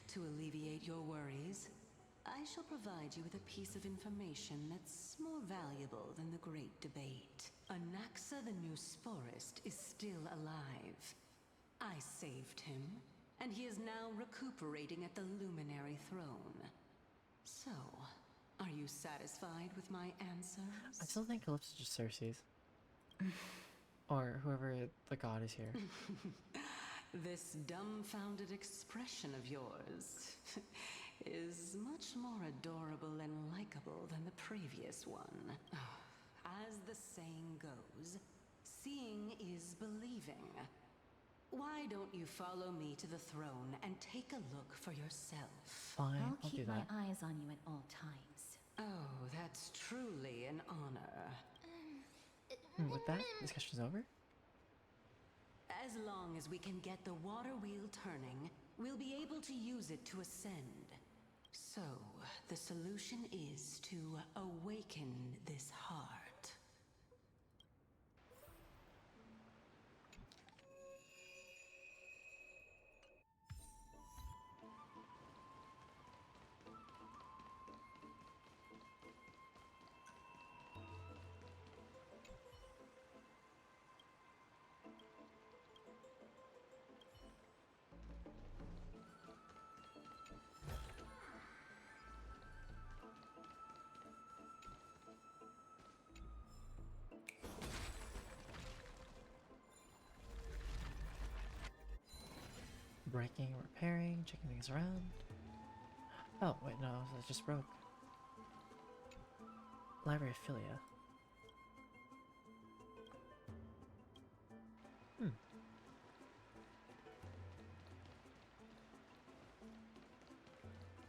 to alleviate your worries, I shall provide you with a piece of information that's more valuable than the Great Debate. Anaxa the New Sporist is still alive. I saved him, and he is now recuperating at the Luminary Throne. So, are you satisfied with my answers? I still think Calypso is just Cersei's. Or whoever the god is here. This dumbfounded expression of yours is much more adorable and likable than the previous one. As the saying goes, seeing is believing. Why don't you follow me to the throne and take a look for yourself? Fine, I'll do keep my that. eyes on you at all times. Oh, that's truly an honor. With that, discussion's over. As long as we can get the water wheel turning, we'll be able to use it to ascend. So, the solution is to awaken this heart. Breaking, repairing, checking things around. Oh, wait, no, it just broke. Library Affiliate.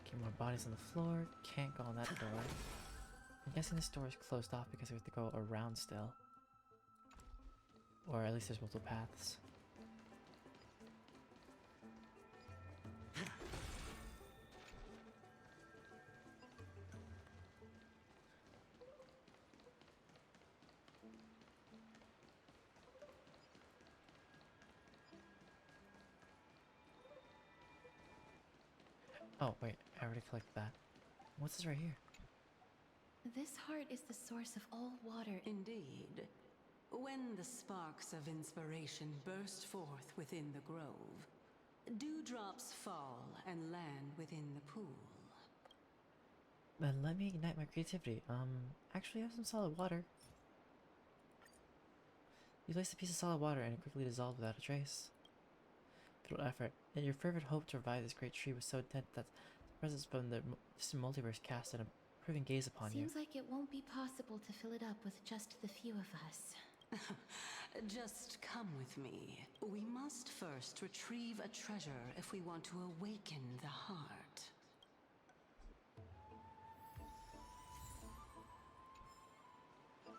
Okay, more bodies on the floor. Can't go on that door. I'm guessing this door is closed off because we have to go around still. Or at least there's multiple paths. Oh, wait, I already collected that. What's this right here? This heart is the source of all water. Indeed. When the sparks of inspiration burst forth within the grove, dewdrops fall and land within the pool. Then let me ignite my creativity. Actually I have some solid water. You placed a piece of solid water and it quickly dissolved without a trace. Little effort, yet your fervent hope to revive this great tree was so intense that the presence from the distant multiverse cast an approving gaze upon you. Seems like it won't be possible to fill it up with just the few of us. Just come with me. We must first retrieve a treasure if we want to awaken the heart.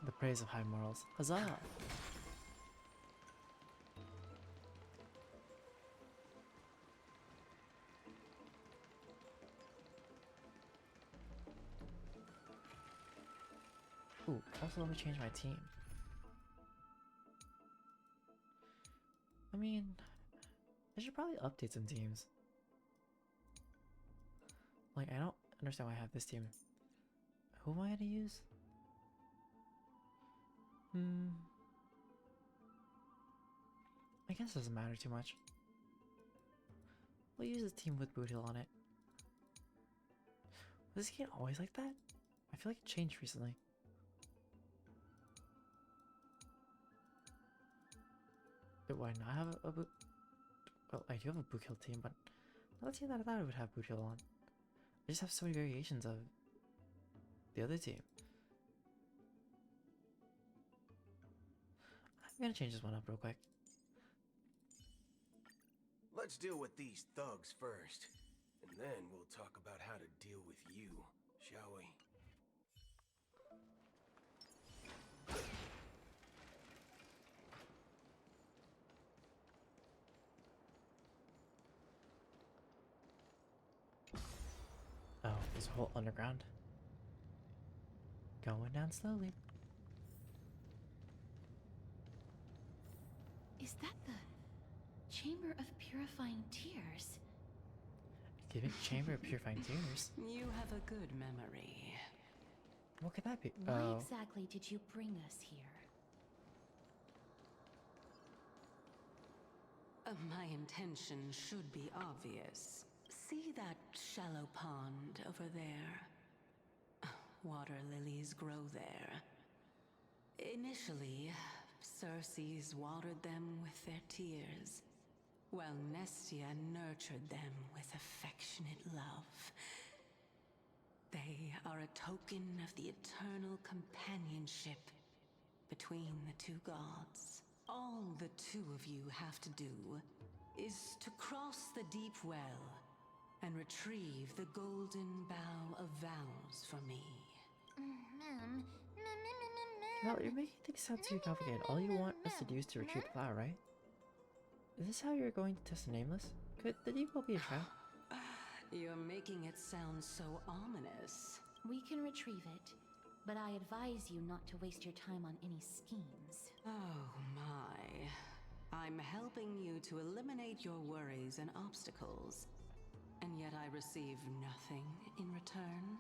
The praise of high morals. Huzzah! Ooh, also let me change my team. I mean, I should probably update some teams. Like, I don't understand why I have this team. Who am I gonna use? I guess it doesn't matter too much. We'll use a team with Boot Hill on it. Was this game always like that? I feel like it changed recently. Do I not have a boot? Well, I do have a Boot Hill team, but not the team that I thought I would have Boot Hill on. I just have so many variations of the other team. I'm gonna change this one up real quick. Let's deal with these thugs first, and then we'll talk about how to deal with you, shall we? Oh, there's a whole underground. Going down slowly. Is that the Chamber of Purifying Tears? Giving Chamber of Purifying Tears? You have a good memory. What could that be? Why exactly did you bring us here? My intention should be obvious. See that shallow pond over there? Water lilies grow there. Initially, Circes watered them with their tears, while Nestia nurtured them with affectionate love. They are a token of the eternal companionship between the two gods. All the two of you have to do is to cross the deep well and retrieve the golden bough of vows for me. Well, you're making things sound too complicated. All you want us to do is to retrieve the flower, right? Is this how you're going to test the Nameless? Could the deep well be a trap? You're making it sound so ominous. We can retrieve it, but I advise you not to waste your time on any schemes. Oh my. I'm helping you to eliminate your worries and obstacles, and yet I receive nothing in return.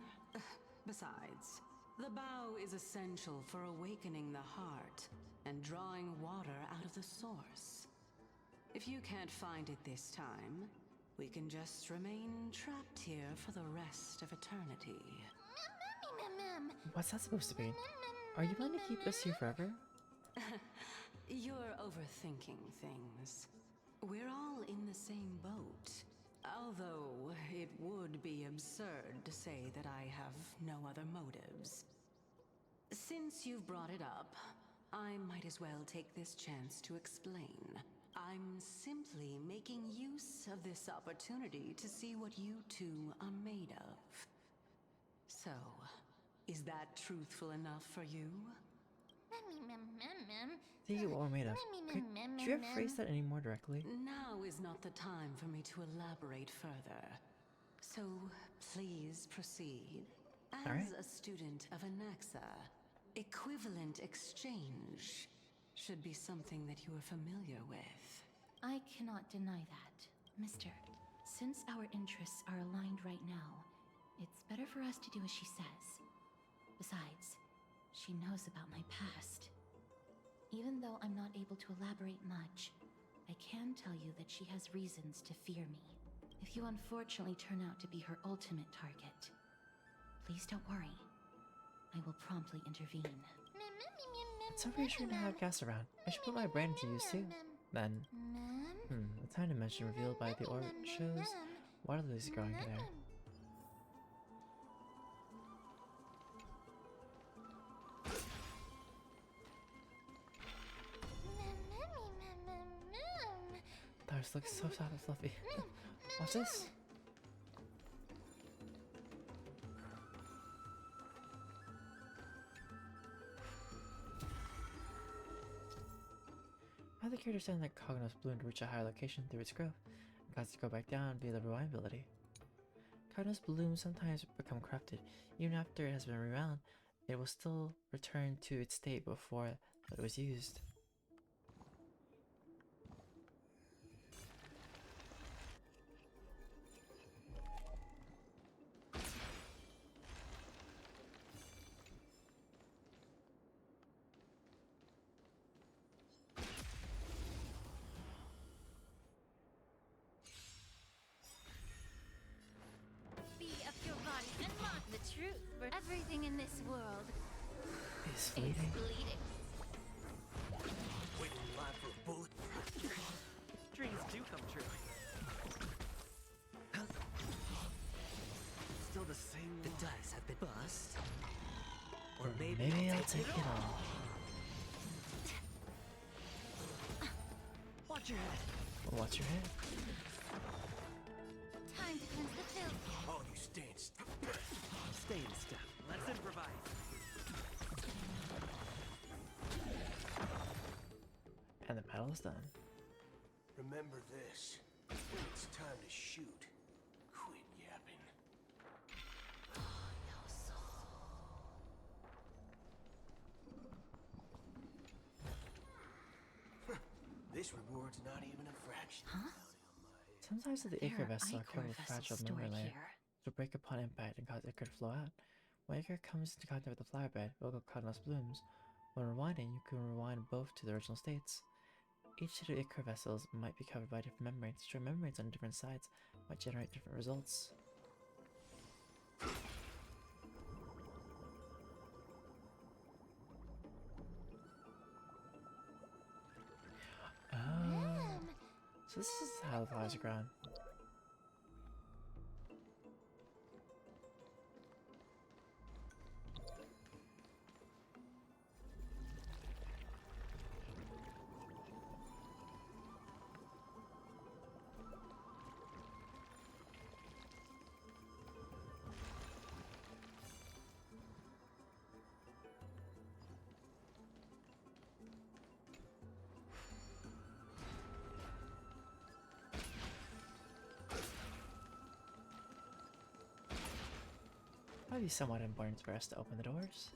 Besides, the bow is essential for awakening the heart and drawing water out of the source. If you can't find it this time, we can just remain trapped here for the rest of eternity. What's that supposed to be? Are you planning to keep us here forever? You're overthinking things. We're all in the same boat. Although it would be absurd to say that I have no other motives. Since you've brought it up, I might as well take this chance to explain. I'm simply making use of this opportunity to see what you two are made of. So, is that truthful enough for you? See what we're made of. Could you ever phrase that any more directly? Now is not the time for me to elaborate further. So, please proceed. As a student of Anaxa, equivalent exchange should be something that you are familiar with. I cannot deny that. Mister, since our interests are aligned right now, it's better for us to do as she says. Besides, she knows about my past. Even though I'm not able to elaborate much, I can tell you that she has reasons to fear me. If you unfortunately turn out to be her ultimate target, please don't worry. I will promptly intervene. It's so reassuring to have Cass around. I should put my brain to use too. Then, the time dimension revealed by the orbit shows water lilies growing there. just looks so soft and fluffy. Watch this. How the character saying that Cognos bloom to reach a higher location through its growth, and cause it to go back down via the rewind ability. Cognos blooms sometimes become corrupted. Even after it has been rewound, it will still return to its state before it was used. Everything in this world is fleeting. Waiting in line for a bullet. Dreams do come true. Still the same. The dice have been bust. Or maybe I'll take it all. Watch your head. Watch your head. Time to cleanse the filth. Oh, you stand still. Stay in step. Let's improvise. And the battle is done. Remember this. When it's time to shoot, quit yapping. This reward's not even a fraction. Huh? Sometimes the ichor vessels are covered with fragile stored membrane layer. here. To break upon impact and cause ichor to flow out. When ichor comes into contact with the flower bed, it will go Cognos blooms. When rewinding, you can rewind both to the original states. Each set of ichor vessels might be covered by different membranes. Destroying membranes on different sides might generate different results. So this is how the flowers are grown. Might be somewhat important for us to open the doors.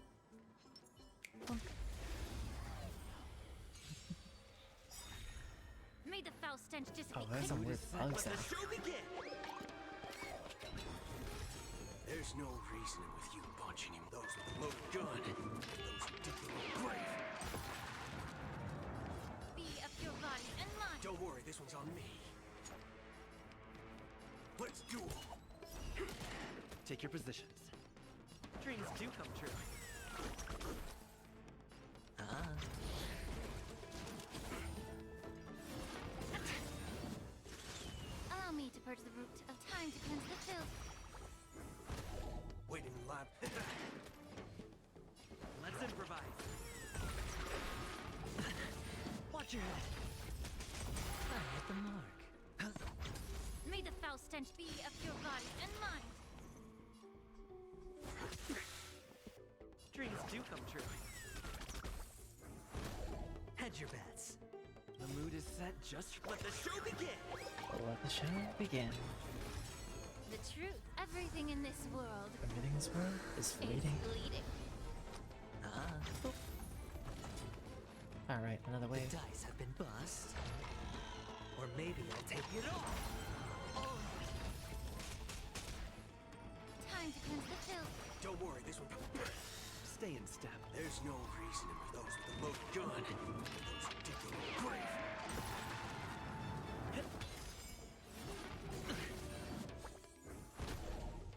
May the foul stench dissipate. Oh, there's some weird bugs there. There's no reasoning with you punching him. Those with the loaded gun. Those who dig their own grave. Be of your body and mind. Don't worry, this one's on me. Let's duel. Take your positions. Dreams do come true. Allow me to purge the root of time to cleanse the filth. Waiting in line. Let's improvise. Watch your head. I hit the mark. May the foul stench be of your body and mind. Dreams do come true. Hedge your bets. The mood is set just let the show begin. Let the show begin. The truth. Everything in this world. Everything in this world is fleeting. Alright, another wave. The dice have been bust. Or maybe I'll take it all. Time to cleanse the filth. Don't worry, this one. Stay in step. There's no reasoning with those with the loaded gun. Those who dig their own grave.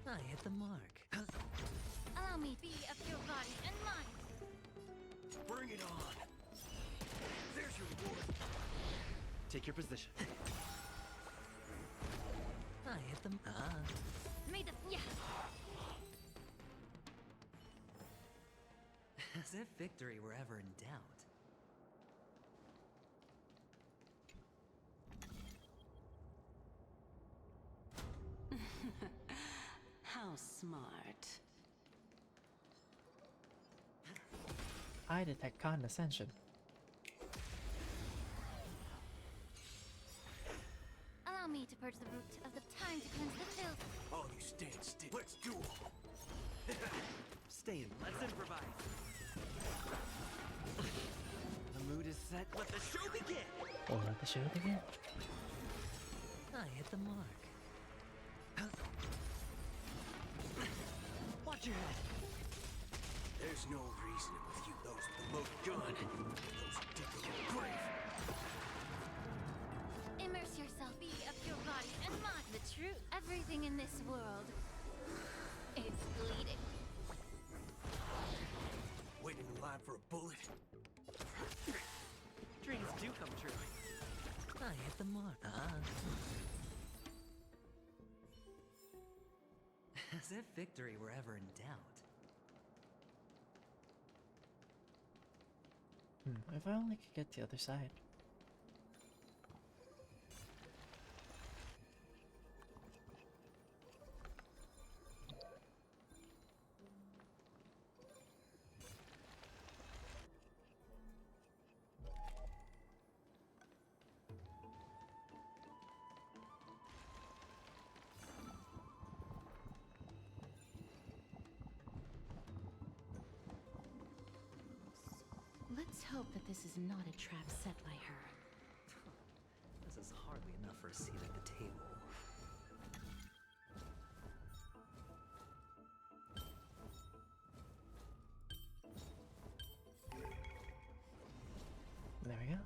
I hit the mark. Allow me to be of your body and mind. Bring it on. There's your reward. Take your position. I hit them. May the As if victory were ever in doubt. I detect condescension. Allow me to purge the root of the time to cleanse the filth. All you stand still. Let's duel. Stay in. Let's improvise. The mood is set. Let the show begin. Oh, let the show begin? I hit the mark. Watch your head. There's no reasoning with you, those with the loaded gun. Those who dig their own grave. Immerse yourself, be of your body and mind. The truth. Everything in this world is bleeding. Waiting in line for a bullet. Dreams do come true. I hit the mark. As if victory were ever in doubt. If I only could get to the other side. Let's hope that this is not a trap set by her. This is hardly enough for a seat at the table. There we go.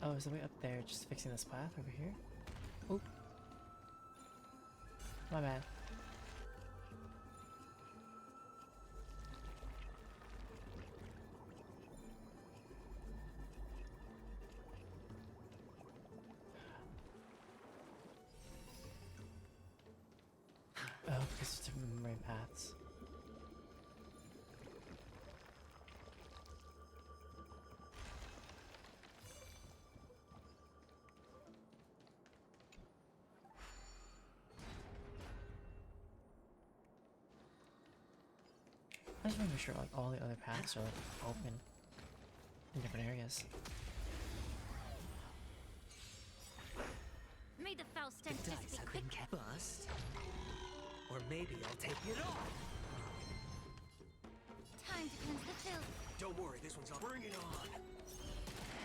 Oh, is the way up there just fixing this path over here? Oh. My bad. Oh, because it's different memory paths. I just want to make sure like all the other paths are like open in different areas. May the foul stench The dice have quick. been kept. Bust. Or maybe I'll take it all. Time to cleanse the filth. Don't worry, this one's on. Bring it on.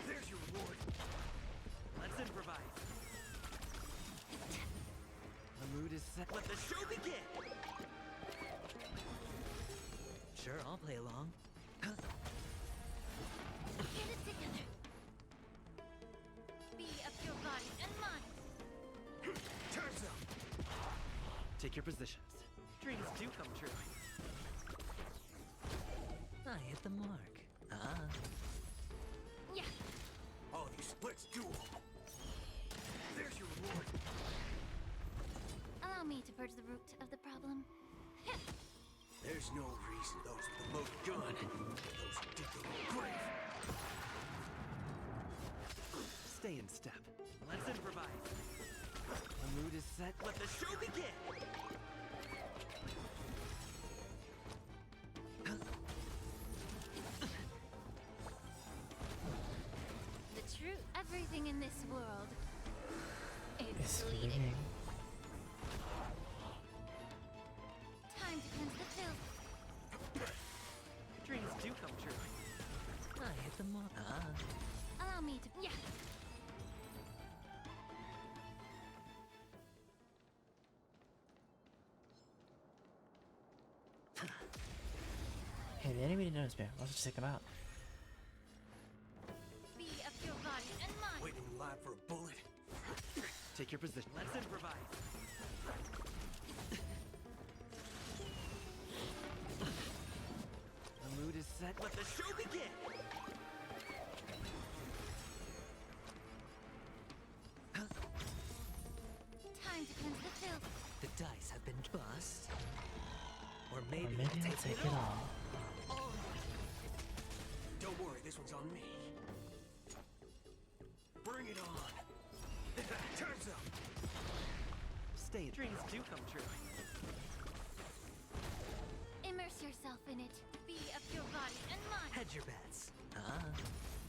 There's your reward. Let's improvise. The mood is set. Let the show begin. Sure, I'll play along. Get it together. Be of your body and mind. Time's up. Take your positions. Dreams do come true. I hit the mark. Yeah. All of you, let's duel. There's your reward. Allow me to purge the root of the problem. There's no reason those with the loaded gun. Those who dig their own grave. Stay in step. Let's improvise. The mood is set. Let the show begin. The truth. Everything in this world is It's bleeding. bleeding. Time to cleanse the filth. Dreams do come true. I hit the mark. Allow me to. Yeah. Hey, the enemy didn't notice me. Let's just take them out. Be of your body and mind. Waiting in line for a bullet. Take your position. Let's improvise. The mood is set. Let the show begin. Time to cleanse the filth. The dice have been bust. Or maybe, Or maybe I'll take it all. this one's on me. Bring it on. Time's up. Stay. Dreams do come true. Immerse yourself in it. Be of your body and mind. Hedge your bets.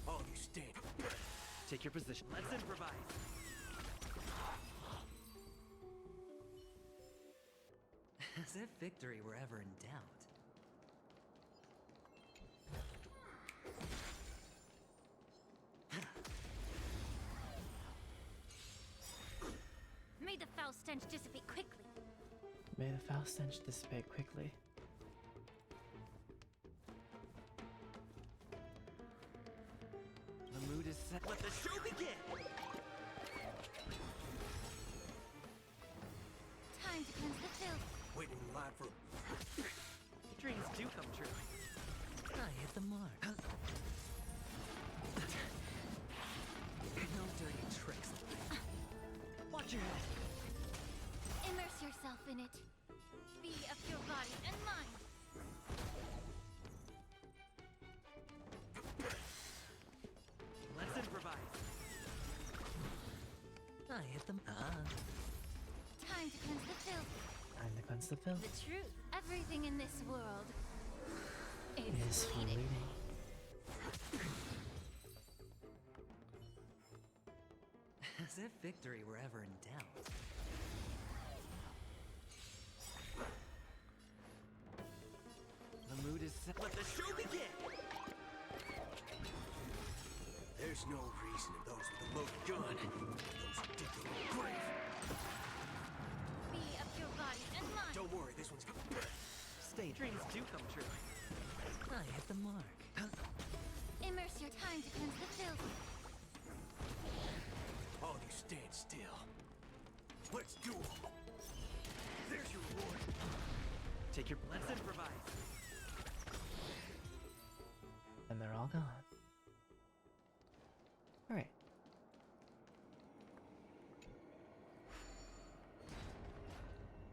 All you stand. Take your position. Let's improvise. As if victory were ever in doubt. May the foul stench dissipate quickly. May the foul stench dissipate quickly. The mood is set. Let the show begin! Time to cleanse the filth. Waiting in line for... Dreams do come true. I hit the mark. No dirty tricks. Watch your head. Immerse yourself in it. Be of your body and mind. Let's improvise. I hit them. Time to cleanse the filth. Time to cleanse the filth. The truth. Everything in this world is fleeting. As if victory were ever in doubt. The mood is set. Let the show begin! There's no reason those with a loaded gun. Those dig their own grave. Be of your body and mind. Don't worry, this one's... Stay. Dreams do come true. I hit the mark. Immerse your time to cleanse the filth. All you stand still. Let's do it. There's your reward. Take your... Let's improvise. And they're all gone. Alright.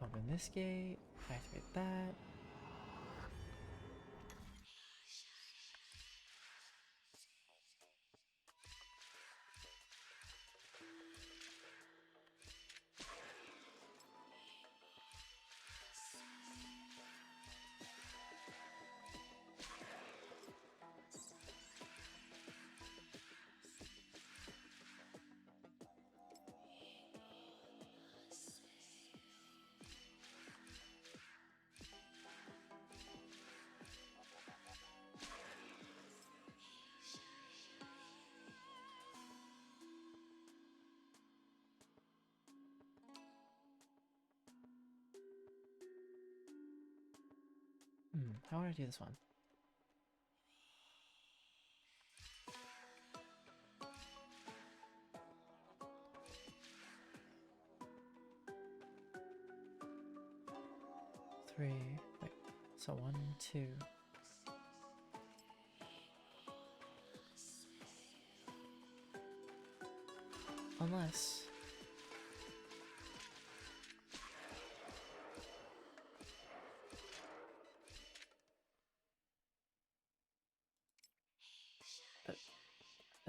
Open this gate. Activate that. How would I do this one? Three. Wait. So 1, 2. Unless.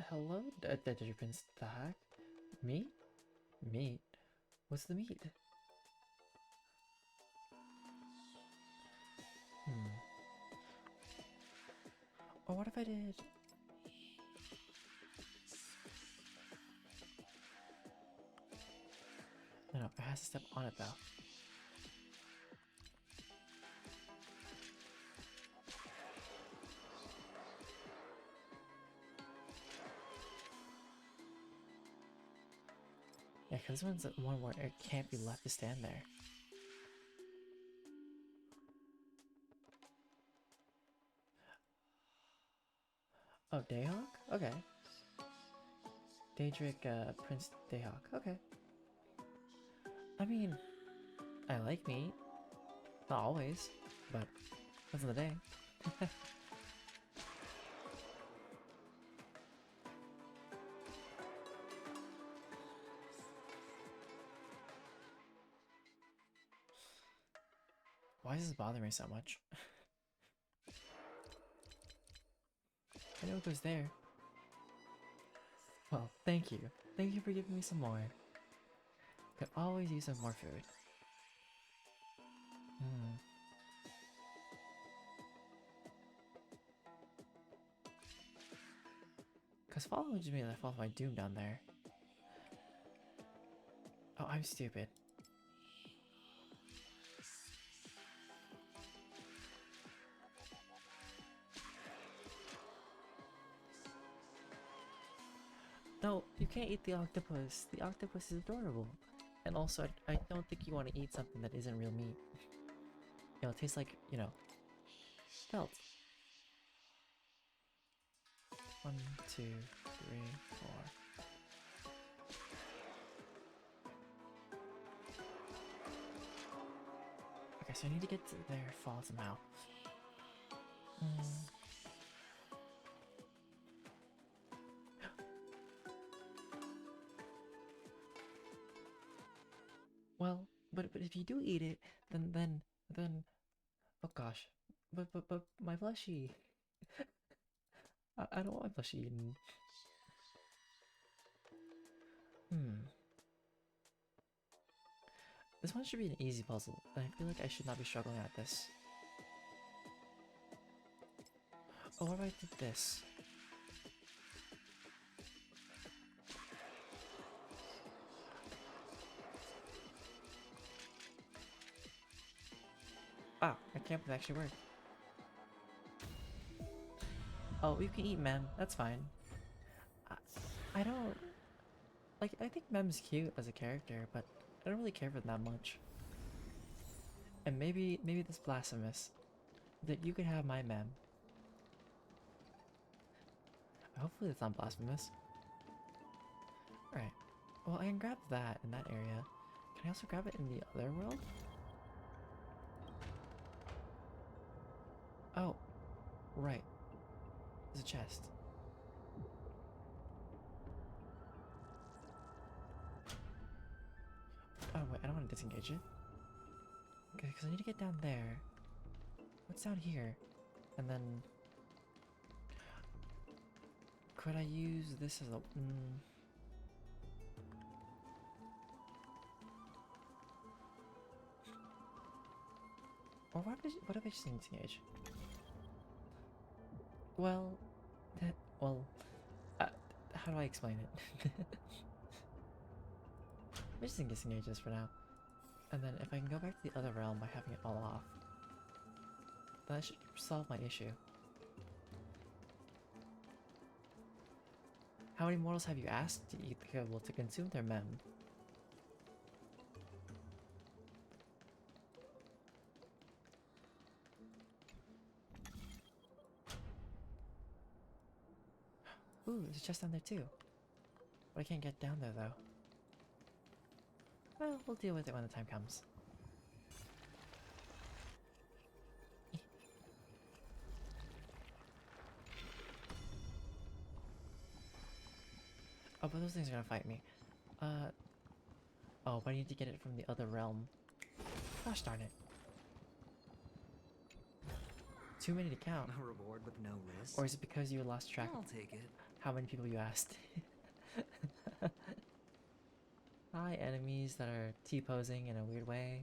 Hello? Did you pin stack? Meat? Meat? What's the meat? Or what if I did... No, it has to step on it though. Yeah, because this one's one where it can't be left to stand there. Oh, Dayhawk? Okay. Daedric, Prince Dayhawk. Okay. I mean, I like meat. Not always, but that's of the day. Why does this bother me so much? I know it goes there. Well, thank you. Thank you for giving me some more. Could always use some more food. Cause follow would just mean that I follow my doom down there. Oh, I'm stupid. No, you can't eat the octopus. The octopus is adorable. And also, I don't think you want to eat something that isn't real meat. You know, it tastes like, you know, felt. 1, 2, 3, 4. Okay, so I need to get to their fall somehow. Well, but if you do eat it, then oh gosh, but my plushie. I don't want my plushie eaten. This one should be an easy puzzle, and I feel like I should not be struggling at this. Oh, what if I did this? Ah, I can't believe it actually worked. Oh, you can eat Mem, that's fine. I don't... Like, I think Mem's cute as a character, but I don't really care for them that much. And maybe this blasphemous. That you could have my Mem. Hopefully it's not blasphemous. Alright. Well, I can grab that in that area. Can I also grab it in the other world? Oh. Right. There's a chest. Oh wait, I don't want to disengage it. Okay, because I need to get down there. What's down here? And then... Could I use this as a... Or what if I just disengage? Well... how do I explain it? I'm just gonna disengage this for now. And then if I can go back to the other realm by having it all off, that should solve my issue. How many mortals have you asked to eat the kibble to consume their mem? Ooh, there's a chest down there too. But I can't get down there though. Well, we'll deal with it when the time comes. Oh, but those things are gonna fight me. Oh, but I need to get it from the other realm. Gosh darn it. Too many to count. A reward with no risk. Or is it because you lost track I'll of take it. how many people you asked? Hi, enemies that are T-posing in a weird way.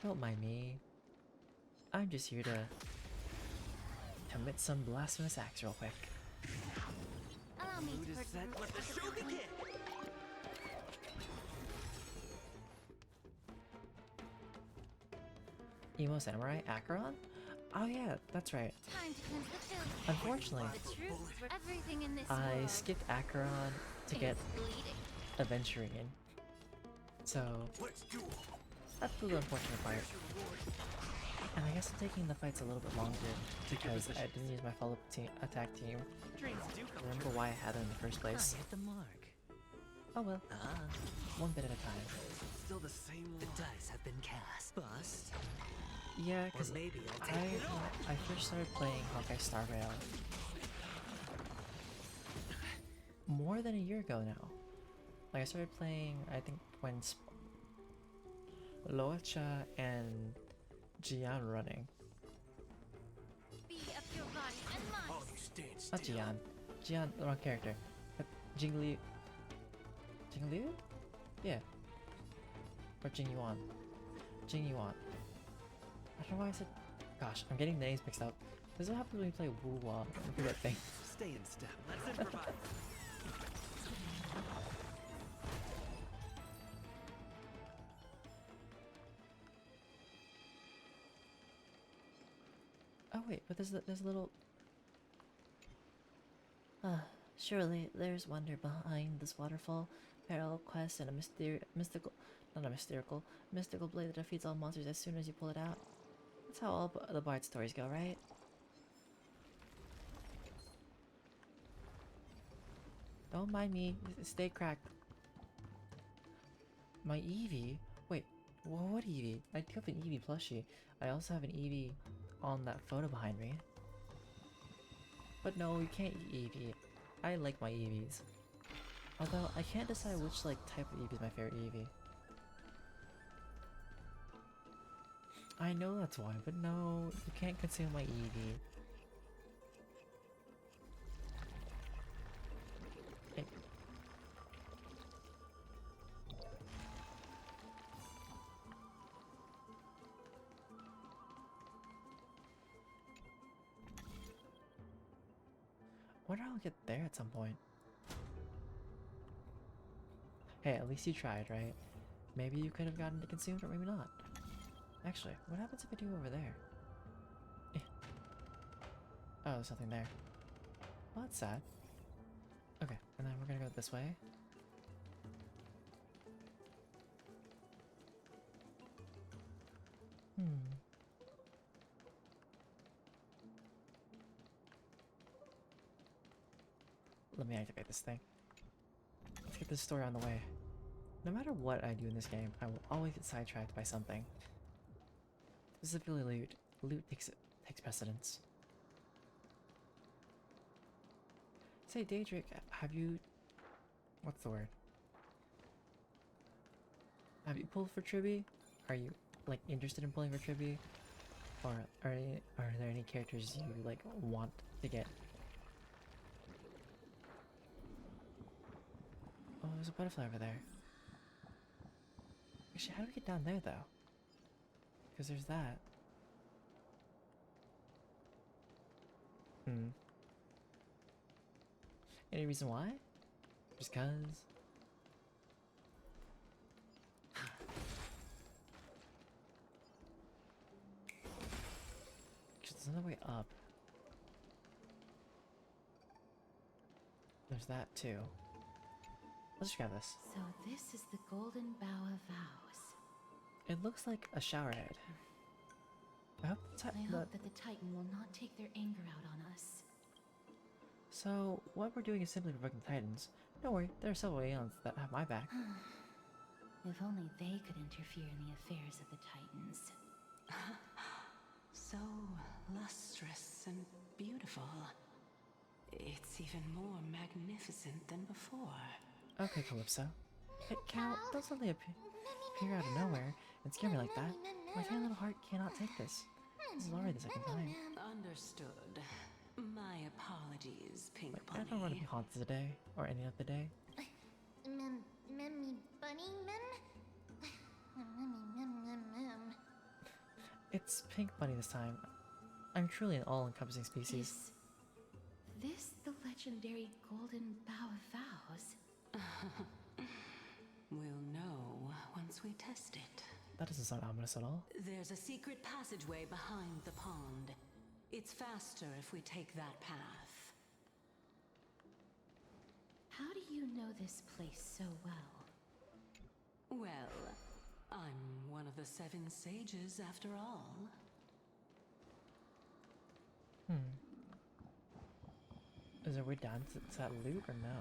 Don't mind me. I'm just here to commit some blasphemous acts real quick. Allow me Mood to is set. Let the show begin. Emo Samurai Acheron? Oh yeah, that's right. Time to cleanse the filth. Unfortunately, The truth is where everything in this I world skipped Acheron to is get bleeding. Adventuring in. So, that's the unfortunate part. And I guess I'm taking the fights a little bit longer because I didn't use my follow-up attack team. Remember why I had them in the first place. I hit the mark. Oh well. One bit at a time. Still the same. The dice have been cast. Bust. Yeah, because maybe I'll take it all. I first started playing Honkai Star Rail more than a year ago now. Like I started playing, I think when Loacha and Jian were running. Be of your body and mind. Not Jian. Jian, the wrong character. Jingliu. Jingliu? Yeah. Or Jingyuan. Jingyuan. I don't know why I said. Gosh, I'm getting names mixed up. This is what happens when you play Wu-Wa. I forget things. Stay in step. Let's improvise. Oh wait, but there's a little. Surely there's wonder behind this waterfall, parallel quest, and a mystical blade that defeats all monsters as soon as you pull it out. That's how all the Bard stories go, right? Don't mind me. Stay cracked. My Eevee? Wait, what Eevee? I do have an Eevee plushie. I also have an Eevee on that photo behind me. But no, you can't eat Eevee. I like my Eevees. Although, I can't decide which type of Eevee is my favorite Eevee. I know that's why, but no, you can't consume my Eevee. Hey. Wonder I'll get there at some point. Hey, at least you tried, right? Maybe you could have gotten it consumed, or maybe not. Actually, what happens if I do over there? Eh. Oh, there's nothing there. Well, that's sad. Okay, and then we're gonna go this way. Let me activate this thing. Let's get this story on the way. No matter what I do in this game, I will always get sidetracked by something. Specifically loot. Loot takes precedence. Say, Daedric, have you... What's the word? Have you pulled for Tribbie? Are you, interested in pulling for Tribbie? Or are there any characters you, want to get? Oh, there's a butterfly over there. Actually, how do we get down there, though? Because there's that. Any reason why? Just cause? There's another way up. There's that too. Let's just grab this. So this is the Golden Bough of Vows. It looks like a shower head. I hope that the Titan will not take their anger out on us. So, what we're doing is simply provoking the Titans. Don't worry, there are several aliens that have my back. If only they could interfere in the affairs of the Titans. So lustrous and beautiful. It's even more magnificent than before. Okay, Calypso. Hey, Cal, don't suddenly appear out of nowhere and scare me like that. My tiny little heart cannot take this. This is already the second time. Understood. My apologies, Pink Bunny. I don't want to be haunted today, or any other day. Memmy bunny It's Pink Bunny this time. I'm truly an all-encompassing species. Is this the legendary Golden Bough of Vows? We'll know once we test it. That doesn't sound ominous at all. There's a secret passageway behind the pond. It's faster if we take that path. How do you know this place so well? Well, I'm one of the 7 sages after all. Is there a way down to that loot or no?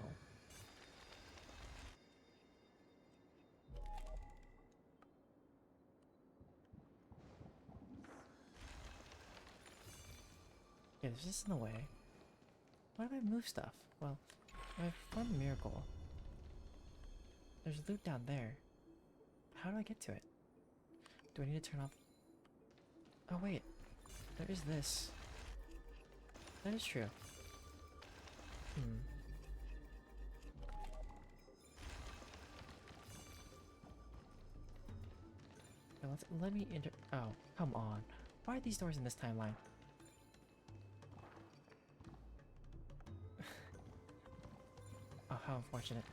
Yeah, there's just in the way. Why do I move stuff? Well, I found a miracle. There's loot down there. How do I get to it? Do I need to turn off? Oh wait, there is this. That is true. Hmm. Okay, let me oh, come on. Why are these doors in this timeline? Oh, how unfortunate.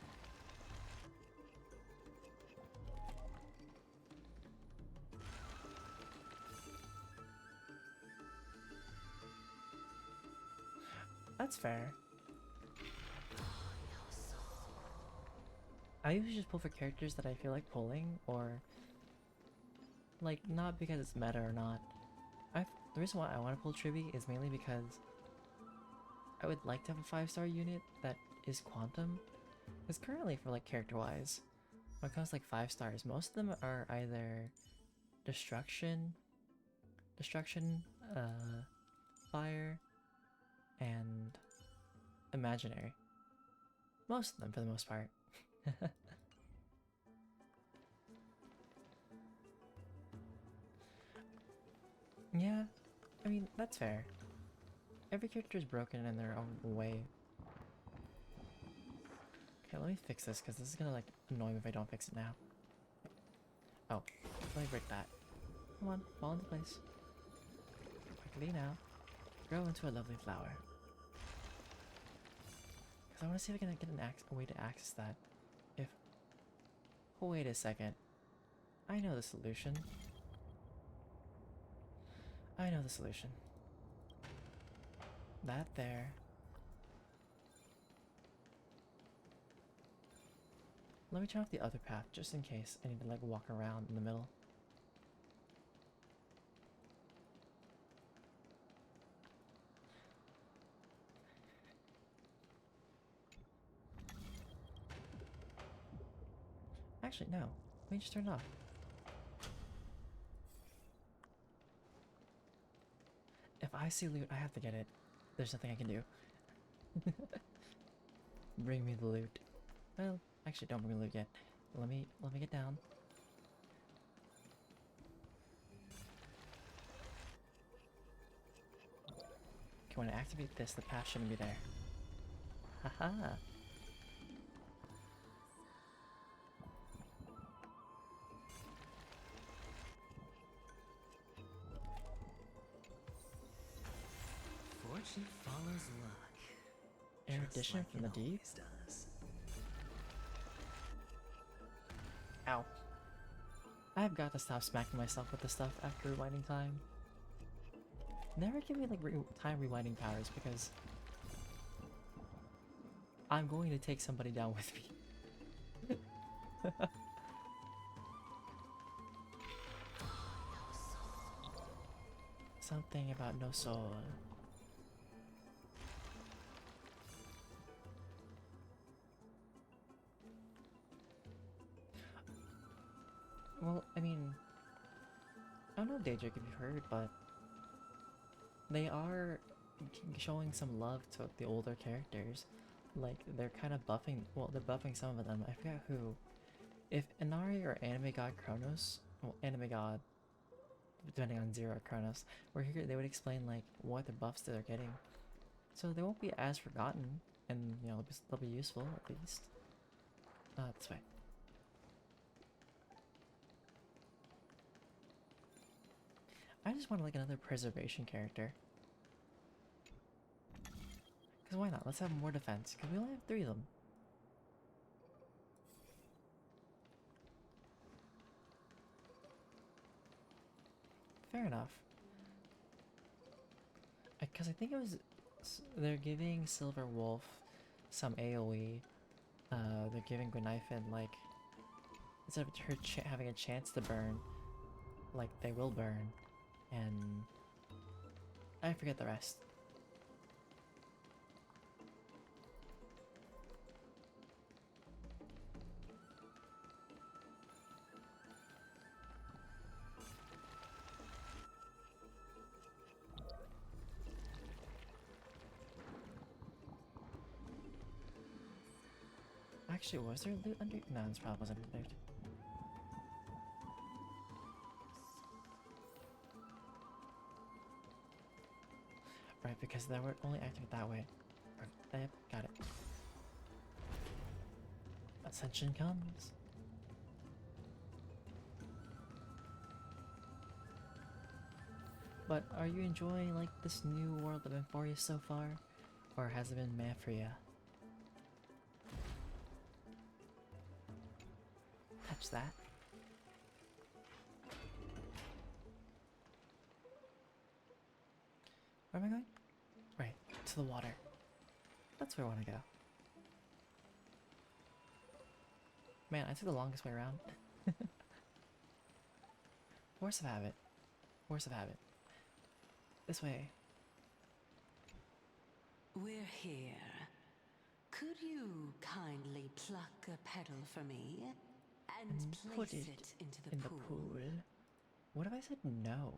That's fair. I usually just pull for characters that I feel like pulling, or like not because it's meta or not. The reason why I want to pull Tribbie is mainly because I would like to have a 5-star unit that is Quantum. Because currently, for like character-wise, when it comes to like 5 stars, most of them are either Destruction, Fire, and Imaginary. Most of them, for the most part. Yeah, I mean, that's fair. Every character is broken in their own way. Okay, let me fix this, because this is gonna like annoy me if I don't fix it now. Oh, let me break that. Come on, fall into place. Quickly now. Grow into a lovely flower. Because I want to see if I can get a way to access that. If... Oh, wait a second. I know the solution. I know the solution. That there. Let me try off the other path, just in case I need to like walk around in the middle. Actually, no. Let me just turn it off. If I see loot, I have to get it. There's nothing I can do. Bring me the loot. Well, actually, don't bring me the loot yet. Let me get down. Okay, when I activate this, the path shouldn't be there. Haha. Fortune follows luck. Erudition like from the it deep? always does. Ow. I've got to stop smacking myself with this stuff after rewinding time. Never give me like time rewinding powers, because I'm going to take somebody down with me. Something about no soul. Well, I mean, I don't know, Daedric, if you've heard, but they are showing some love to the older characters. Like, they're kind of buffing, well, they're buffing some of them. I forgot who. If Inari or Anime God Kronos, well, Anime God, depending on Zero or Kronos, were here, they would explain, like, what the buffs that they're getting. So they won't be as forgotten, and, you know, they'll be useful, at least. This way. I just want like another preservation character. Because why not? Let's have more defense. Because we only have 3 of them. Fair enough. Because I think it was... They're giving Silver Wolf some AoE. They're giving Gwynifen like... Instead of her having a chance to burn, like they will burn. And I forget the rest. Actually, was there loot under? No, this probably wasn't loot. Right, because that would only activate that way. Yep, got it. Ascension comes. But are you enjoying like this new world of Euphoria so far? Or has it been meh for ya? Touch that. Where am I going? Right, to the water. That's where I want to go. Man, I took the longest way around. Force of habit. Force of habit. This way. We're here. Could you kindly pluck a petal for me and Put place it it into the in pool? the pool. What if I said no?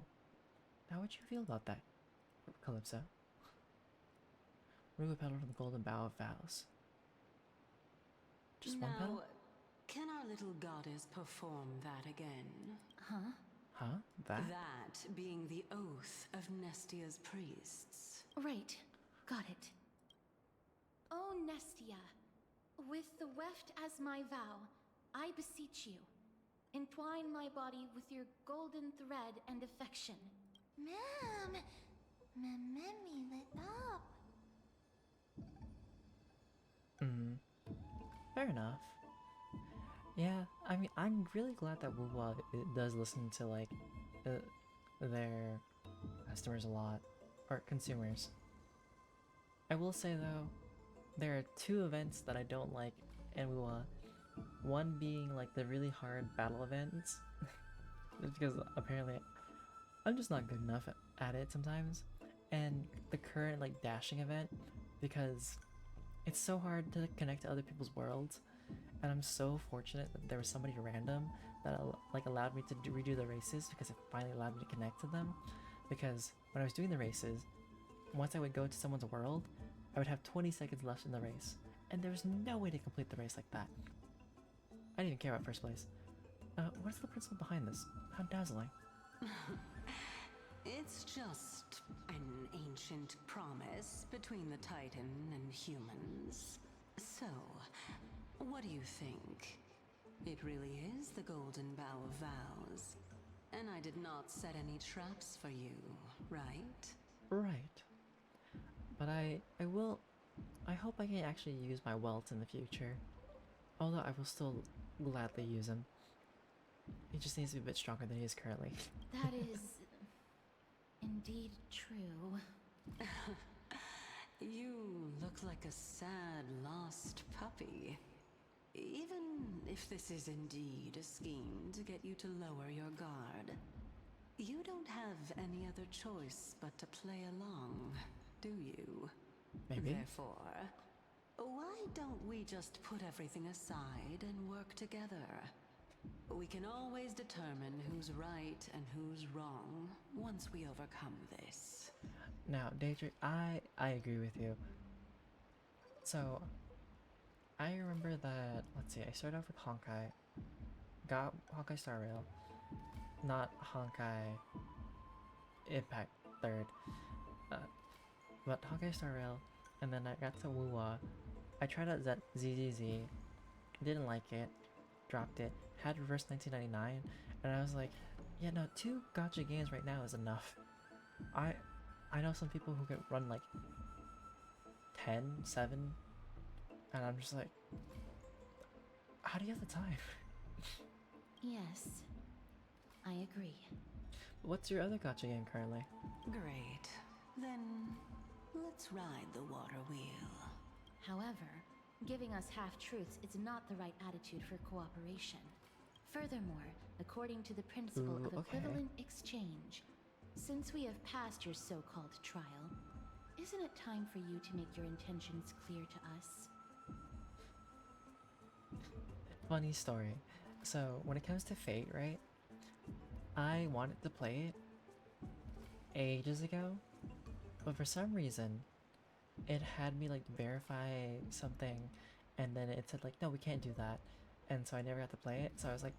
How would you feel about that, Calypso? Remove a petal from the golden bough of vows. Just one petal? Now, can our little goddess perform that again? Huh? Huh? That? That being the oath of Nestia's priests. Right. Got it. Oh, Nestia, with the weft as my vow, I beseech you, entwine my body with your golden thread and affection. Ma'am, me lit up. Fair enough. Yeah, I mean, I'm really glad that Wuwa does listen to like their customers a lot, or consumers. I will say though, there are two events that I don't like in Wuwa. One being like the really hard battle events, just because apparently I'm just not good enough at it sometimes, and the current like dashing event because it's so hard to connect to other people's worlds, and I'm so fortunate that there was somebody random that like allowed me to redo the races because it finally allowed me to connect to them. Because when I was doing the races, once I would go to someone's world, I would have 20 seconds left in the race, and there was no way to complete the race like that. I didn't even care about first place. What's the principle behind this? How dazzling. It's just an ancient promise between the Titan and humans. So, what do you think? It really is the Golden Bough of Vows. And I did not set any traps for you, right? Right. But I hope I can actually use my welts in the future. Although I will still gladly use him. He just needs to be a bit stronger than he is currently. That is indeed true. You look like a sad, lost puppy. Even if this is indeed a scheme to get you to lower your guard, you don't have any other choice but to play along, do you? Maybe. Therefore, why don't we just put everything aside and work together? We can always determine who's right and who's wrong once we overcome this. Now, Daedric, I agree with you. So, I remember that, let's see, I started off with Honkai, got Honkai Star Rail, not Honkai Impact 3rd, but Honkai Star Rail, and then I got to Wuwa. I tried out ZZZ, didn't like it, dropped it, had Reverse 1999, and I was like, yeah, no, 2 gacha games right now is enough. I know some people who can run like 10, 7, and I'm just like, how do you have the time? Yes, I agree. What's your other gacha game currently? Great. Then, let's ride the water wheel. However, giving us half-truths is not the right attitude for cooperation. Furthermore, according to the principle of equivalent exchange, since we have passed your so-called trial, isn't it time for you to make your intentions clear to us? Funny story. So, when it comes to Fate, right? I wanted to play it ages ago, but for some reason, it had me like verify something, and then it said like, no, we can't do that, and so I never got to play it. So I was like,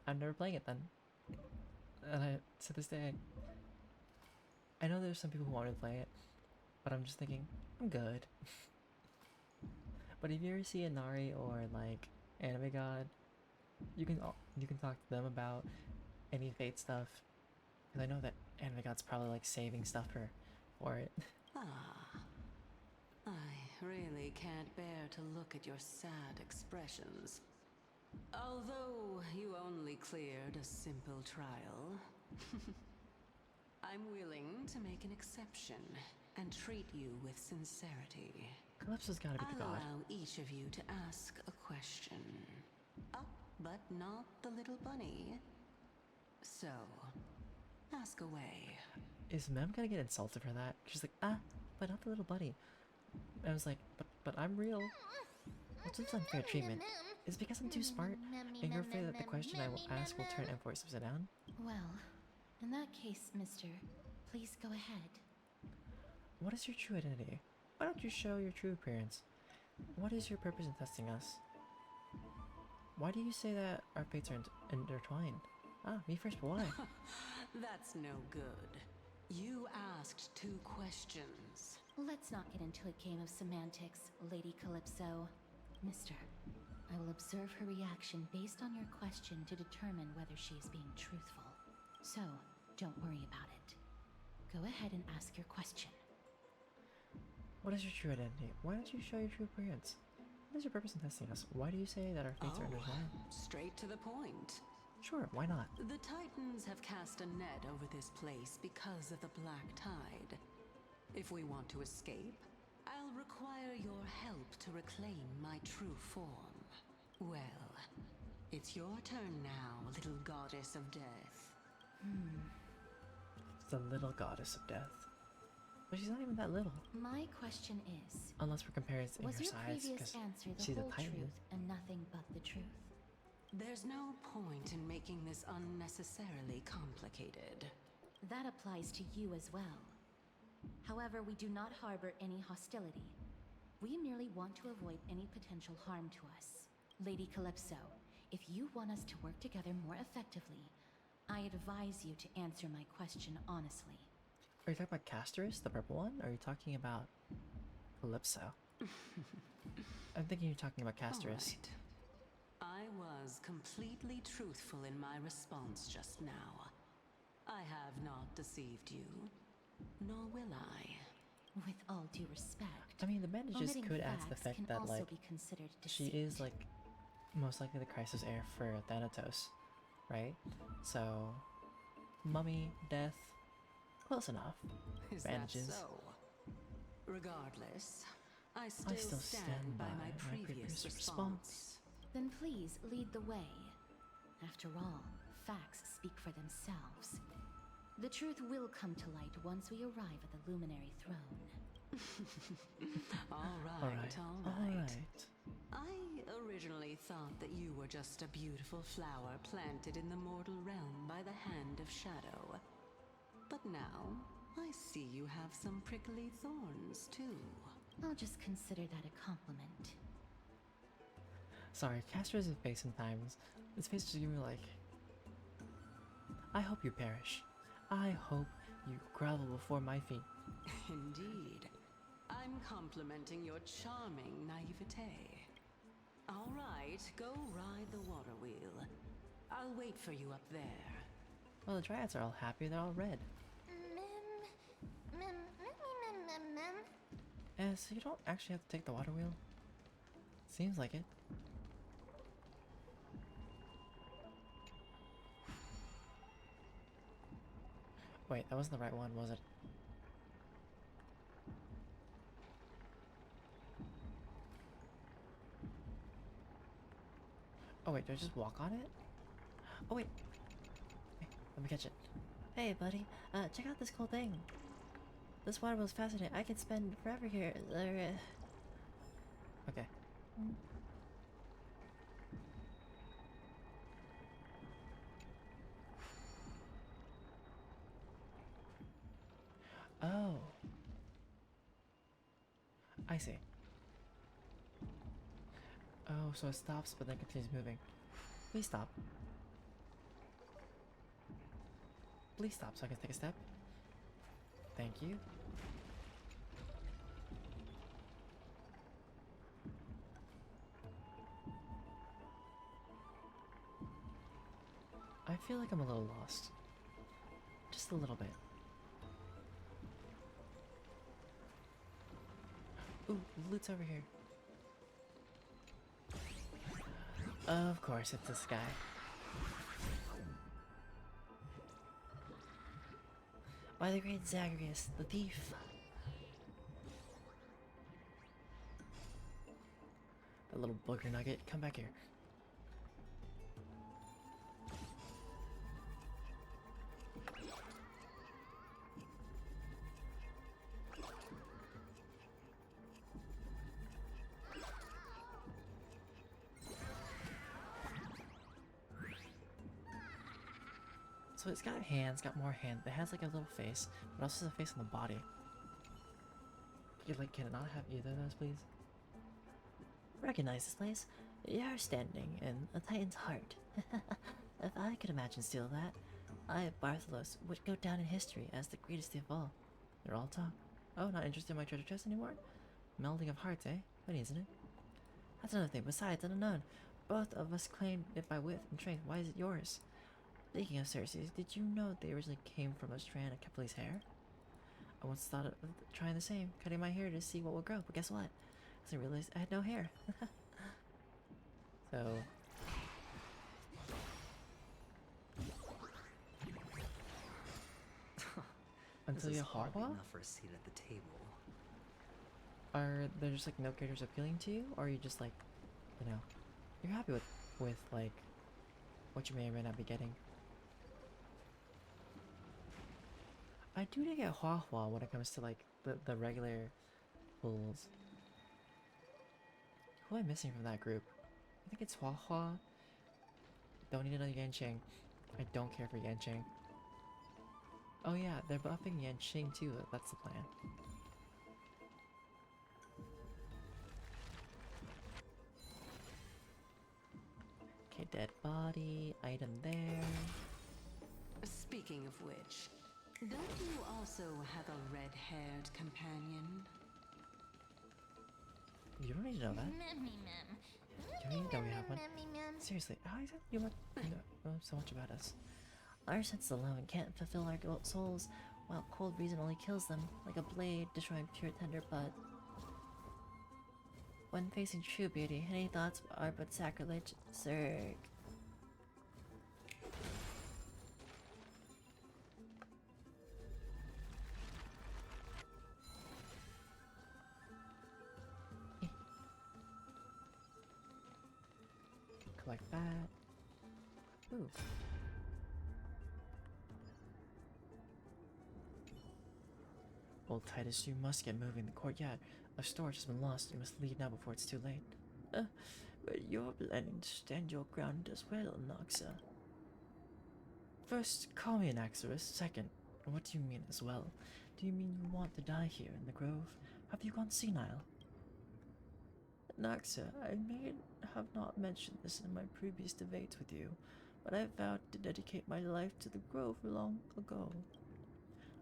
I'm never playing it then. And to this day, I know there's some people who want to play it, but I'm just thinking, I'm good. But if you ever see Inari or like Anime God, you can talk to them about any fate stuff. Because I know that Anime God's probably like saving stuff for it. Ah. I really can't bear to look at your sad expressions. Although you only cleared a simple trial, I'm willing to make an exception and treat you with sincerity. Calypso's gotta be the I'll god. allow each of you to ask a question. But not the little bunny. So, ask away. Is Mem gonna get insulted for that? She's like, but not the little bunny. I was like, but I'm real. What's this unfair treatment? Is it because I'm too smart, and you're afraid that the question I will ask will turn M4 upside down? Well, in that case, mister, please go ahead. What is your true identity? Why don't you show your true appearance? What is your purpose in testing us? Why do you say that our fates are intertwined? Me first, but why? That's no good. You asked 2 questions. Let's not get into a game of semantics, Lady Calypso. Mister, I will observe her reaction based on your question to determine whether she is being truthful. So, don't worry about it. Go ahead and ask your question. What is your true identity? Why don't you show your true appearance? What is your purpose in testing us? Why do you say that our fates are intertwined? Straight to the point. Sure, why not? The Titans have cast a net over this place because of the Black Tide. If we want to escape, I'll require your help to reclaim my true form. Well, it's your turn now, little goddess of death. The little goddess of death. But she's not even that little. My question is, Unless we're comparing in was your your size, previous because answer the she's a whole titan. truth and nothing but the truth? There's no point in making this unnecessarily complicated. That applies to you as well. However, we do not harbor any hostility. We merely want to avoid any potential harm to us. Lady Calypso, if you want us to work together more effectively, I advise you to answer my question honestly. Are you talking about Castorus, the purple one? Or are you talking about Calypso? I'm thinking you're talking about Castorus. All right. I was completely truthful in my response just now. I have not deceived you, nor will I. With all due respect, I mean, the bandages omitting could add to the facts fact can that, also like, be considered she deceit. is, like, most likely the crisis heir for Thanatos, right? So, mummy, death, close enough. Is Bandages. that so? Regardless, I still stand by my previous response. Then please lead the way. After all, facts speak for themselves. The truth will come to light once we arrive at the Luminary Throne. All right. I originally thought that you were just a beautiful flower planted in the mortal realm by the hand of Shadow. But now, I see you have some prickly thorns, too. I'll just consider that a compliment. Sorry, Castor's face sometimes. His face just give me like, I hope you perish. I hope you grovel before my feet. Indeed. I'm complimenting your charming naivete. All right, go ride the water wheel. I'll wait for you up there. Well, the Dryads are all happy, they're all red. So you don't actually have to take the water wheel? Seems like it. Wait, that wasn't the right one, was it? Oh wait, do I just walk on it? Oh wait. Hey, let me catch it. Hey buddy, check out this cool thing. This water wheel's fascinating. I could spend forever here. Okay. Oh. I see. Oh, so it stops but then continues moving. Please stop. Please stop so I can take a step. Thank you. feel like I'm a little lost. Just a little bit. Ooh, loot's over here. Of course, it's this guy. By the great Zagreus, the thief. A little booger nugget, come back here. So it's got hands, got more hands. It has like a little face, but also has a face on the body. Can it not have either of those, please? Recognize this place? You're standing in a Titan's heart. If I could imagine steal that, I, Bartholos, would go down in history as the greatest of all. They're all talk. Oh, not interested in my treasure chest anymore? Melding of hearts, eh? Funny, isn't it? That's another thing. Besides, unknown. Both of us claimed it by width and strength. Why is it yours? Speaking of Cersei's, did you know they originally came from a strand of Kepler's hair? I once thought of trying the same, cutting my hair to see what would grow, but guess what? I didn't realize I had no hair. So... Until you hardball? Enough for a seat at the table. Are there just like no characters appealing to you, or are you just like, you know, you're happy with like what you may or may not be getting? I do get Hua Hua when it comes to like the regular pools. Who am I missing from that group? I think it's Hua Hua. Don't need another Yanqing. I don't care for Yanqing. Oh yeah, they're buffing Yanqing too. That's the plan. Okay, dead body, item there. Speaking of which, don't you also have a red-haired companion? You don't need to know that. You don't need to know we have one. Seriously, how is it you know so much about us? Our senses alone can't fulfill our souls, while cold reason only kills them, like a blade destroying pure tender bud. When facing true beauty, any thoughts are but sacrilege. Zerg. Collect that. Ooh. Old Titus, you must get moving. The courtyard of storage has been lost. You must leave now before it's too late. But you're planning to stand your ground as well, Noxa. First, call me an Axorus. Second, what do you mean as well? Do you mean you want to die here in the grove? Have you gone senile? Noxa, I may have not mentioned this in my previous debates with you, but I vowed to dedicate my life to the grove long ago.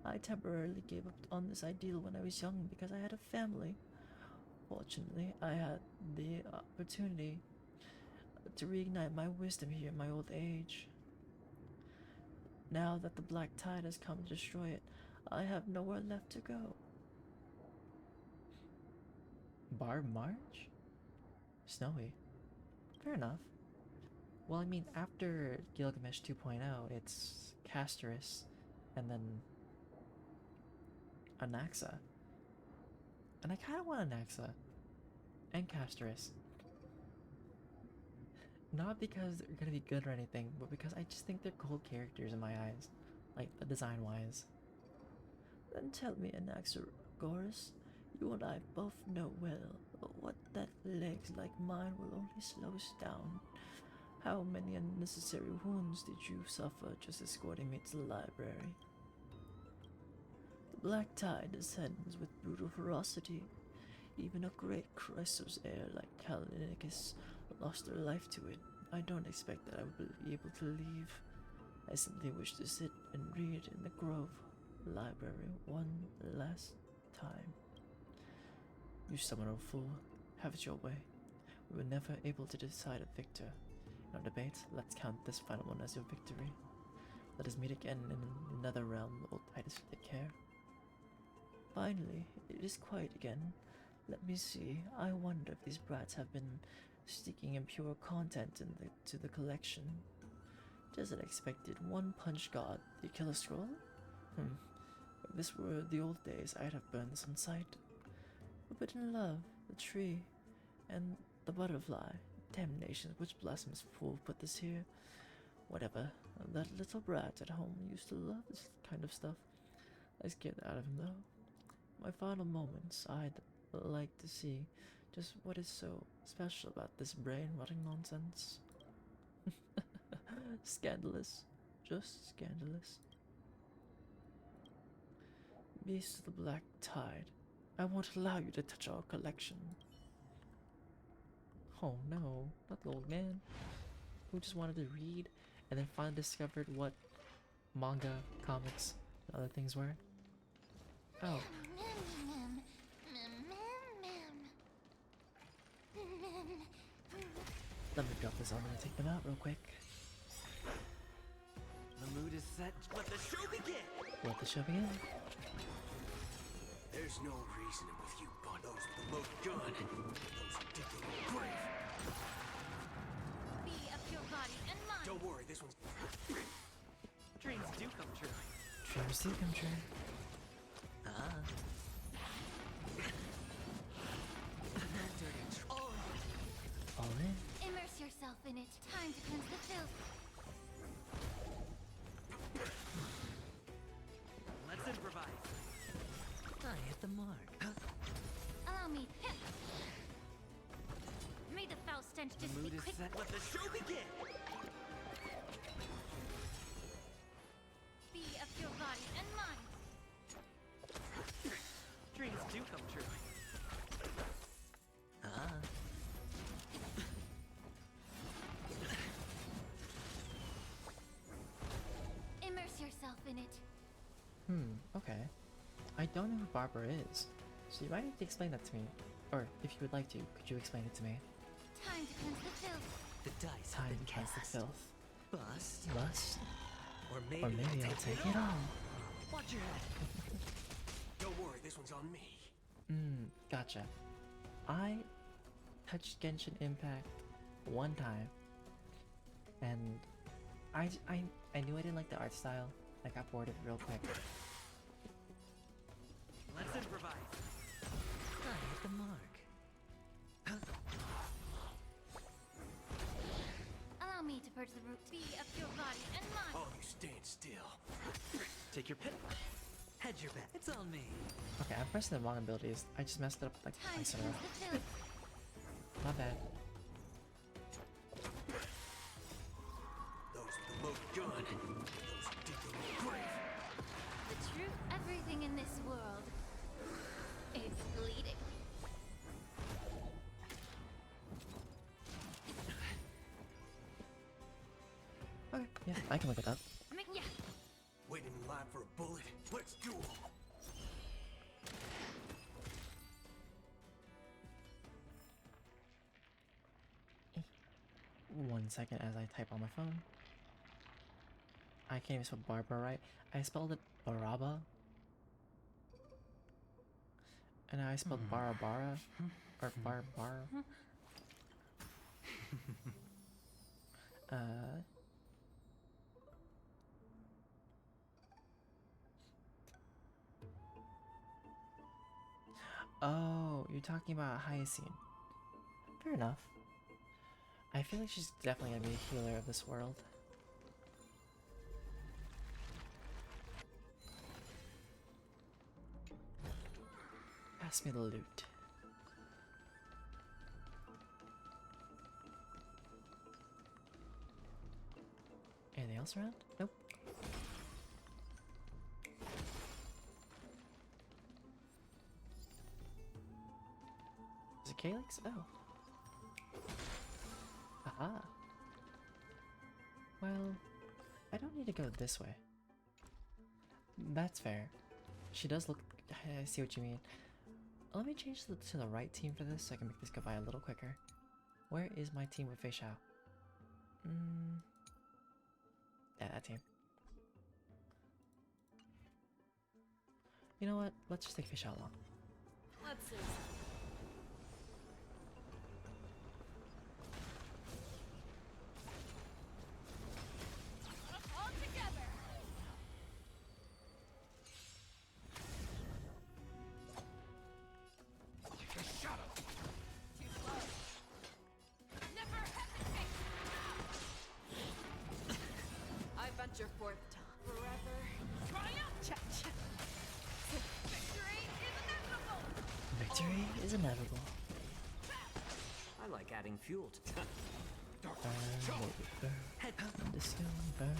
I temporarily gave up on this ideal when I was young because I had a family. Fortunately, I had the opportunity to reignite my wisdom here in my old age. Now that the black tide has come to destroy it, I have nowhere left to go. Barb March? Snowy. Fair enough. Well, I mean, after Gilgamesh 2.0, it's Casterus, and then Anaxa. And I kind of want Anaxa and Casterus. Not because they're gonna be good or anything, but because I just think they're cool characters in my eyes, like design-wise. Then tell me, Anaxagoras, you and I both know well what that legs like mine will only slow us down. How many unnecessary wounds did you suffer just escorting me to the library? The black tide descends with brutal ferocity. Even a great Chrysos heir like Kalinikas lost her life to it. I don't expect that I will be able to leave. I simply wish to sit and read in the Grove Library one last time. You stubborn fool, have it your way. We were never able to decide a victor. In our debate, let's count this final one as your victory. Let us meet again in another realm, old Titus. Take care. Finally, it is quiet again. Let me see. I wonder if these brats have been sticking impure content to the collection. Just as I expected, one punch god. The killer scroll? If this were the old days, I'd have burned this on sight. Forbidden love, the tree, and the butterfly. Damnation, which blasphemous fool put this here? Whatever. That little brat at home used to love this kind of stuff. I scared that out of him, though. My final moments, I'd like to see just what is so special about this brain-rotting nonsense. Scandalous. Just scandalous. Beast of the Black Tide, I won't allow you to touch our collection. Oh no, not the old man who just wanted to read and then finally discovered what manga, comics, and other things were. Oh. Let me drop this on and take them out real quick. The mood is set. Let the show begin! Let the show begin. There's no reasoning with you, but those with the loaded gun. Those who dig their own grave. Be of your body and mind. Don't worry, this one's... Dreams do come true. Dreams do come true. All in. Immerse yourself in it. Time to cleanse the filth. Let's improvise. I hit the mark. Allow me. May the foul stench just The be mood is quick. set. Let the show begin! Be of your body and mind. Dreams do come true. Immerse yourself in it. Okay. I don't know who Barbara is, so you might have to explain that to me. Or, if you would like to, could you explain it to me? Time to cleanse the filth. The dice Time have been to cast the cast. filth. Bust. Bust. Or Or maybe I'll take it all. Watch your head. Don't worry, this one's on me. Gotcha. I touched Genshin Impact one time, and I knew I didn't like the art style. I got bored of it real quick. Let's improvise. I hit the mark. Allow me to purge the root. Be of your body and mind. Oh, you stand still. Take your pick. Hedge your bet. It's on me. Okay, I'm pressing the wrong abilities. I just messed it up like Time twice to in a row. cleanse the filth. My bad. Those with the loaded gun. Those who dig their own grave. The truth, everything in this world is bleeding. Okay, yeah, I can look it up. Yeah. Waiting in line for a bullet. Let's do 'em. 1 second as I type on my phone. I can't even spell Barbara right. I spelled it Baraba. And I spelled Barabara. Or Barbara. Oh, you're talking about Hyacinth. Fair enough. I feel like she's definitely gonna be a healer of this world. Pass me the loot. Anything else around? Nope. Is it Calyx? Oh. Aha. Well, I don't need to go this way. That's fair. She does look... I see what you mean. Let me change to the right team for this so I can make this go by a little quicker. Where is my team with Fei Shao? Yeah, that team. You know what? Let's just take fish out long. Let's see. All together. Shut up. Too slow. Never hesitate. I venture forth to forever triumph. Victory is inevitable. Victory is inevitable. I like adding fuel to Burn, baby, burn. The stone burn.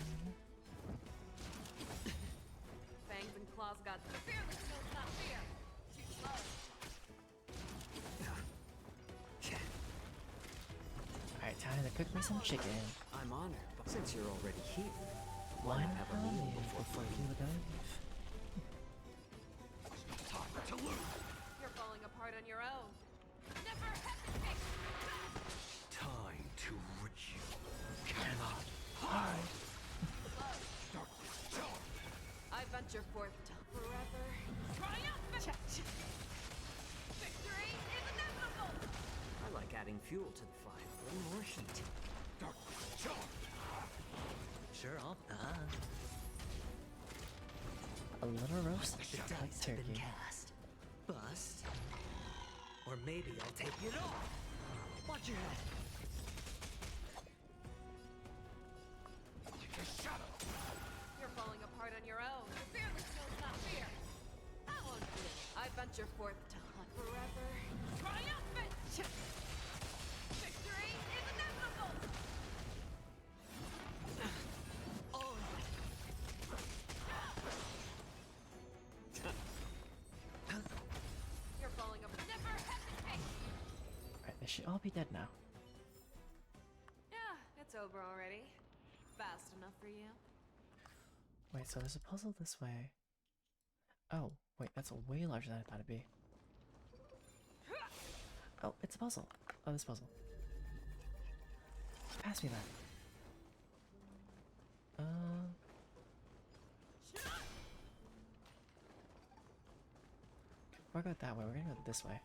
Fangs and claws got the fearless knows not fear. Too slow. Alright, time to cook me some chicken. I'm honored, but since you're already here, Why why not not have a meal before you fighting? leave? To lose. You're falling apart on your own. Never hesitate. Time to reach you. Cannot hide. I venture forth to forever triumph. Victory is inevitable. I like adding fuel to the fire. A little more heat. Sure, I'll. A little roast The like dice have turkey. been cast. Bust. Or maybe I'll take it off. Watch your head. Shut up. You're falling apart on your own. The fearless knows not fear. I won't do. I venture forth to hunt forever triumphant. Victory is inevitable. Oh. You're falling apart. Never hesitate. Alright, they should all be dead now. Yeah, it's over already. Fast enough for you. Wait, so there's a puzzle this way. Oh, wait, that's way larger than I thought it'd be. Oh, it's a puzzle. Oh, this puzzle. Pass me that. We're going that way. We're gonna go this way.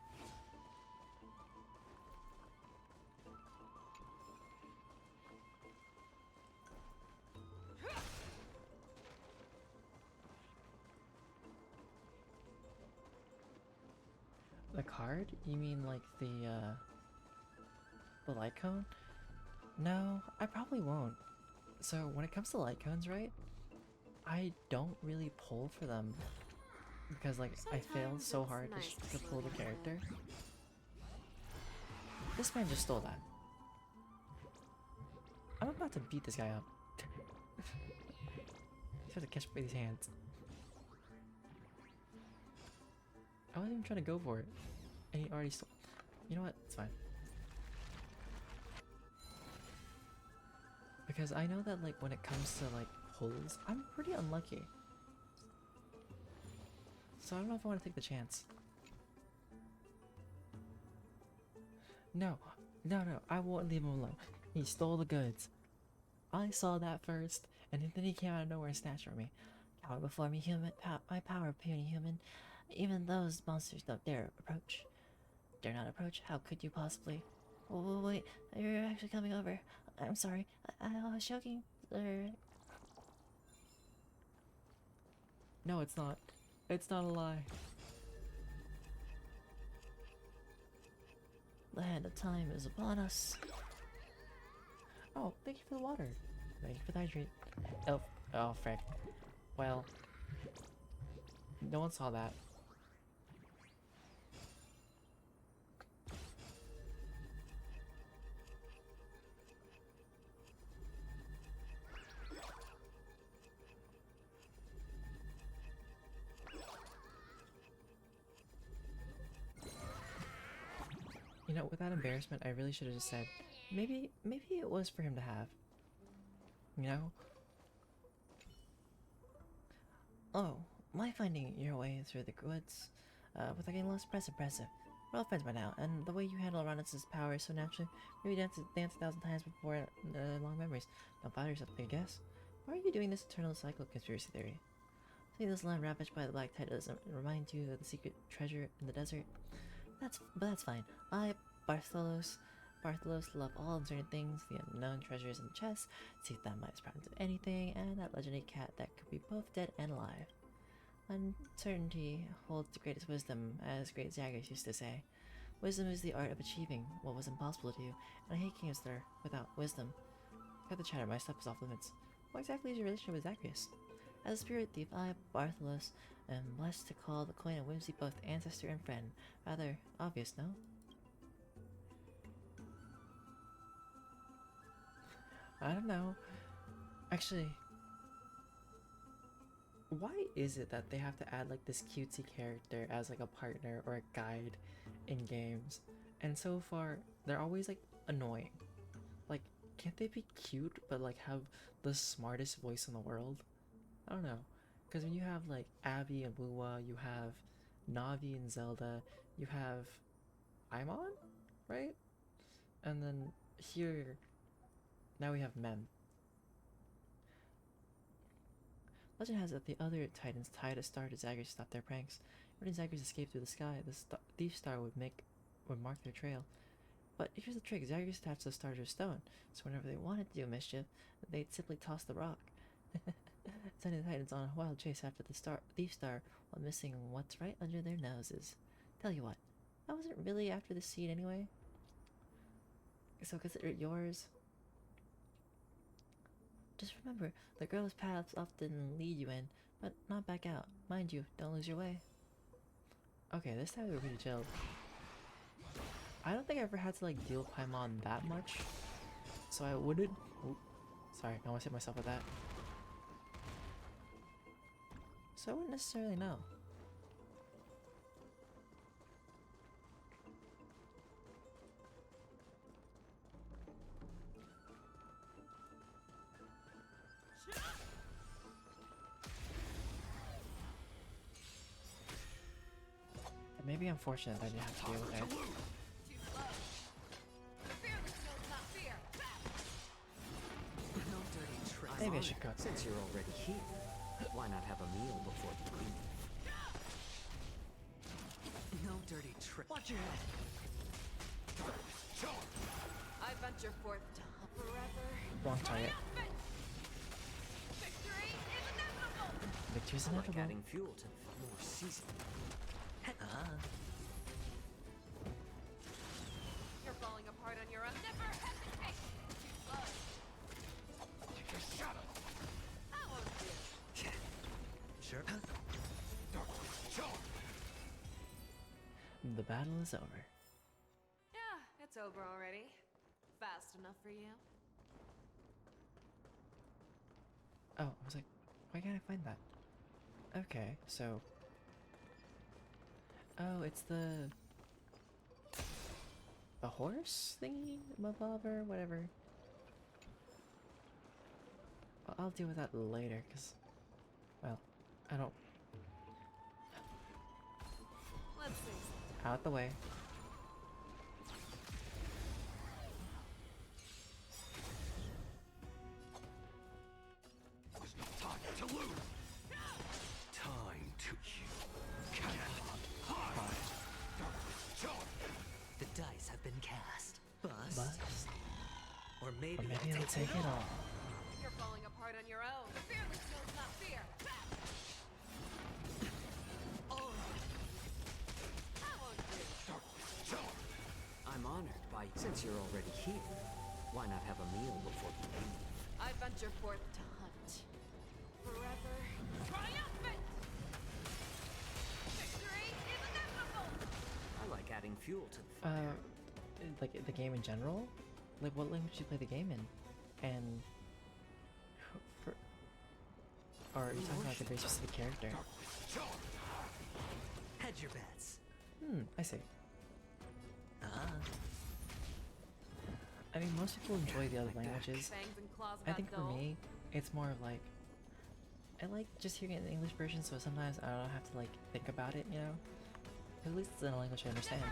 The card? You mean like the light cone? No, I probably won't. So when it comes to light cones, right? I don't really pull for them because like I failed so hard to pull the character. This man just stole that. I'm about to beat this guy up. He's about to catch me with his hands. I wasn't even trying to go for it, and he already stole. You know what? It's fine. Because I know that like when it comes to like pulls, I'm pretty unlucky. So I don't know if I want to take the chance. No, I won't leave him alone. He stole the goods. I saw that first, and then he came out of nowhere and snatched from me. Power before me, human. My power, puny human. Even those monsters don't dare approach. Dare not approach? How could you possibly? Oh, wait, you're actually coming over. I'm sorry. I was joking. No, it's not. It's not a lie. The hand of time is upon us. Oh, thank you for the water. Thank you for the hydrate. Oh, frick. Well, no one saw that. You know, without embarrassment, I really should have just said, maybe it was for him to have. You know? Oh, my finding your way through the woods, without getting lost, impressive. We're all friends by now, and the way you handle Uranus's power is so natural. Maybe dance 1,000 times before long memories. Don't bother yourself, I guess. Why are you doing this eternal cycle conspiracy theory? Seeing this land ravaged by the black tide doesn't remind you of the secret treasure in the desert? That's fine. Bartholos love all uncertain things, the unknown treasures in the chest, see if that might surprise of anything, and that legendary cat that could be both dead and alive. Uncertainty holds the greatest wisdom, as great Zagreus used to say. Wisdom is the art of achieving what was impossible to do, and I hate games that are without wisdom. Cut the chatter, my stuff is off limits. What exactly is your relationship with Zagreus? As a spirit thief, I, Bartholos, am blessed to call the coin of whimsy both ancestor and friend. Rather obvious, no? I don't know. Actually, why is it that they have to add like this cutesy character as like a partner or a guide in games? And so far, they're always like annoying. Like, can't they be cute but like have the smartest voice in the world? I don't know. Because when you have like Abby and Lua, you have Navi and Zelda, you have Aimon, right? And then here, now we have Mem. Legend has it that the other Titans tied a star to Zagreus to stop their pranks. When Zagreus escaped through the sky, the thief star would mark their trail. But here's the trick: Zagreus attached the star to a stone, so whenever they wanted to do mischief, they'd simply toss the rock. Sending the Titans on a wild chase after the thief star while missing what's right under their noses. Tell you what, I wasn't really after the seed anyway. So consider it yours. Just remember, the girl's paths often lead you in, but not back out. Mind you, don't lose your way. Okay, this time they were pretty chill. I don't think I ever had to like deal with Paimon that much, so I wouldn't. Oh, sorry, I almost hit myself with that. So I wouldn't necessarily know. It may be unfortunate that I didn't have to deal with it. No dirty trick. Maybe I should cook. Since you're already here, why not have a meal before you leave? No dirty trick. Watch your head. I venture forth to hunt forever. Wrong target. Victory is inevitable. Victory's Like inevitable. adding fuel to more season. You're falling apart on your own. Never hesitate. Shut up. That won't do. Sure. The battle is over. Yeah, it's over already. Fast enough for you? Oh, I was like, why can't I find that? Okay, so... Oh, it's the horse thingy? Mabobber? Whatever. I'll deal with that later, because... Well, I don't... Let's see. Out the way. Time to lose. Time to The dice have been cast. Bust. Bust. Or maybe I'll take it all. You're falling apart on your own. The fearless knows not fear. Oh. That won't do. I'm honored by since you're already here. Why not have a meal before you leave? I venture forth to hunt. Forever triumphant! Victory is inevitable! I like adding fuel to the fire. Like the game in general? Like what language do you play the game in? And... Or are you talking about like a very specific character? Hedge your bets. I see. I mean, most people enjoy the other languages. Fangs and claws I about think for dull. me, it's more of like... I like just hearing it in the English version, so sometimes I don't have to like think about it, you know? At least it's in a language I understand.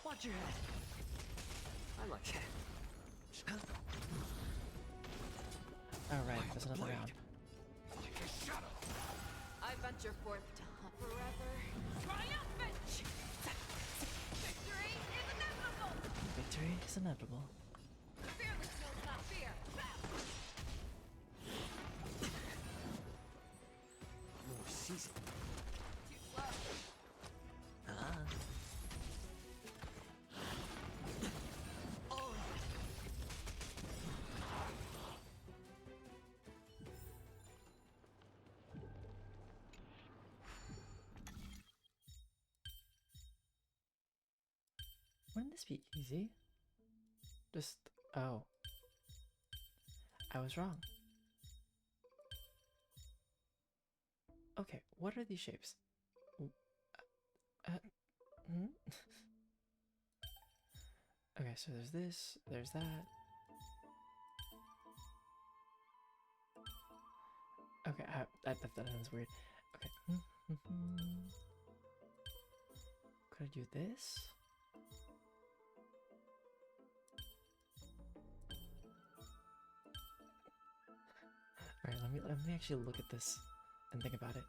Watch your head. I Alright, there's another round. I venture forth to hunt forever. Triumphant! Victory is inevitable! Victory is inevitable. Fearless knows not fear. More season. Too slow. Wouldn't this be easy? Just, oh. I was wrong. Okay, what are these shapes? Hmm? Okay, so there's this, there's that. Okay, that sounds weird. Okay. Could I do this? Alright, let me actually look at this and think about it.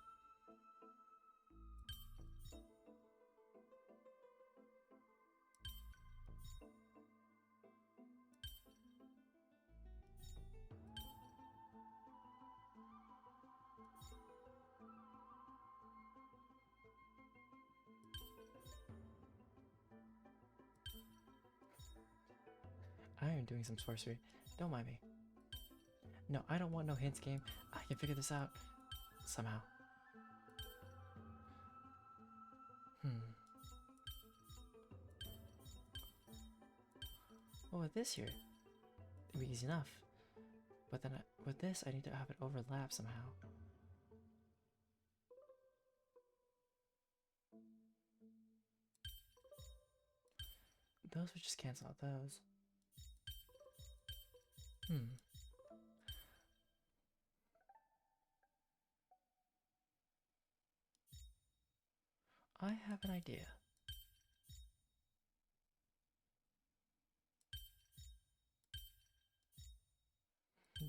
I am doing some sorcery. Don't mind me. No, I don't want no hints, game. I can figure this out somehow. Well, with this here, it'd be easy enough. But then with this, I need to have it overlap somehow. Those would just cancel out those. I have an idea.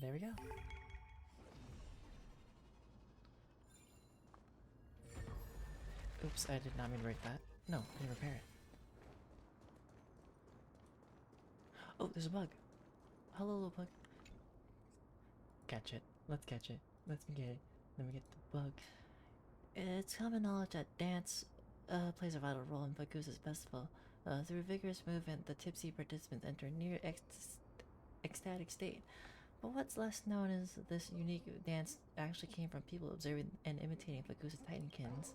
There we go. Oops, I did not mean to break that. No, I didn't repair it. Oh, there's a bug. Hello, little bug. Catch it. Let's catch it. Let me get it. Let me get the bug. It's common knowledge that dance plays a vital role in Bagusa's festival. Through vigorous movement, the tipsy participants enter near ecstatic state. But what's less known is this unique dance actually came from people observing and imitating Bagusa's Titankins.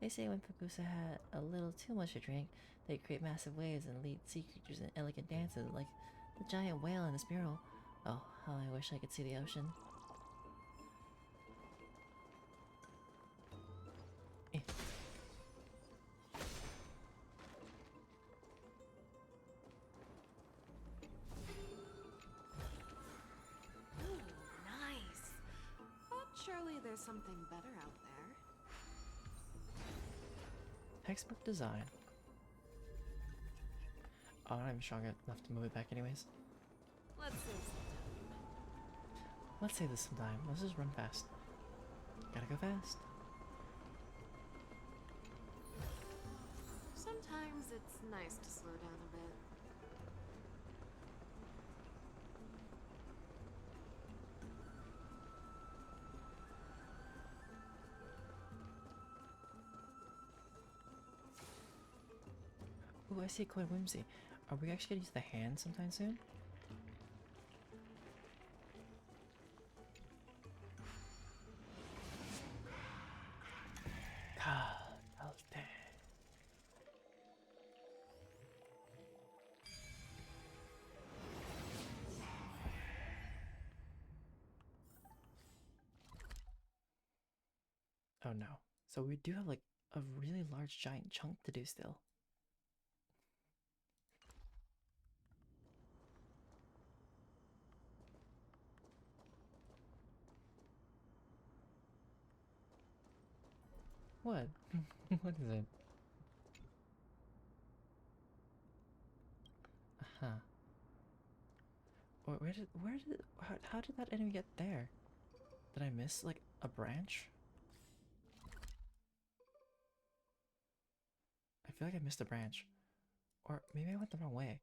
They say when Bagusa had a little too much to drink, they'd create massive waves and lead sea creatures in elegant dances like the giant whale in this mural. Oh, how I wish I could see the ocean. Ooh, nice. But surely there's something better out there. Textbook design. Oh, I'm not even strong enough to move it back anyways. Let's save some time. Let's save this some time. Let's just run fast. Gotta go fast. Sometimes it's nice to slow down a bit. Ooh, I see Koi Whimsy. Are we actually gonna use the hand sometime soon? Oh no. So we do have like a really large giant chunk to do still. What? What is it? Uh-huh. How did that enemy get there? Did I miss like a branch? I feel like I missed a branch. Or maybe I went the wrong way.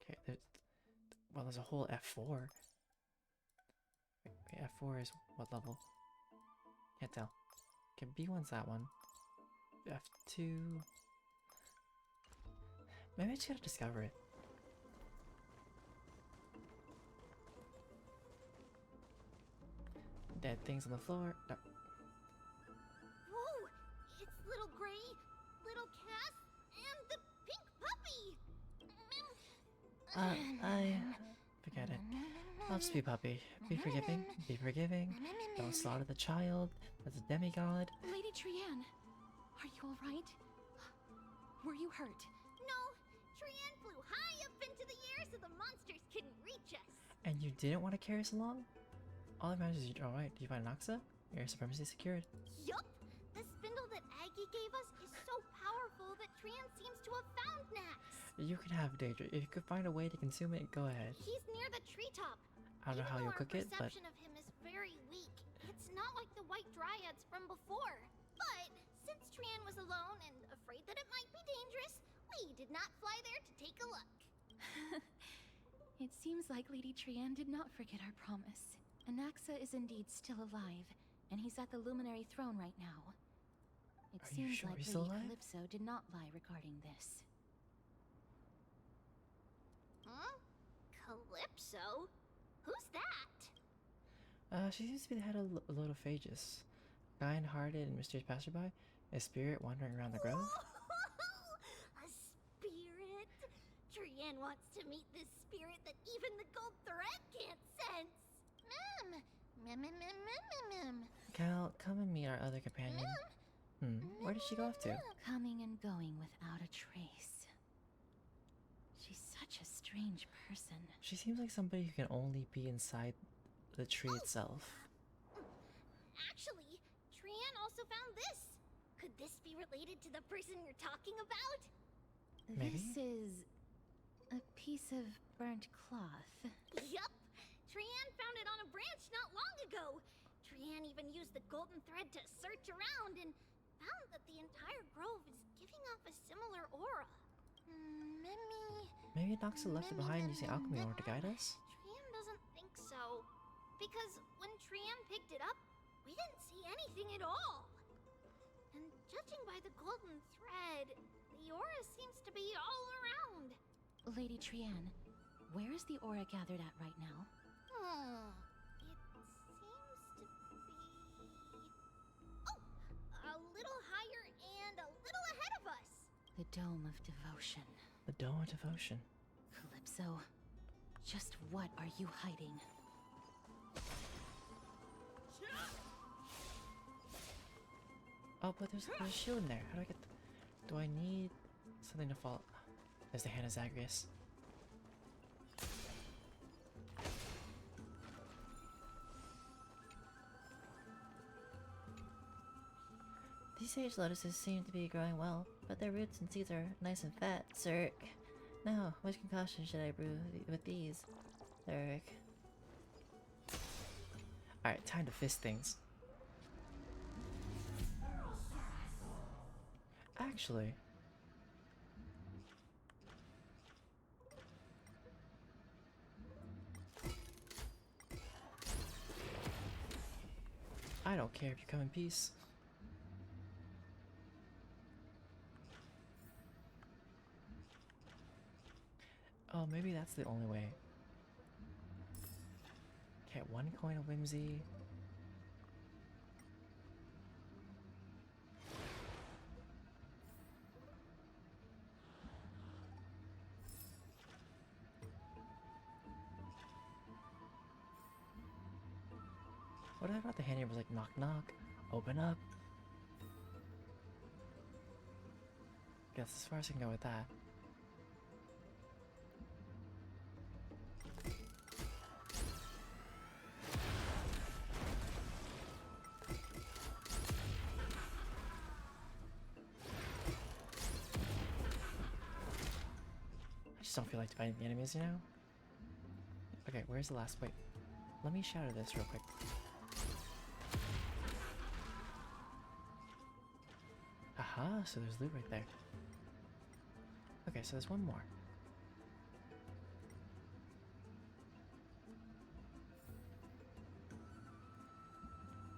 Okay, there's a whole F4. Wait, F4 is what level? Can't tell. Okay, B1's that one. F2... Maybe I just gotta discover it. Dead things on the floor. No. Whoa! It's little Gray, little Cass, and the pink puppy! Forget it. I'll just be puppy. Be forgiving. Be forgiving. Don't slaughter the child. That's a demigod. Lady Trianne, are you alright? Were you hurt? No! Trianne flew high up into the air so the monsters couldn't reach us. And you didn't want to carry us along? All that matters is you're alright. Do you find Noxa? Air supremacy secured. Yup! The spindle that Aggie gave us is so powerful that Trianne seems to have found Nax. You can have Daedra. If you could find a way to consume it, go ahead. He's near the treetop. I don't know how you'll cook it, but... Our perception of him is very weak. It's not like the White Dryads from before. But since Trianne was alone and afraid that it might be dangerous, we did not fly there to take a look. It seems like Lady Trianne did not forget our promise. Anaxa is indeed still alive, and he's at the Luminary Throne right now. It seems sure like he's Lady still alive? Calypso did not lie regarding this. Huh? Calypso? Who's that? She seems to be the head of Lotophagus. Kind-hearted and mysterious passerby. A spirit wandering around the grove. A spirit? Trianne wants to meet this spirit that even the gold thread can't sense. Cal, come and meet our other companion. Where did she go off to? Coming and going without a trace. She's such a strange person. She seems like somebody who can only be inside the tree itself. Actually, Trianne also found this. Could this be related to the person you're talking about? Maybe? This is a piece of burnt cloth. Yup! Trianne found it on a branch not long ago. Trianne even used the golden thread to search around and found that the entire grove is giving off a similar aura. Maybe Noxa left it behind using alchemy in order to guide us? Trianne doesn't think so. Because when Trianne picked it up, we didn't see anything at all. And judging by the golden thread, the aura seems to be all around. Lady Trianne, where is the aura gathered at right now? It seems to be... Oh! A little higher and a little ahead of us! The Dome of Devotion. The Dome of Devotion. Calypso, just what are you hiding? Oh, but there's a shield in there. How do I get do I need something to fall? There's the Hand of Zagreus. These sage lotuses seem to be growing well, but their roots and seeds are nice and fat. Zerk. Now, which concoction should I brew with these? Zerk. Alright, time to fist things. Actually... I don't care if you come in peace. Oh, maybe that's the only way. Okay, 1 coin of whimsy. What if I brought the hand here was like knock knock, open up? Guess as far as I can go with that. I just don't feel like fighting the enemies, you know? Okay, where's the last? Wait, let me shatter this real quick. Aha, so there's loot right there. Okay, so there's one more.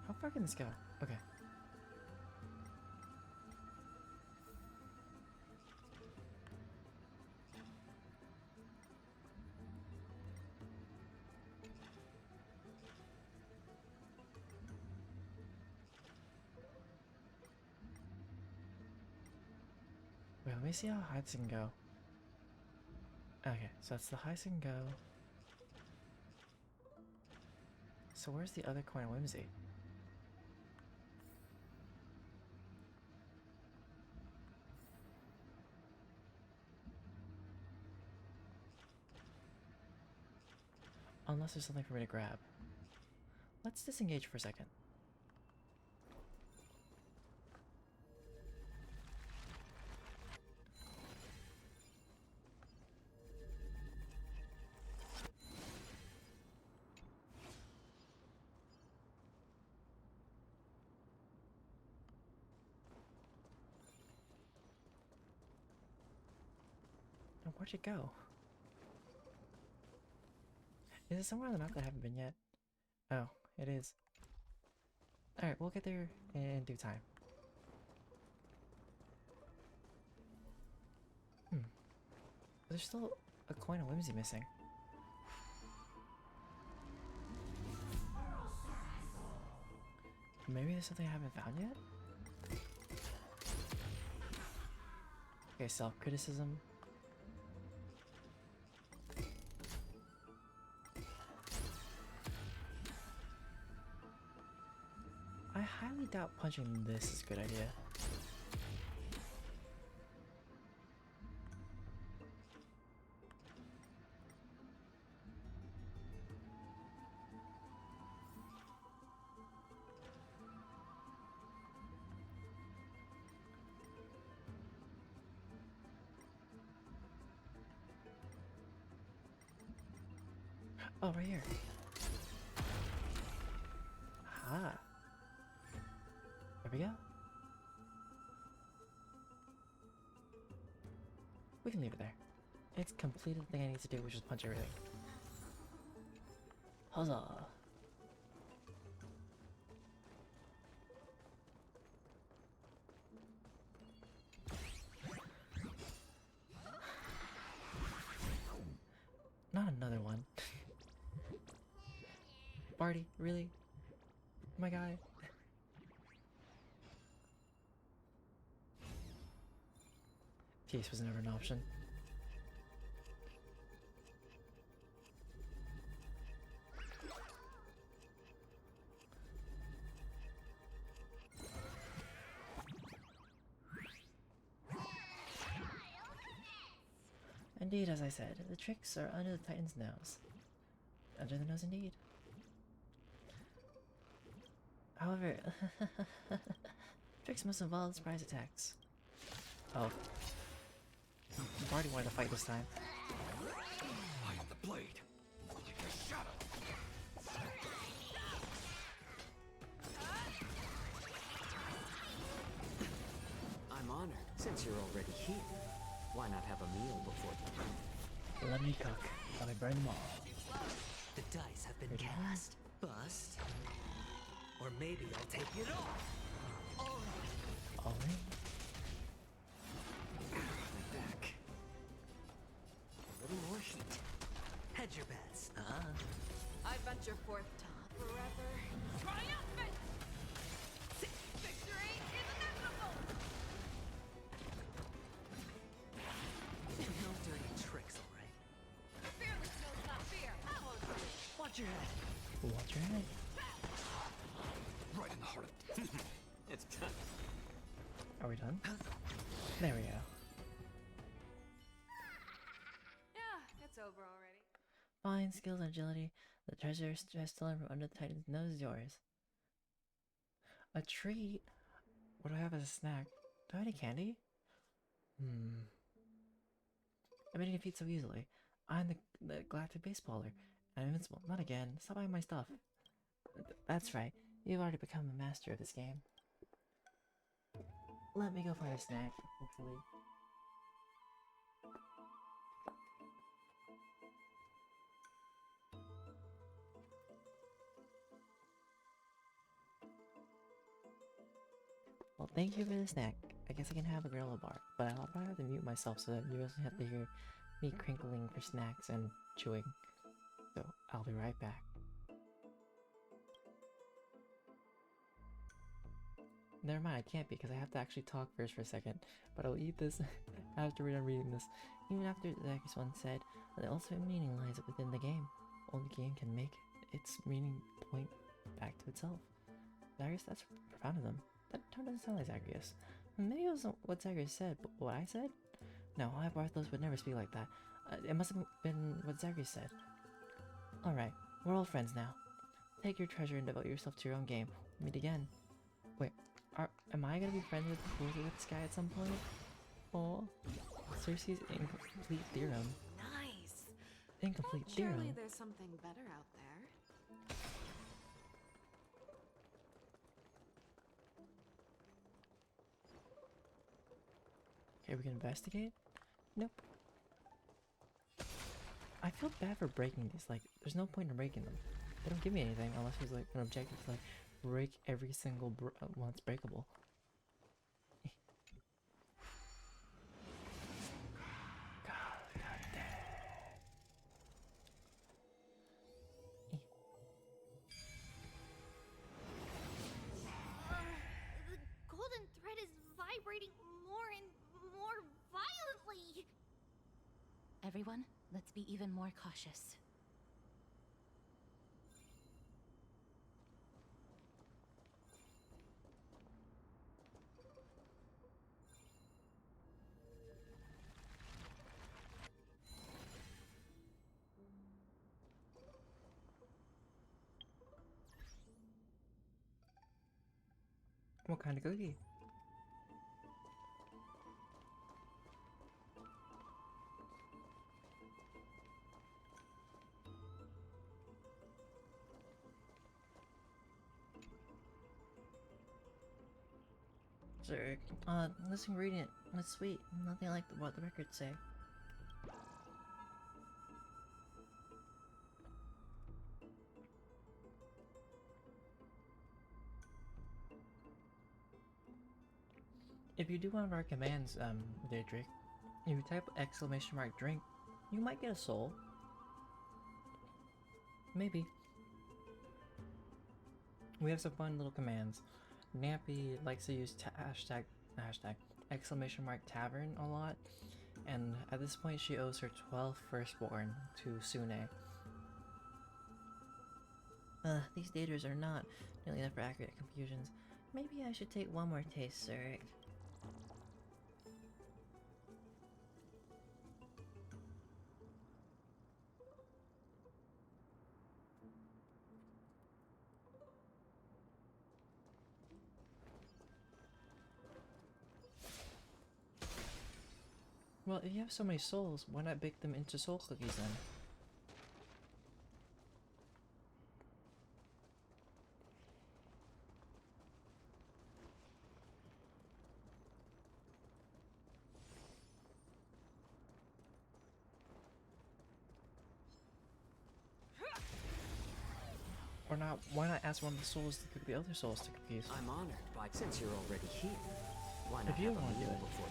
How far can this go? Okay. Wait, let me see how high this can go. Okay, so that's the highest it can go. So where's the other coin of whimsy? Unless there's something for me to grab. Let's disengage for a second. Now, where'd it go? Is it somewhere on the map that I haven't been yet? Oh, it is. Alright, we'll get there in due time. There's still a coin of whimsy missing. Maybe there's something I haven't found yet? Okay, self-criticism. I highly doubt punching this is a good idea. Oh, right here. Ah. There we go. We can leave it there. It's completed the thing I need to do, which is punch everything. Huzzah! Not another one. Barty, really? My guy? Peace was never an option. Indeed, as I said, the tricks are under the Titan's nose. Under the nose, indeed. However, tricks must involve surprise attacks. Oh. Barty wanted to fight this time. I am the blade. Your shadow. I'm honored. Since you're already here, why not have a meal before you? Let me cook. Let me burn them all. The dice have been cast. Bust. Or maybe I'll take it all. All right. Back. A little more heat. Hedge your bets. I venture forth to forever triumphant. Victory is inevitable. No dirty tricks, all right. Fearless knows not fear. Watch your head. Watch your head. Right in the heart of it's done. Are we done? There we go. Yeah, it's over already. Fine, skills and agility. The treasure stolen from under the Titan's nose is yours. A treat? What do I have as a snack? Do I have any candy? I'm eating a feat so easily. I'm the galactic baseballer, I'm invincible. Not again. Stop buying my stuff. That's right. You've already become a master of this game. Let me go find a snack, hopefully. Well, thank you for the snack. I guess I can have a granola bar, but I'll probably have to mute myself so that you don't have to hear me crinkling for snacks and chewing. So, I'll be right back. Never mind, I can't because I have to actually talk first for a second. But I'll eat this after we're done reading this. Even after Zachary once said, the ultimate meaning lies within the game. Only the game can make its meaning point back to itself. Zacharias, that's profound of them. That doesn't sound like Zacharias. Maybe it wasn't what Zacharias said, but what I said? No, I Barthlos would never speak like that. It must have been what Zacharias said. Alright, we're all friends now. Take your treasure and devote yourself to your own game. We'll meet again. Wait, am I gonna be friends with this guy at some point? Oh, Cersei's incomplete theorem. Nice. Incomplete Surely theorem. there's something better out there. Okay, we can investigate? Nope. I feel bad for breaking these. Like, there's no point in breaking them. They don't give me anything unless there's like an objective to like break every single one that's breakable. The golden thread is vibrating more and more violently. Everyone, let's be even more cautious. What kind of cookie? Sir, this ingredient was sweet. Nothing like what the records say. If you do one of our commands, Daedric, if you type !drink, you might get a soul. Maybe. We have some fun little commands. Nappy likes to use !tavern a lot, and at this point she owes her 12th firstborn to Sune. These daters are not nearly enough for accurate confusions. Maybe I should take one more taste, Zurich. Well, if you have so many souls, why not bake them into soul cookies then? Or not, why not ask one of the souls to cook the other souls to cookies? I'm honored by since you're already here. Why not If you have a want to do meal it. before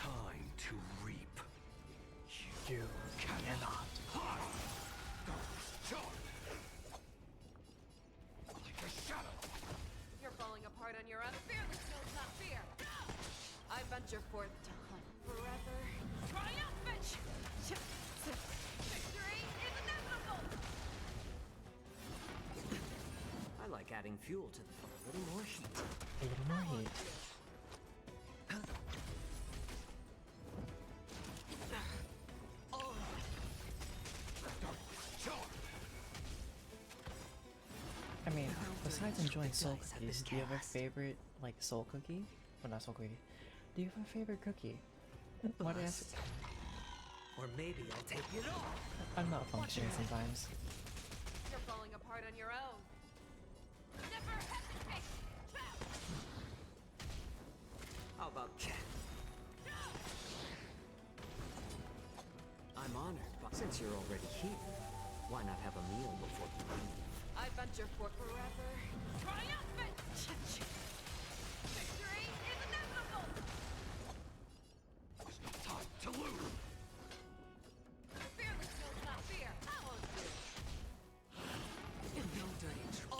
Time to reap. You cannot. Like a shadow. You're falling apart on your own. Fearless knows not fear. I venture forth to hunt forever. Triumphant! Victory is inevitable! I like adding fuel to the fire. A little more heat. A little more heat. I mean, besides enjoying soul cookies, do you have a favorite, like, soul cookie? Well, not soul cookie. Do you have a favorite cookie? What is? Or maybe I'll take it off. I'm not functioning sometimes. You're falling apart on your own. Never hesitate! How about that? I'm honored, but since you're already here, why not have a meal before you leave? I venture forth forever. Triumphant! Victory is inevitable! There's no time to lose. The fearless knows not fear. Follow you. No dirty trick.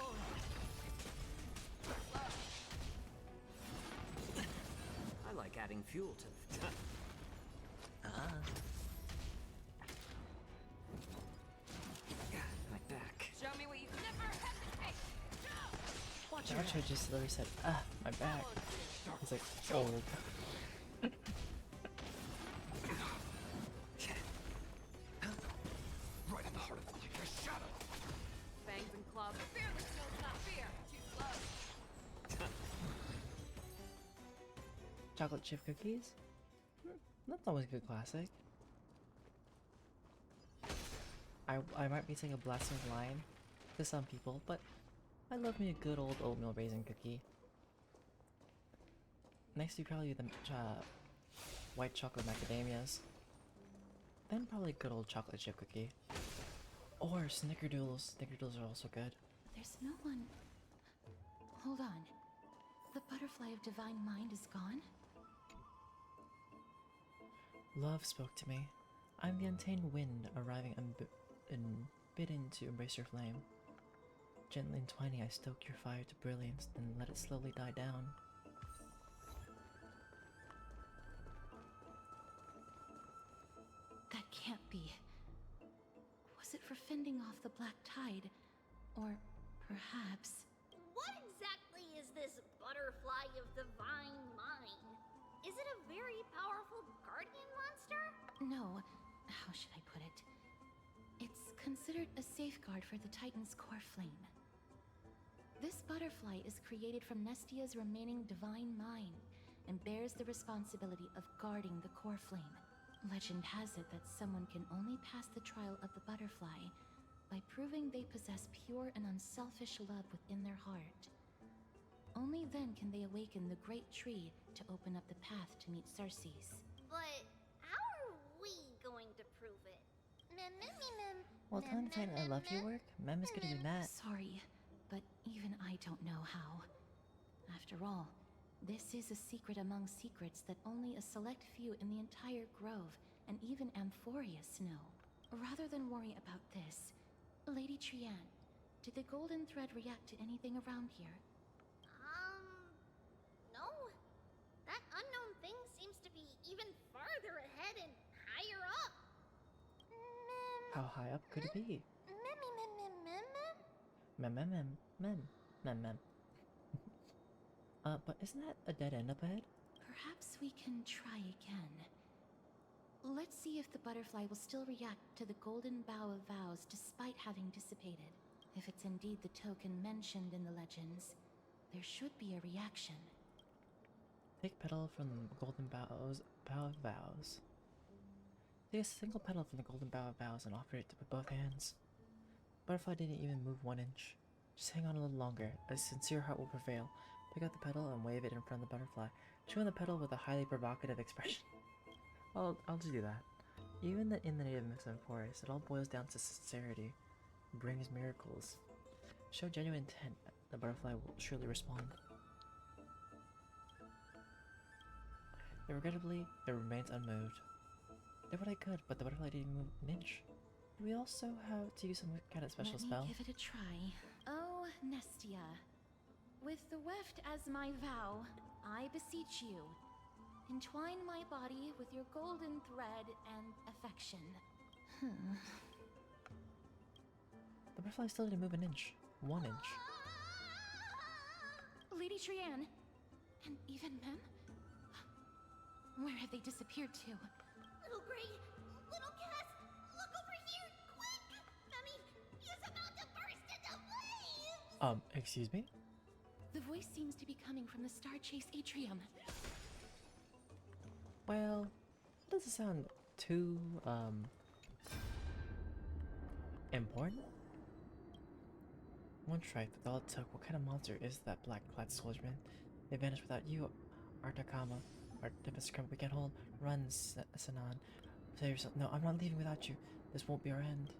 I like adding fuel to the my back. Show me what you never hesitate! Watch Naruto just literally said, "Ah, my back." He's like, "Oh." Right in the heart of the like a shadow. Fangs and claws. The fearless knows not fear. Too slow. Chocolate chip cookies? That's always a good classic. I might be saying a blasphemous line to some people, but I love me a good old oatmeal raisin cookie. Next to probably the white chocolate macadamias. Then probably a good old chocolate chip cookie. Or snickerdoodles. Snickerdoodles are also good. There's no one. Hold on. The butterfly of divine mind is gone? Love spoke to me. I'm the untamed wind arriving unbidden to embrace your flame. Gently entwining, I stoke your fire to brilliance, then let it slowly die down. That can't be. Was it for fending off the black tide? Or perhaps... What exactly is this butterfly of divine mind? Is it a very powerful guardian monster? No. How should I put it? It's considered a safeguard for the Titan's core flame. This butterfly is created from Nestia's remaining divine mind and bears the responsibility of guarding the core flame. Legend has it that someone can only pass the trial of the butterfly by proving they possess pure and unselfish love within their heart. Only then can they awaken the great tree to open up the path to meet Cersei's. But how are we going to prove it? Well, telling the Titan I love you work, Mem is gonna be mad. Sorry, but even I don't know how. After all, this is a secret among secrets that only a select few in the entire grove and even Amphorius know. Rather than worry about this, Lady Trian, did the golden thread react to anything around here? No. That unknown thing seems to be even farther ahead and higher up. How high up could it be? Mem. But isn't that a dead end up ahead? Perhaps we can try again. Let's see if the butterfly will still react to the golden bough of vows despite having dissipated. If it's indeed the token mentioned in the legends, there should be a reaction. Take petal from the golden bough of vows. Take a single petal from the golden bough of vows and offer it with both hands. Butterfly didn't even move 1 inch. Just hang on a little longer. A sincere heart will prevail. Pick up the petal and wave it in front of the butterfly. Chew on the petal with a highly provocative expression. I'll just do that. Even in the native Mexican forest, it all boils down to sincerity. It brings miracles. Show genuine intent. The butterfly will surely respond. Regrettably, it remains unmoved. Did what I could, but the butterfly didn't move an inch. We also have to use some kind of special spell. Let me give it a try. Oh, Nestia. With the weft as my vow, I beseech you, entwine my body with your golden thread and affection. The butterfly still didn't move an inch. 1 inch. Lady Trian, and even Mem? Where have they disappeared to? Little Gray, little Cass, look over here, quick! Mummy, he's about to burst into flames! Excuse me? The voice seems to be coming from the Star Chase atrium. Well, doesn't sound too important? One strike, that's all it took. What kind of monster is that black-clad swordsman? They vanished without you, Artakama. Artemis Crump, we can't hold. Run, Sanan. Save yourself. No, I'm not leaving without you. This won't be our end.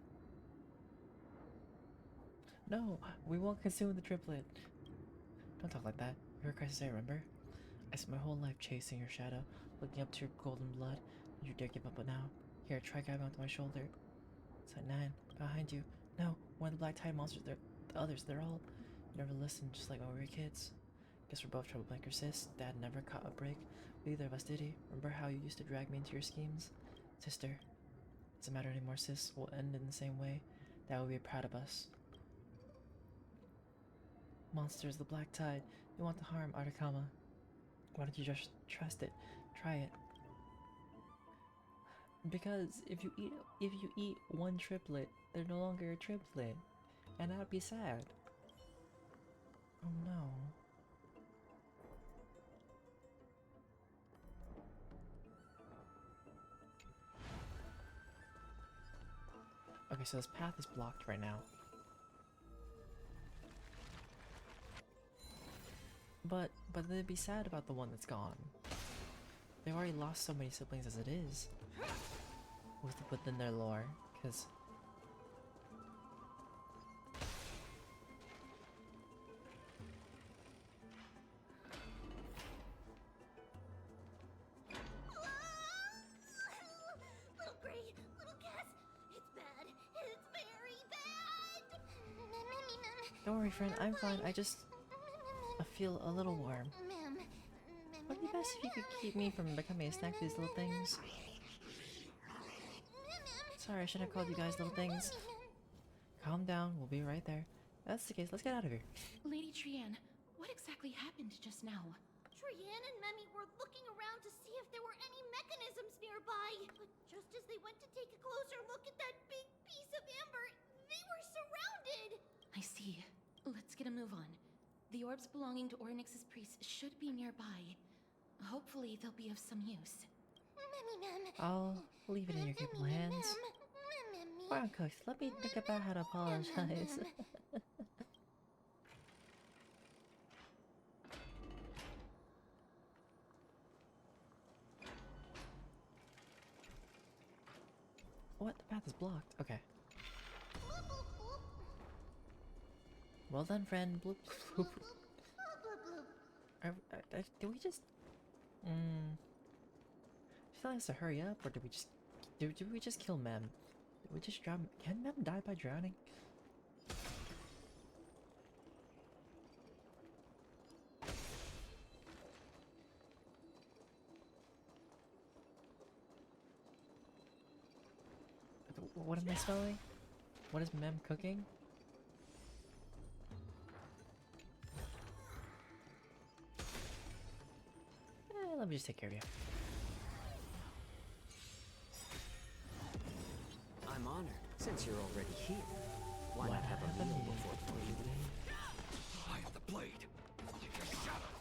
No, we won't consume the triplet. Don't talk like that. You're a crisis, I remember. I spent my whole life chasing your shadow, looking up to your golden blood. You dare give up, but now, here, try grabbing onto my shoulder. It's at 9, behind you. No, one of the black tide monsters. The others, they're all. You never listened, just like when we were kids. Guess we're both troublemakers, sis. Dad never caught a break. Neither of us did he. Remember how you used to drag me into your schemes? Sister, doesn't matter anymore, sis. We'll end in the same way. Dad will be proud of us. Monsters, the black tide. You want to harm Artakama. Why don't you just trust it? Try it. Because if you eat one triplet, they're no longer a triplet. And that'd be sad. Oh no. Okay, so this path is blocked right now. But they'd be sad about the one that's gone. They've already lost so many siblings as it is. Within their lore, because Little Gray, little Cass, it's bad. It's very bad. don't worry, friend. I'm fine. I feel a little warm. Would it be best if you could keep me from becoming a snack to these little things? Sorry, I shouldn't have called you guys little things. Calm down, we'll be right there. If that's the case, let's get out of here. Lady Trian, what exactly happened just now? Trian and Memmy were looking around to see if there were any mechanisms nearby. But just as they went to take a closer look at that big piece of amber, they were surrounded. I see. Let's get a move on. The orbs belonging to Ornyx's priests should be nearby. Hopefully they'll be of some use. I'll leave it in your capable hands. Fine, Cooks, let me think about how to apologize. What? The path is blocked. Okay. Well done, friend. Bloop, bloop. Did we just... She's telling us to hurry up, or did we just kill Mem? Did we just drown? Can Mem die by drowning? What am I smelling? What is Mem cooking? Let me just take care of you. I'm honored, since you're already here. Why not have a meal before bleeding? I have the blade. Like a shadow.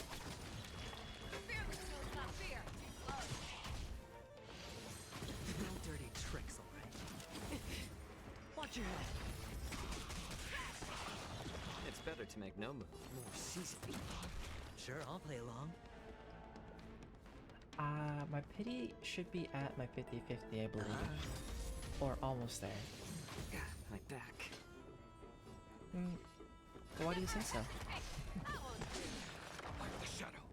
Fearless knows not fear. Too close. No dirty tricks already. Watch your head. It's better to make no move, more seasoned. Sure, I'll play along. My pity should be at my 50-50, I believe. Or almost there. My back. Why do you say so? Like the shadow.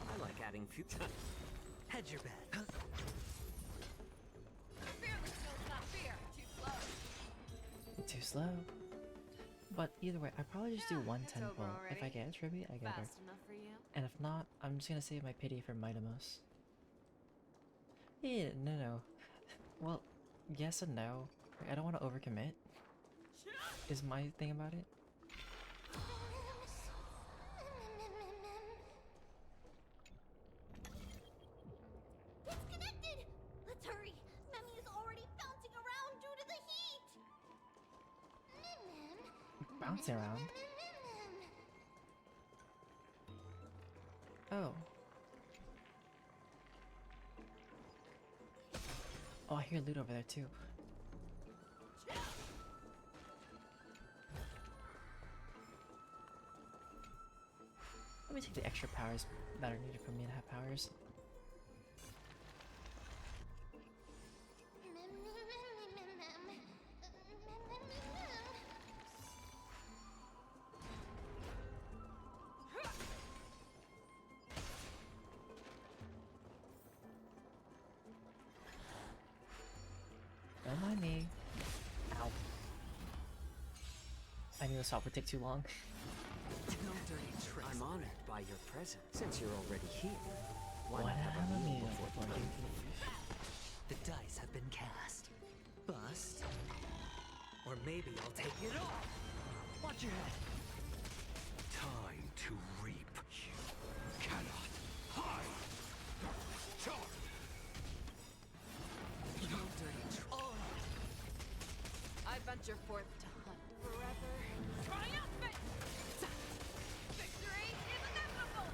I like adding future. Hedge your bet. Fearless knows not fear. Too slow. Too slow. But either way, I probably just do one It's 10 over pull. If I already. get a Tribbie, I get her. Fast enough for you? And if not, I'm just gonna save my pity for Mydei. Yeah, no. Well, yes and no. Like, I don't want to overcommit. Is my thing about it. Disconnected! Let's hurry! Memmy is already bouncing around due to the heat! bouncy around. Oh. Oh, I hear loot over there too. Let me take the extra powers that are needed for me to have powers. Don't mind me. Ow. I knew this swap would take too long. No dirty tricks. I'm honored by your presence. Since you're already here, why What not have a meal before you leave? The dice have been cast. Bust. Or maybe I'll take it off. Watch your head. Time to reap. You cannot hide. Charge. No dirty tricks. Oh. I venture forth to hunt forever. Triumphant! Victory is inevitable!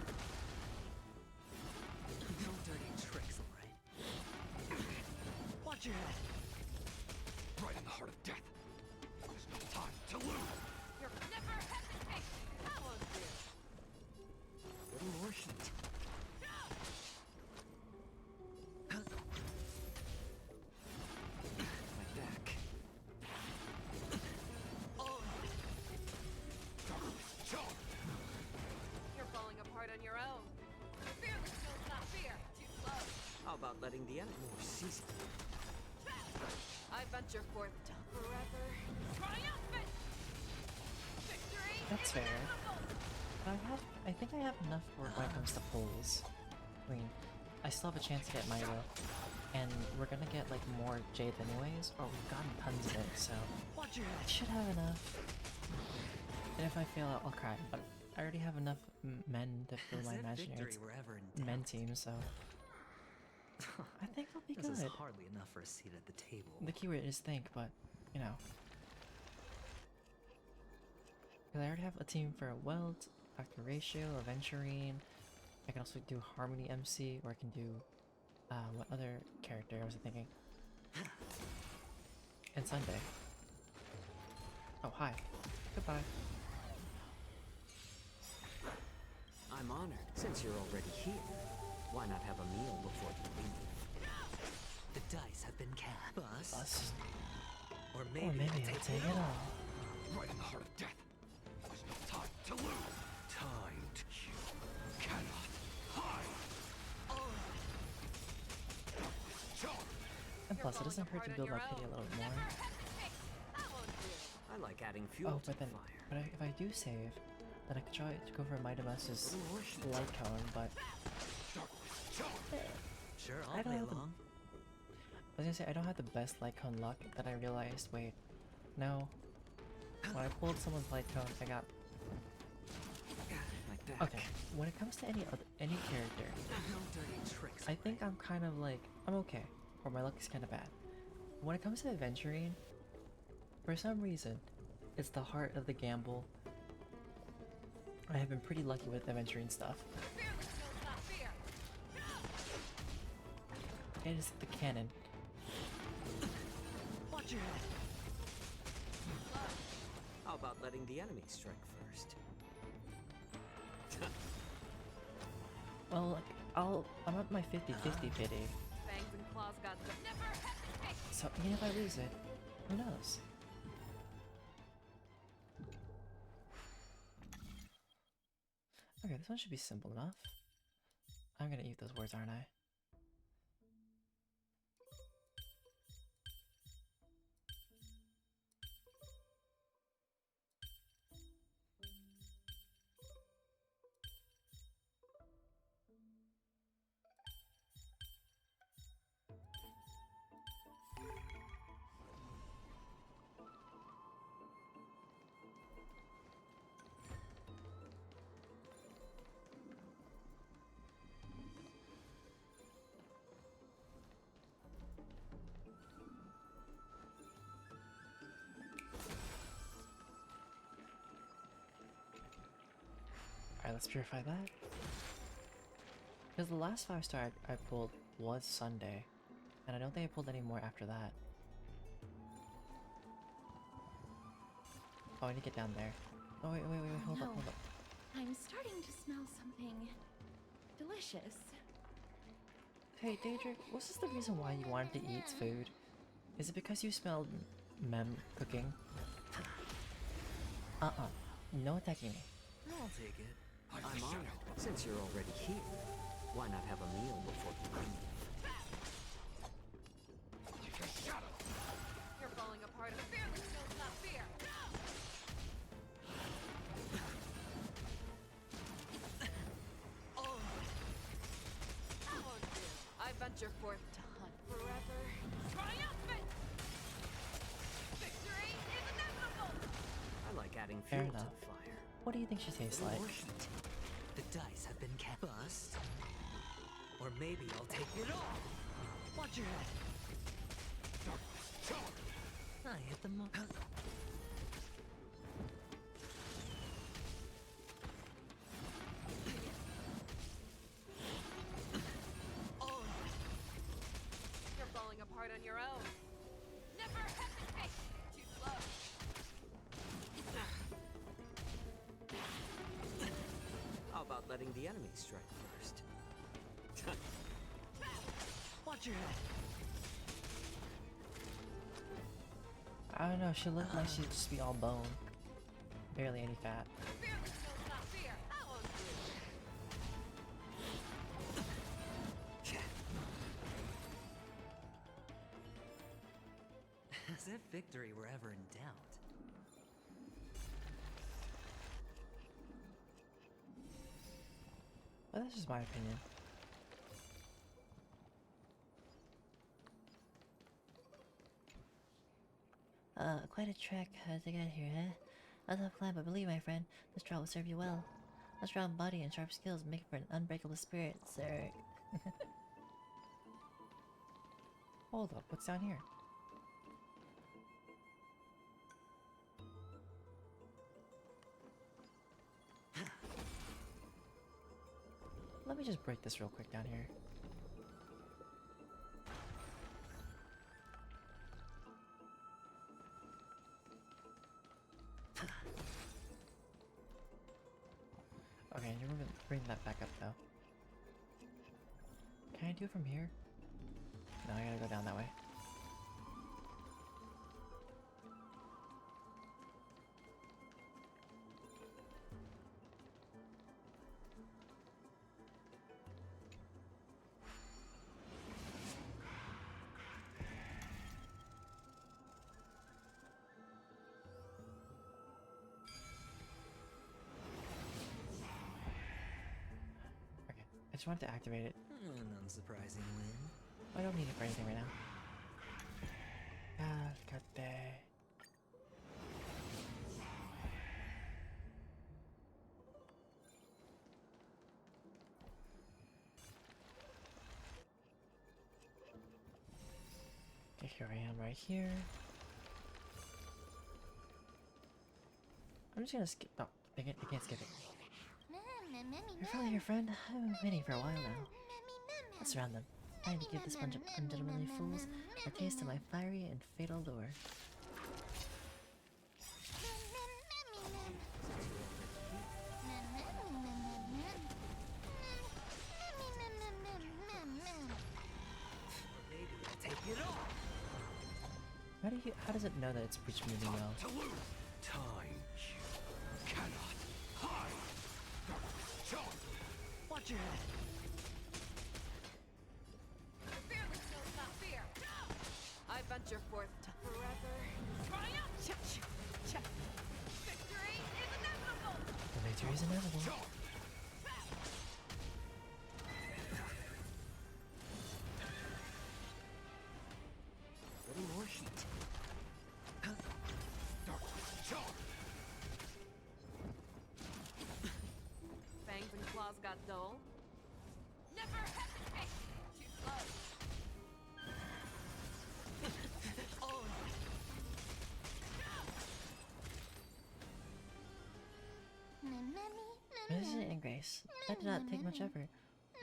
No dirty tricks, alright? Watch your head. Right in the heart of death. There's no time to lose. You'll never hesitate! How on you? A little more heat. My back. You're falling apart on your own. The fearless knows not fear. Too close. How about letting the enemy more season? I venture forth to forever. Triumphant! Victory That's is fair. inevitable! I think I have enough for when it comes to pulls. I mean, I still have a chance to get Mydei, and we're gonna get like more Jade anyways, or we've gotten tons of it, so I should have enough. And if I fail, I'll cry, but I already have enough men to fill my imaginary men team, so I think I'll be This is good. hardly enough for a seat at the table. The keyword is think, but you know. Because I already have a team for Welt, Factor Ratio, Aventurine. I can also do Harmony MC, or I can do what other character I was thinking? And Sunday. Oh, hi. Goodbye. I'm honored. Since you're already here, why not have a meal before you leave? The dice have been cast. Bust. Or Or maybe, maybe I'll I'll take it all. Right in the heart of death. There's no time to lose. Time to you cannot hide. And plus, it doesn't hurt to build my pity a little bit more. I like adding fuel Oh, to but the then, fire. if I do save, then I could try to go for Mydei's light cone, but Sure, I I'll don't play have the- along. I was gonna say, I don't have the best light cone luck that I realized. Wait, no. When I pulled someone's light cone, I got. Like that. Okay, when it comes to any character, No dirty tricks. I think I'm kind of like, I'm okay, or my luck is kind of bad. When it comes to Aventurine, for some reason, it's the heart of the gamble. I have been pretty lucky with Aventurine stuff. Fearless knows not fear. It is the cannon. Watch your head. How about letting the enemy strike first? Well, like, I'm at my 50-50 pity, Fangs and claws got the never hesitate. so even if I lose it, who knows? Okay, this one should be simple enough. I'm gonna eat those words, aren't I? Alright, let's purify that. Because the last 5-star I pulled was Sunday, and I don't think I pulled any more after that. Oh, I need to get down there. Oh, wait, hold up. I'm starting to smell something delicious. Hey, Daedric, was this the reason why you wanted to eat food? Is it because you smelled Mem cooking? No attacking me. I'll take it. I'm honored. Since you're already here, why not have a meal before you leave? You're falling apart. Fearless knows not fear. That won't do. I venture forth to hunt forever. Triumphant! Victory is inevitable! I like adding Fair fuel to enough. the fire. What do you think she tastes like? More heat. The dice have been bust. Or maybe I'll take it all. Watch your head. I hit the mark. You're falling apart on your own. Never hesitate! Too slow. How about letting the enemy strike first? Watch your head. I don't know, she looked like she'd just be all bone. Barely any fat. Fearless knows not fear. That won't do. As if victory were ever in doubt. But that's just my opinion. Quite a trek to get here, eh? A tough climb, but believe, my friend, this trial will serve you well. A strong body and sharp skills make for an unbreakable spirit, sir. Hold up, what's down here? Let me just break this real quick down here. Okay, you're gonna bring that back up though. Can I do it from here? No, I gotta go down that way. I just wanted to activate it. An unsurprising win. I don't need it for anything right now. Cate. Okay, here I am right here. I'm just gonna skip. No, I can't skip it. You're finally here, friend. I've been waiting for a while now. Let's surround them. I need to give this bunch of ungentlemanly fools a taste of my fiery and fatal lure. Maybe I'll take it all. How does it know that it's breach moving well? Time cannot hide. Watch your head. Fearless knows not fear. I venture forth to forever. Triumph! Victory is inevitable! The victory is inevitable. Little more heat. Fangs and claws got dull. Never hesitate! Too slow. Vincent and Grace, that did not take much effort.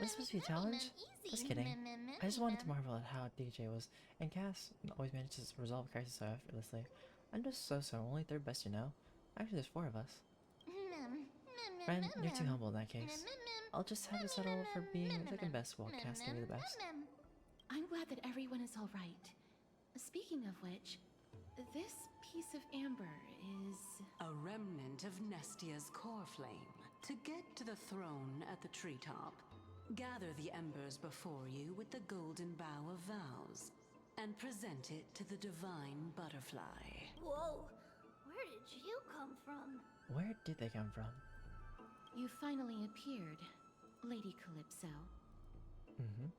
Was this supposed to be a challenge? Just kidding. I just wanted to marvel at how DJ was and Cass always manages to resolve crisis so effortlessly. I'm just so only third best, you know. Actually, there's 4 of us. Friend, you're too humble in that case. I'll just have to settle for being second best while Cass can be the best. I'm glad that everyone is all right. Speaking of which, this piece of amber is... A remnant of Nestia's core flame. To get to the throne at the treetop, gather the embers before you with the golden bough of vows, and present it to the divine butterfly. Whoa! Where did you come from? Where did they come from? You finally appeared, Lady Calypso. Mm-hmm.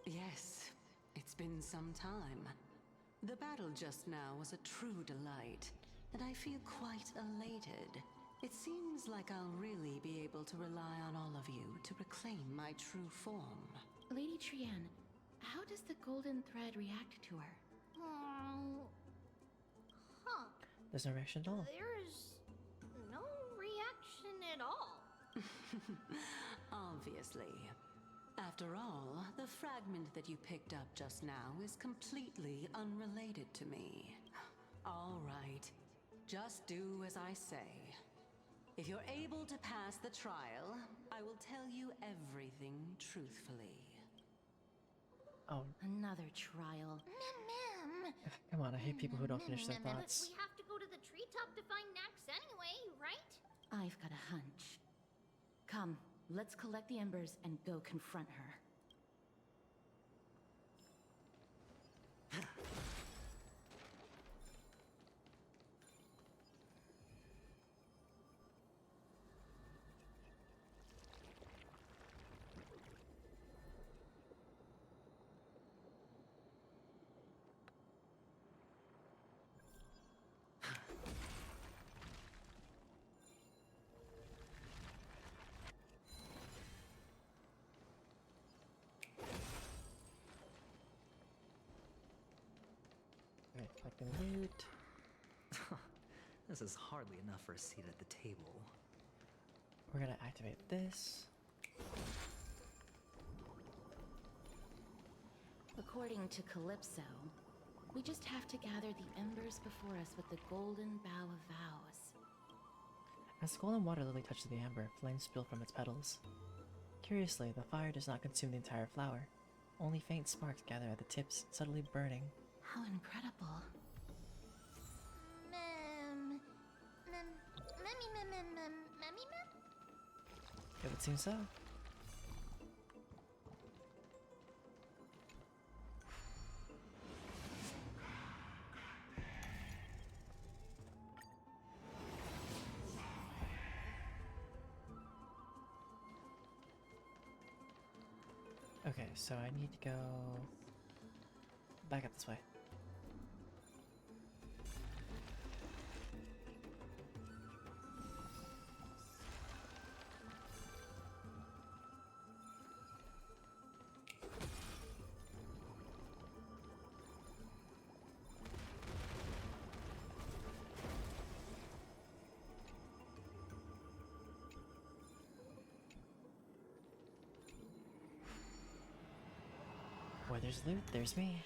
Yes, it's been some time. The battle just now was a true delight, and I feel quite elated. It seems like I'll really be able to rely on all of you to reclaim my true form. Lady Trian, how does the golden thread react to her? Huh. There's no reaction at all. There's no reaction at all. Obviously. After all, the fragment that you picked up just now is completely unrelated to me. All right. Just do as I say. If you're able to pass the trial, I will tell you everything truthfully. Oh. Another trial. Ma'am. Come on, I hate people who don't finish their thoughts. But we have to go to the treetop to find Nax anyway, right? I've got a hunch. Come, let's collect the embers and go confront her. Alright, collecting loot. This is hardly enough for a seat at the table. We're gonna activate this. According to Calypso, we just have to gather the embers before us with the golden bough of vows. As the golden water lily touches the amber, flames spill from its petals. Curiously, the fire does not consume the entire flower. Only faint sparks gather at the tips, subtly burning. How incredible. It would seem so. Okay, so I need to go back up this way. Where there's loot, there's me.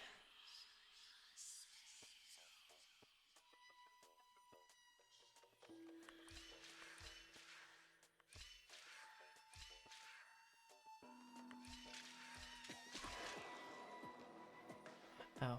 Oh.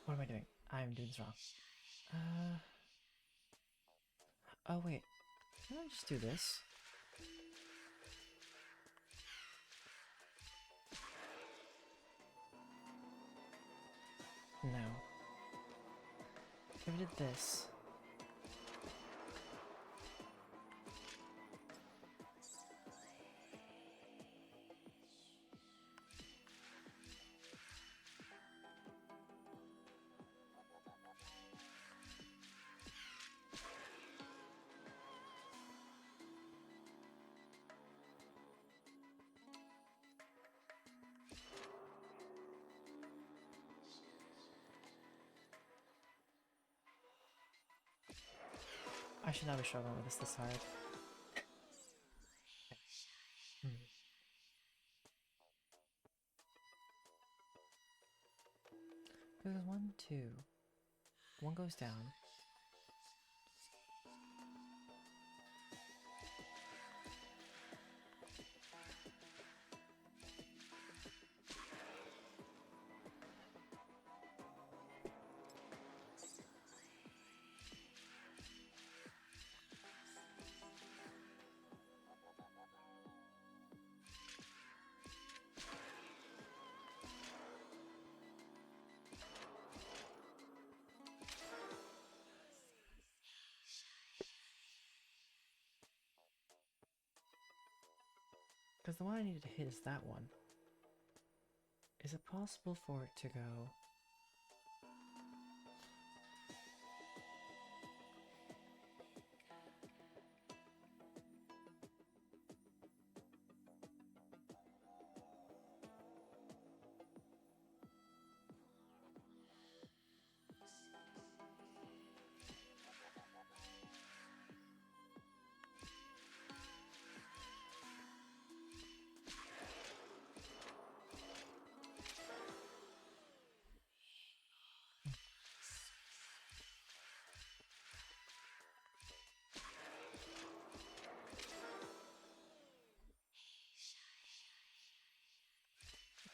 What am I doing? I'm doing this wrong. Oh wait. Can I just do this? No. If I did this. I should not be struggling with this hard. Because 1, 2. 1 goes down. Because the one I needed to hit is that one. Is it possible for it to go...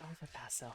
Oh, if I pass out.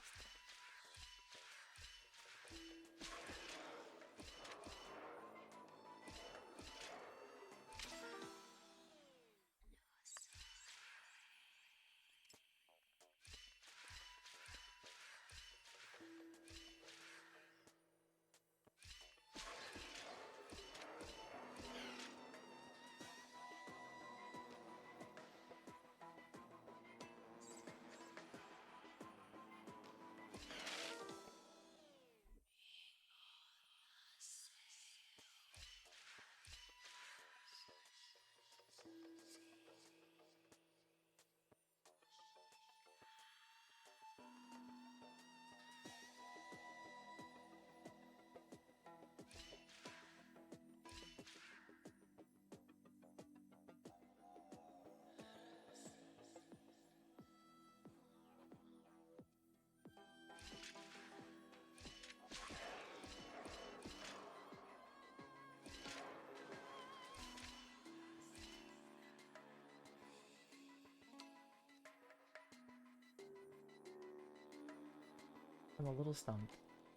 I'm a little stumped.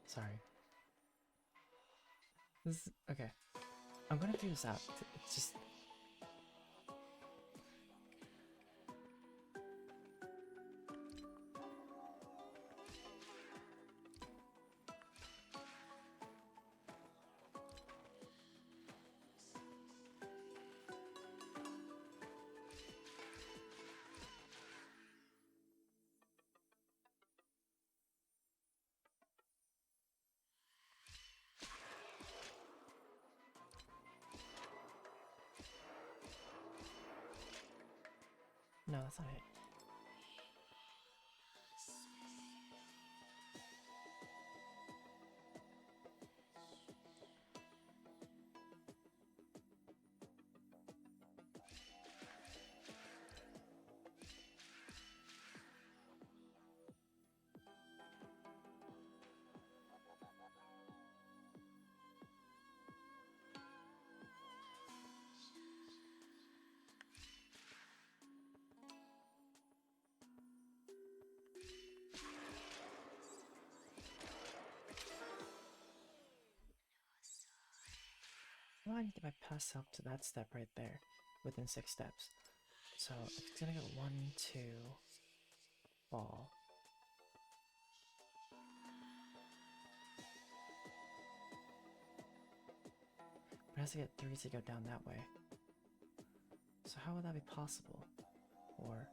Sorry. Okay. I'm gonna figure this out. It's just... No, that's not it. Why did I pass up to that step right there? within 6 steps. So it's gonna go 1, 2, ball. But it has to get 3 to go down that way. So how would that be possible? Or,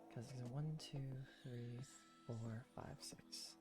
because it's 1, 2, 3, 4, 5, 6.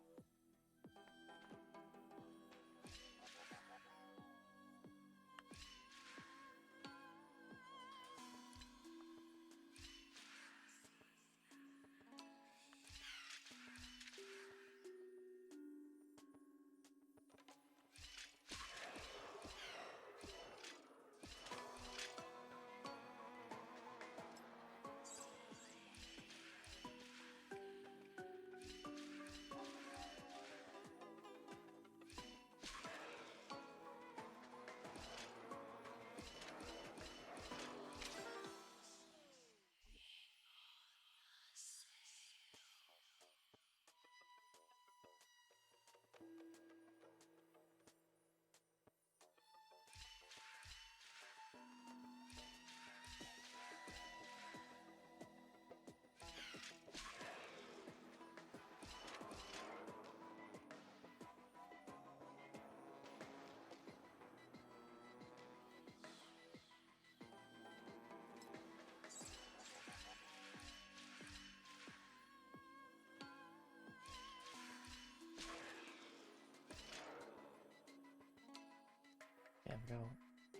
Yeah, go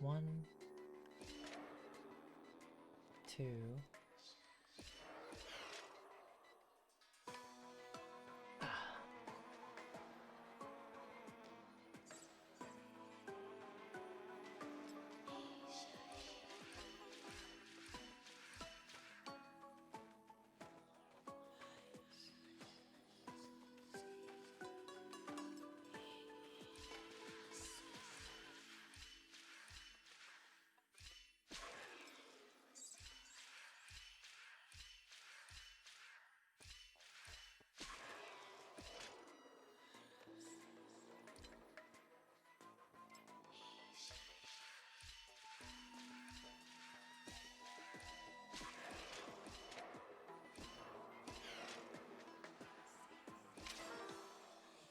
1, 2.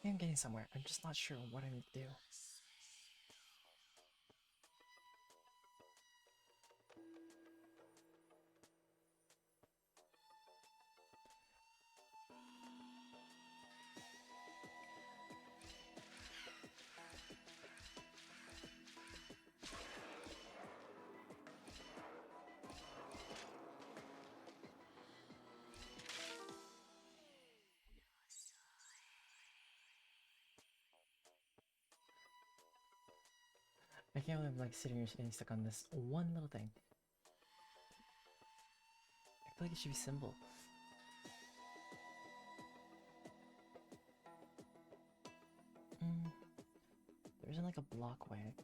I'm getting somewhere. I'm just not sure what I need to do. I can't believe I'm like sitting here getting stuck on this one little thing. I feel like it should be simple. There isn't like a block way.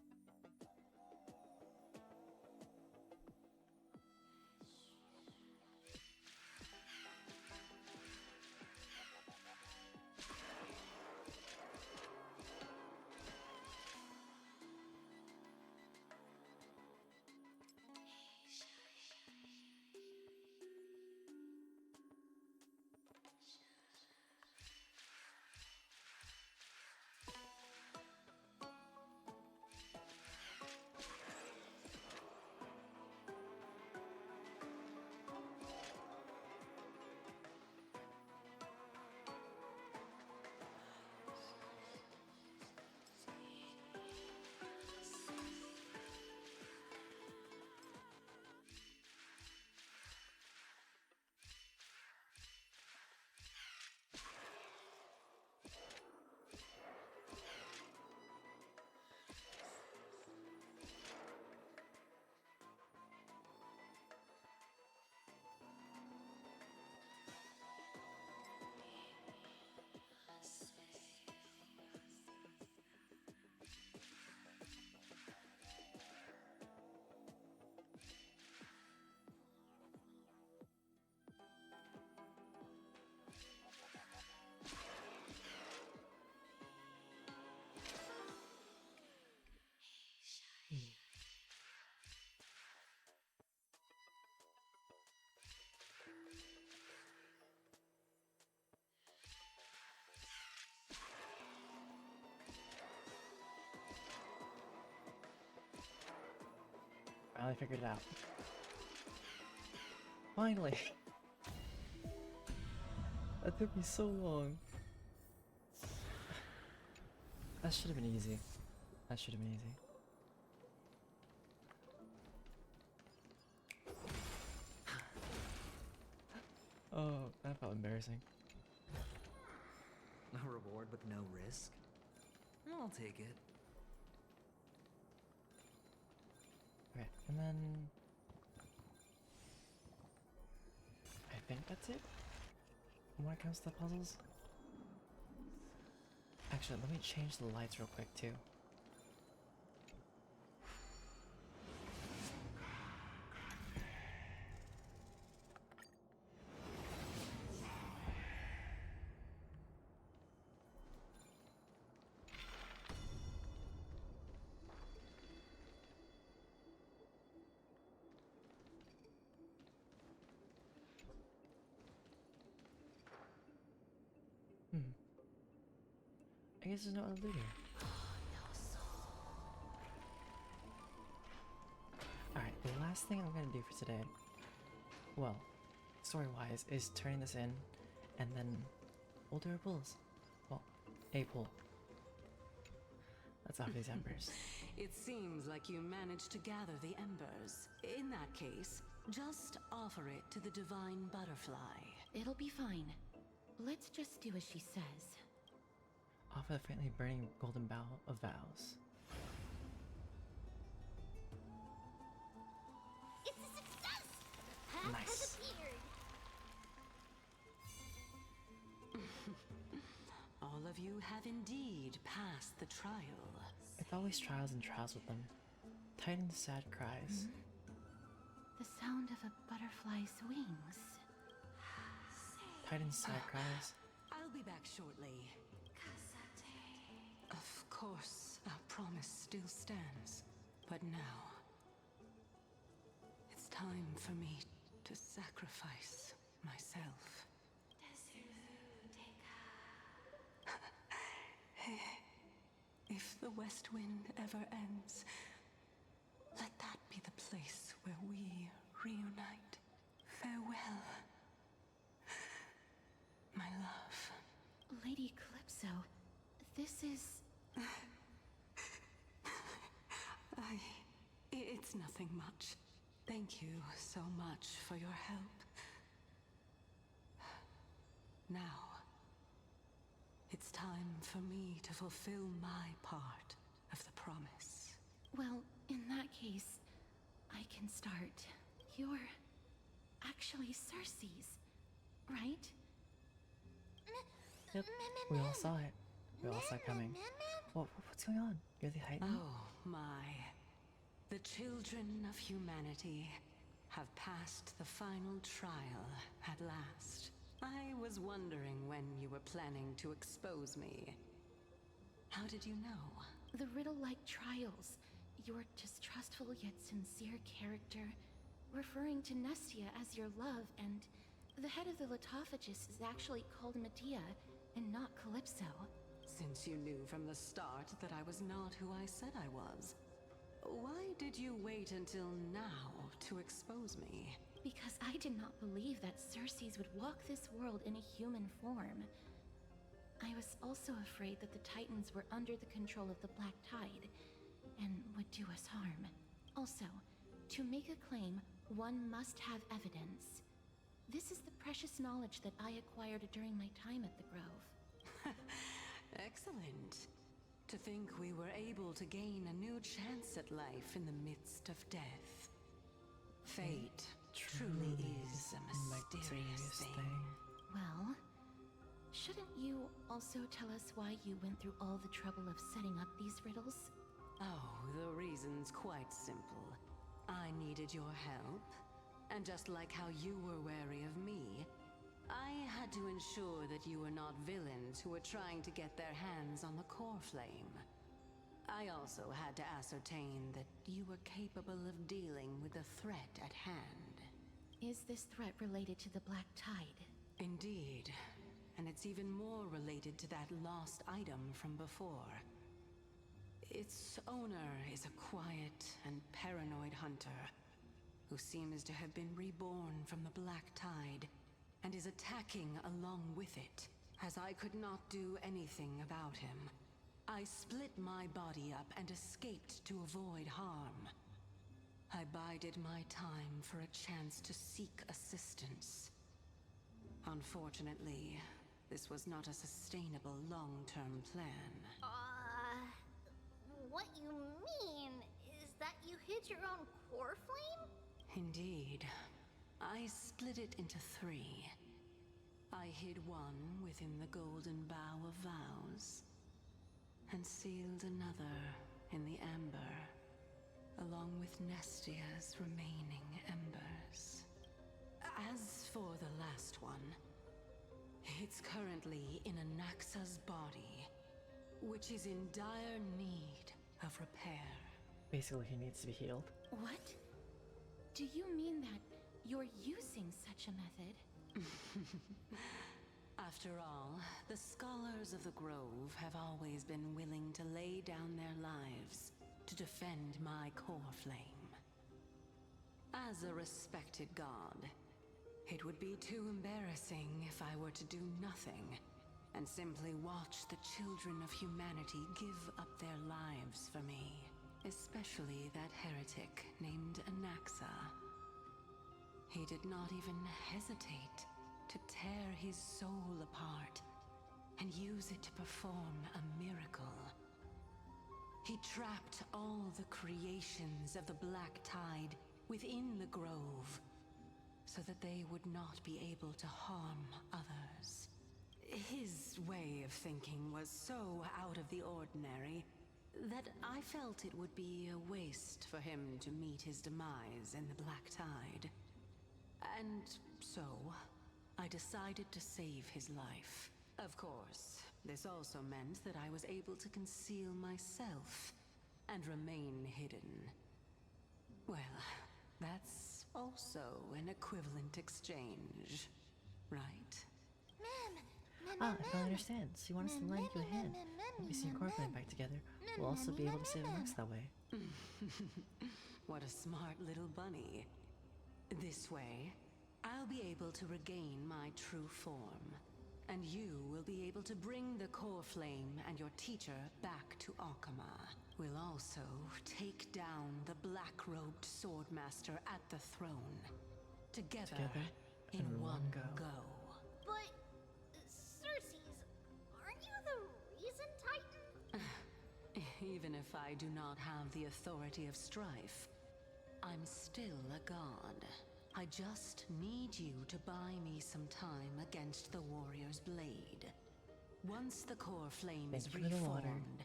finally figured it out. Finally! That took me so long. That should have been easy. That should have been easy. Oh, that felt embarrassing. A reward with no risk? I'll take it. Okay, and then... I think that's it? When it comes to the puzzles? Actually, let me change the lights real quick too. I guess there's no other loot here. Alright, the last thing I'm gonna do for today, well, story-wise, is turning this in, and then we'll do our pulls. Well, a pull. Let's off these embers. It seems like you managed to gather the embers. In that case, just offer it to the divine butterfly. It'll be fine. Let's just do as she says. Offer the faintly burning golden bough of vows. It's a success! Path Nice. has appeared! All of you have indeed passed the trial. It's always trials and trials with them. Titan's sad cries. The sound of a butterfly's wings. Titan's sad cries. I'll be back shortly. Of course, our promise still stands. But now, it's time for me to sacrifice myself. If the West Wind ever ends, let that be the place where we reunite. Farewell, my love. Lady Calypso, this is... It's nothing much. Thank you so much for your help. Now, it's time for me to fulfill my part of the promise. Well, in that case, I can start. You're actually Cersei's, right? Yep, we all saw it. We all saw it coming. What's going on? You're the Titan? Oh my. The children of humanity have passed the final trial at last. I was wondering when you were planning to expose me. How did you know? The riddle-like trials. Your distrustful yet sincere character, referring to Nestia as your love, and the head of the Litophagus is actually called Mydei and not Calypso. Since you knew from the start that I was not who I said I was, why did you wait until now to expose me? Because I did not believe that Cersei's would walk this world in a human form. I was also afraid that the Titans were under the control of the Black Tide and would do us harm. Also, to make a claim, one must have evidence. This is the precious knowledge that I acquired during my time at the Grove. Excellent. To think we were able to gain a new chance at life in the midst of death. Fate truly is a mysterious thing. Well, shouldn't you also tell us why you went through all the trouble of setting up these riddles? Oh, the reason's quite simple. I needed your help, and just like how you were wary of me, I had to ensure that you were not villains who were trying to get their hands on the core flame. I also had to ascertain that you were capable of dealing with the threat at hand. Is this threat related to the Black Tide? Indeed, and it's even more related to that lost item from before. Its owner is a quiet and paranoid hunter who seems to have been reborn from the Black Tide and is attacking along with it. As I could not do anything about him, I split my body up and escaped to avoid harm. I bided my time for a chance to seek assistance. Unfortunately, this was not a sustainable long-term plan. What you mean is that you hid your own core flame? Indeed. I split it into 3. I hid one within the Golden Bough of Vows, and sealed another in the Amber, along with Nestia's remaining embers. As for the last one, it's currently in Anaxa's body, which is in dire need of repair. Basically, he needs to be healed. What? Do you mean that you're using such a method? After all, the scholars of the Grove have always been willing to lay down their lives to defend my core flame. As a respected god, it would be too embarrassing if I were to do nothing and simply watch the children of humanity give up their lives for me, especially that heretic named Anaxa. He did not even hesitate to tear his soul apart and use it to perform a miracle. He trapped all the creations of the Black Tide within the Grove so that they would not be able to harm others. His way of thinking was so out of the ordinary that I felt it would be a waste for him to meet his demise in the Black Tide. And so, I decided to save his life. Of course, this also meant that I was able to conceal myself and remain hidden. Well, that's also an equivalent exchange, right? I don't understand. So you want us to lend you a hand? Maybe see your core flame back together. We'll also be able to save Alex that way. What a smart little bunny. This way, I'll be able to regain my true form, and you will be able to bring the core flame and your teacher back to Akama. We'll also take down the black-robed swordmaster at the throne. Together in one go. But, Circes, aren't you the reason Titan? Even if I do not have the authority of strife, I'm still a god. I just need you to buy me some time against the warrior's blade. Once the core flame is reformed,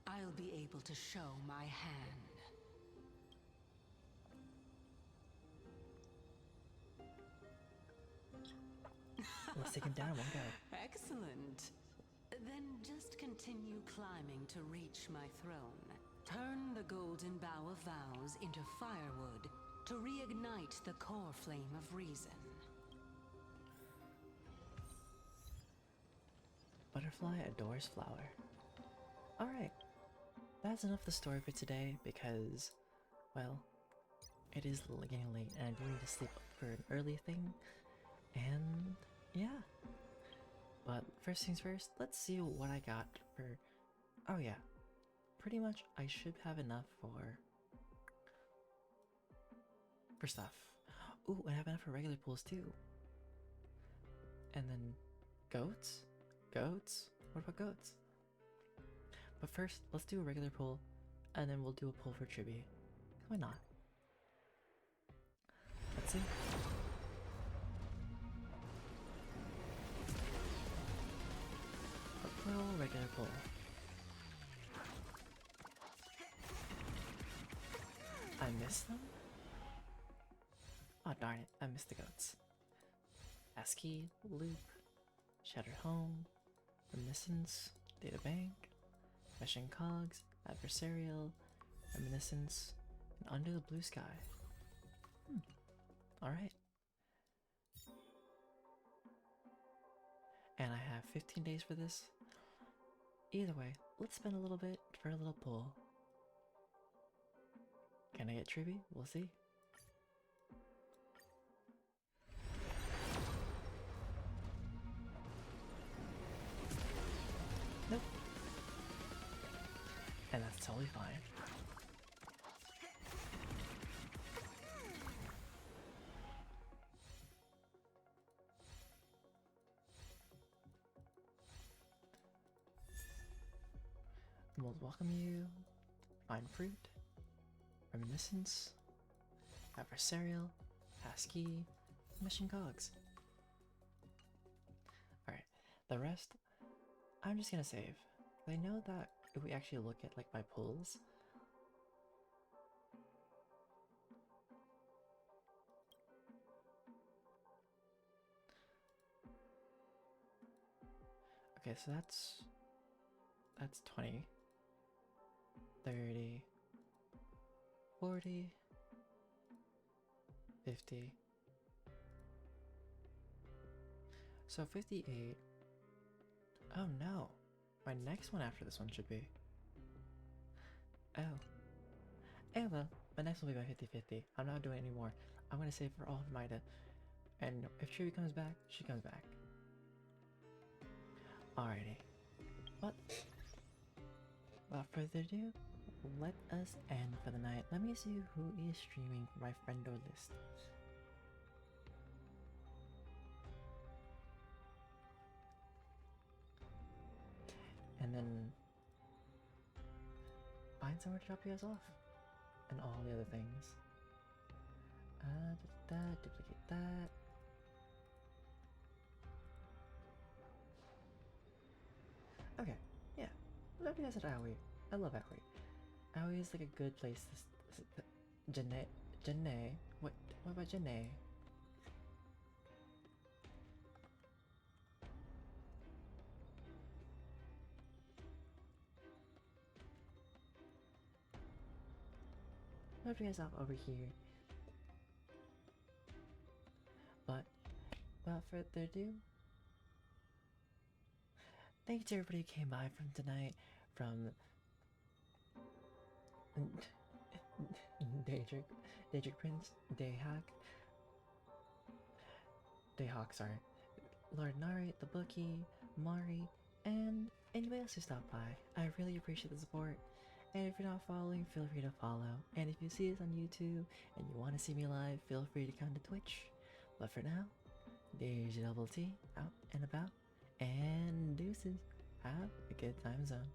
I'll be able to show my hand. Let's take him down one go. Excellent. Then just continue climbing to reach my throne. Turn the Golden Bough of Vows into firewood to reignite the core flame of reason. Butterfly adores flower. Alright, that's enough of the story for today because, well, it is getting late and I do need to sleep for an early thing, and yeah. But first things first, let's see what I got for, oh yeah, pretty much I should have enough for stuff. Ooh, I have enough for regular pools too. And then goats? Goats? What about goats? But first, let's do a regular pool, and then we'll do a pool for Tribbie. Why not? Let's see. A pearl regular pool. I missed them? Oh darn it, I missed the goats. ASCII, loop, shattered home, reminiscence, data bank, meshing cogs, adversarial, reminiscence, and under the blue sky. Alright. And I have 15 days for this. Either way, let's spend a little bit for a little pull. Can I get Tribbie? We'll see. Nope. And that's totally fine. We'll welcome you. Find fruit. Reminiscence. Adversarial. Passkey. Mission cogs. Alright. The rest, I'm just gonna save. I know that if we actually look at like my pulls, okay, so that's 20, 30, 40, 50. So 58. Oh no. My next one after this one should be. Oh. Oh well, my next one will be my 50-50. I'm not doing it anymore. I'm gonna save for all of Mydei. And if Tribbie comes back, she comes back. Alrighty. But without further ado, let us end for the night. Let me see who is streaming for my friendo list. And then find somewhere to drop you guys off. And all the other things. Duplicate that. Okay, yeah. Love you guys at Aoi. I love Aoi. Aoi is like a good place to Janae. What about Janae? Love you guys off over here. But without further ado, thanks to everybody who came by from tonight, from Daedric Prince, Dayhawk, sorry, Lord Nari, the Bookie, Mari, and anybody else who stopped by. I really appreciate the support. And if you're not following, feel free to follow. And if you see this on YouTube and you want to see me live, feel free to come to Twitch. But for now, DjDoubleT out and about, and deuces. Have a good time zone.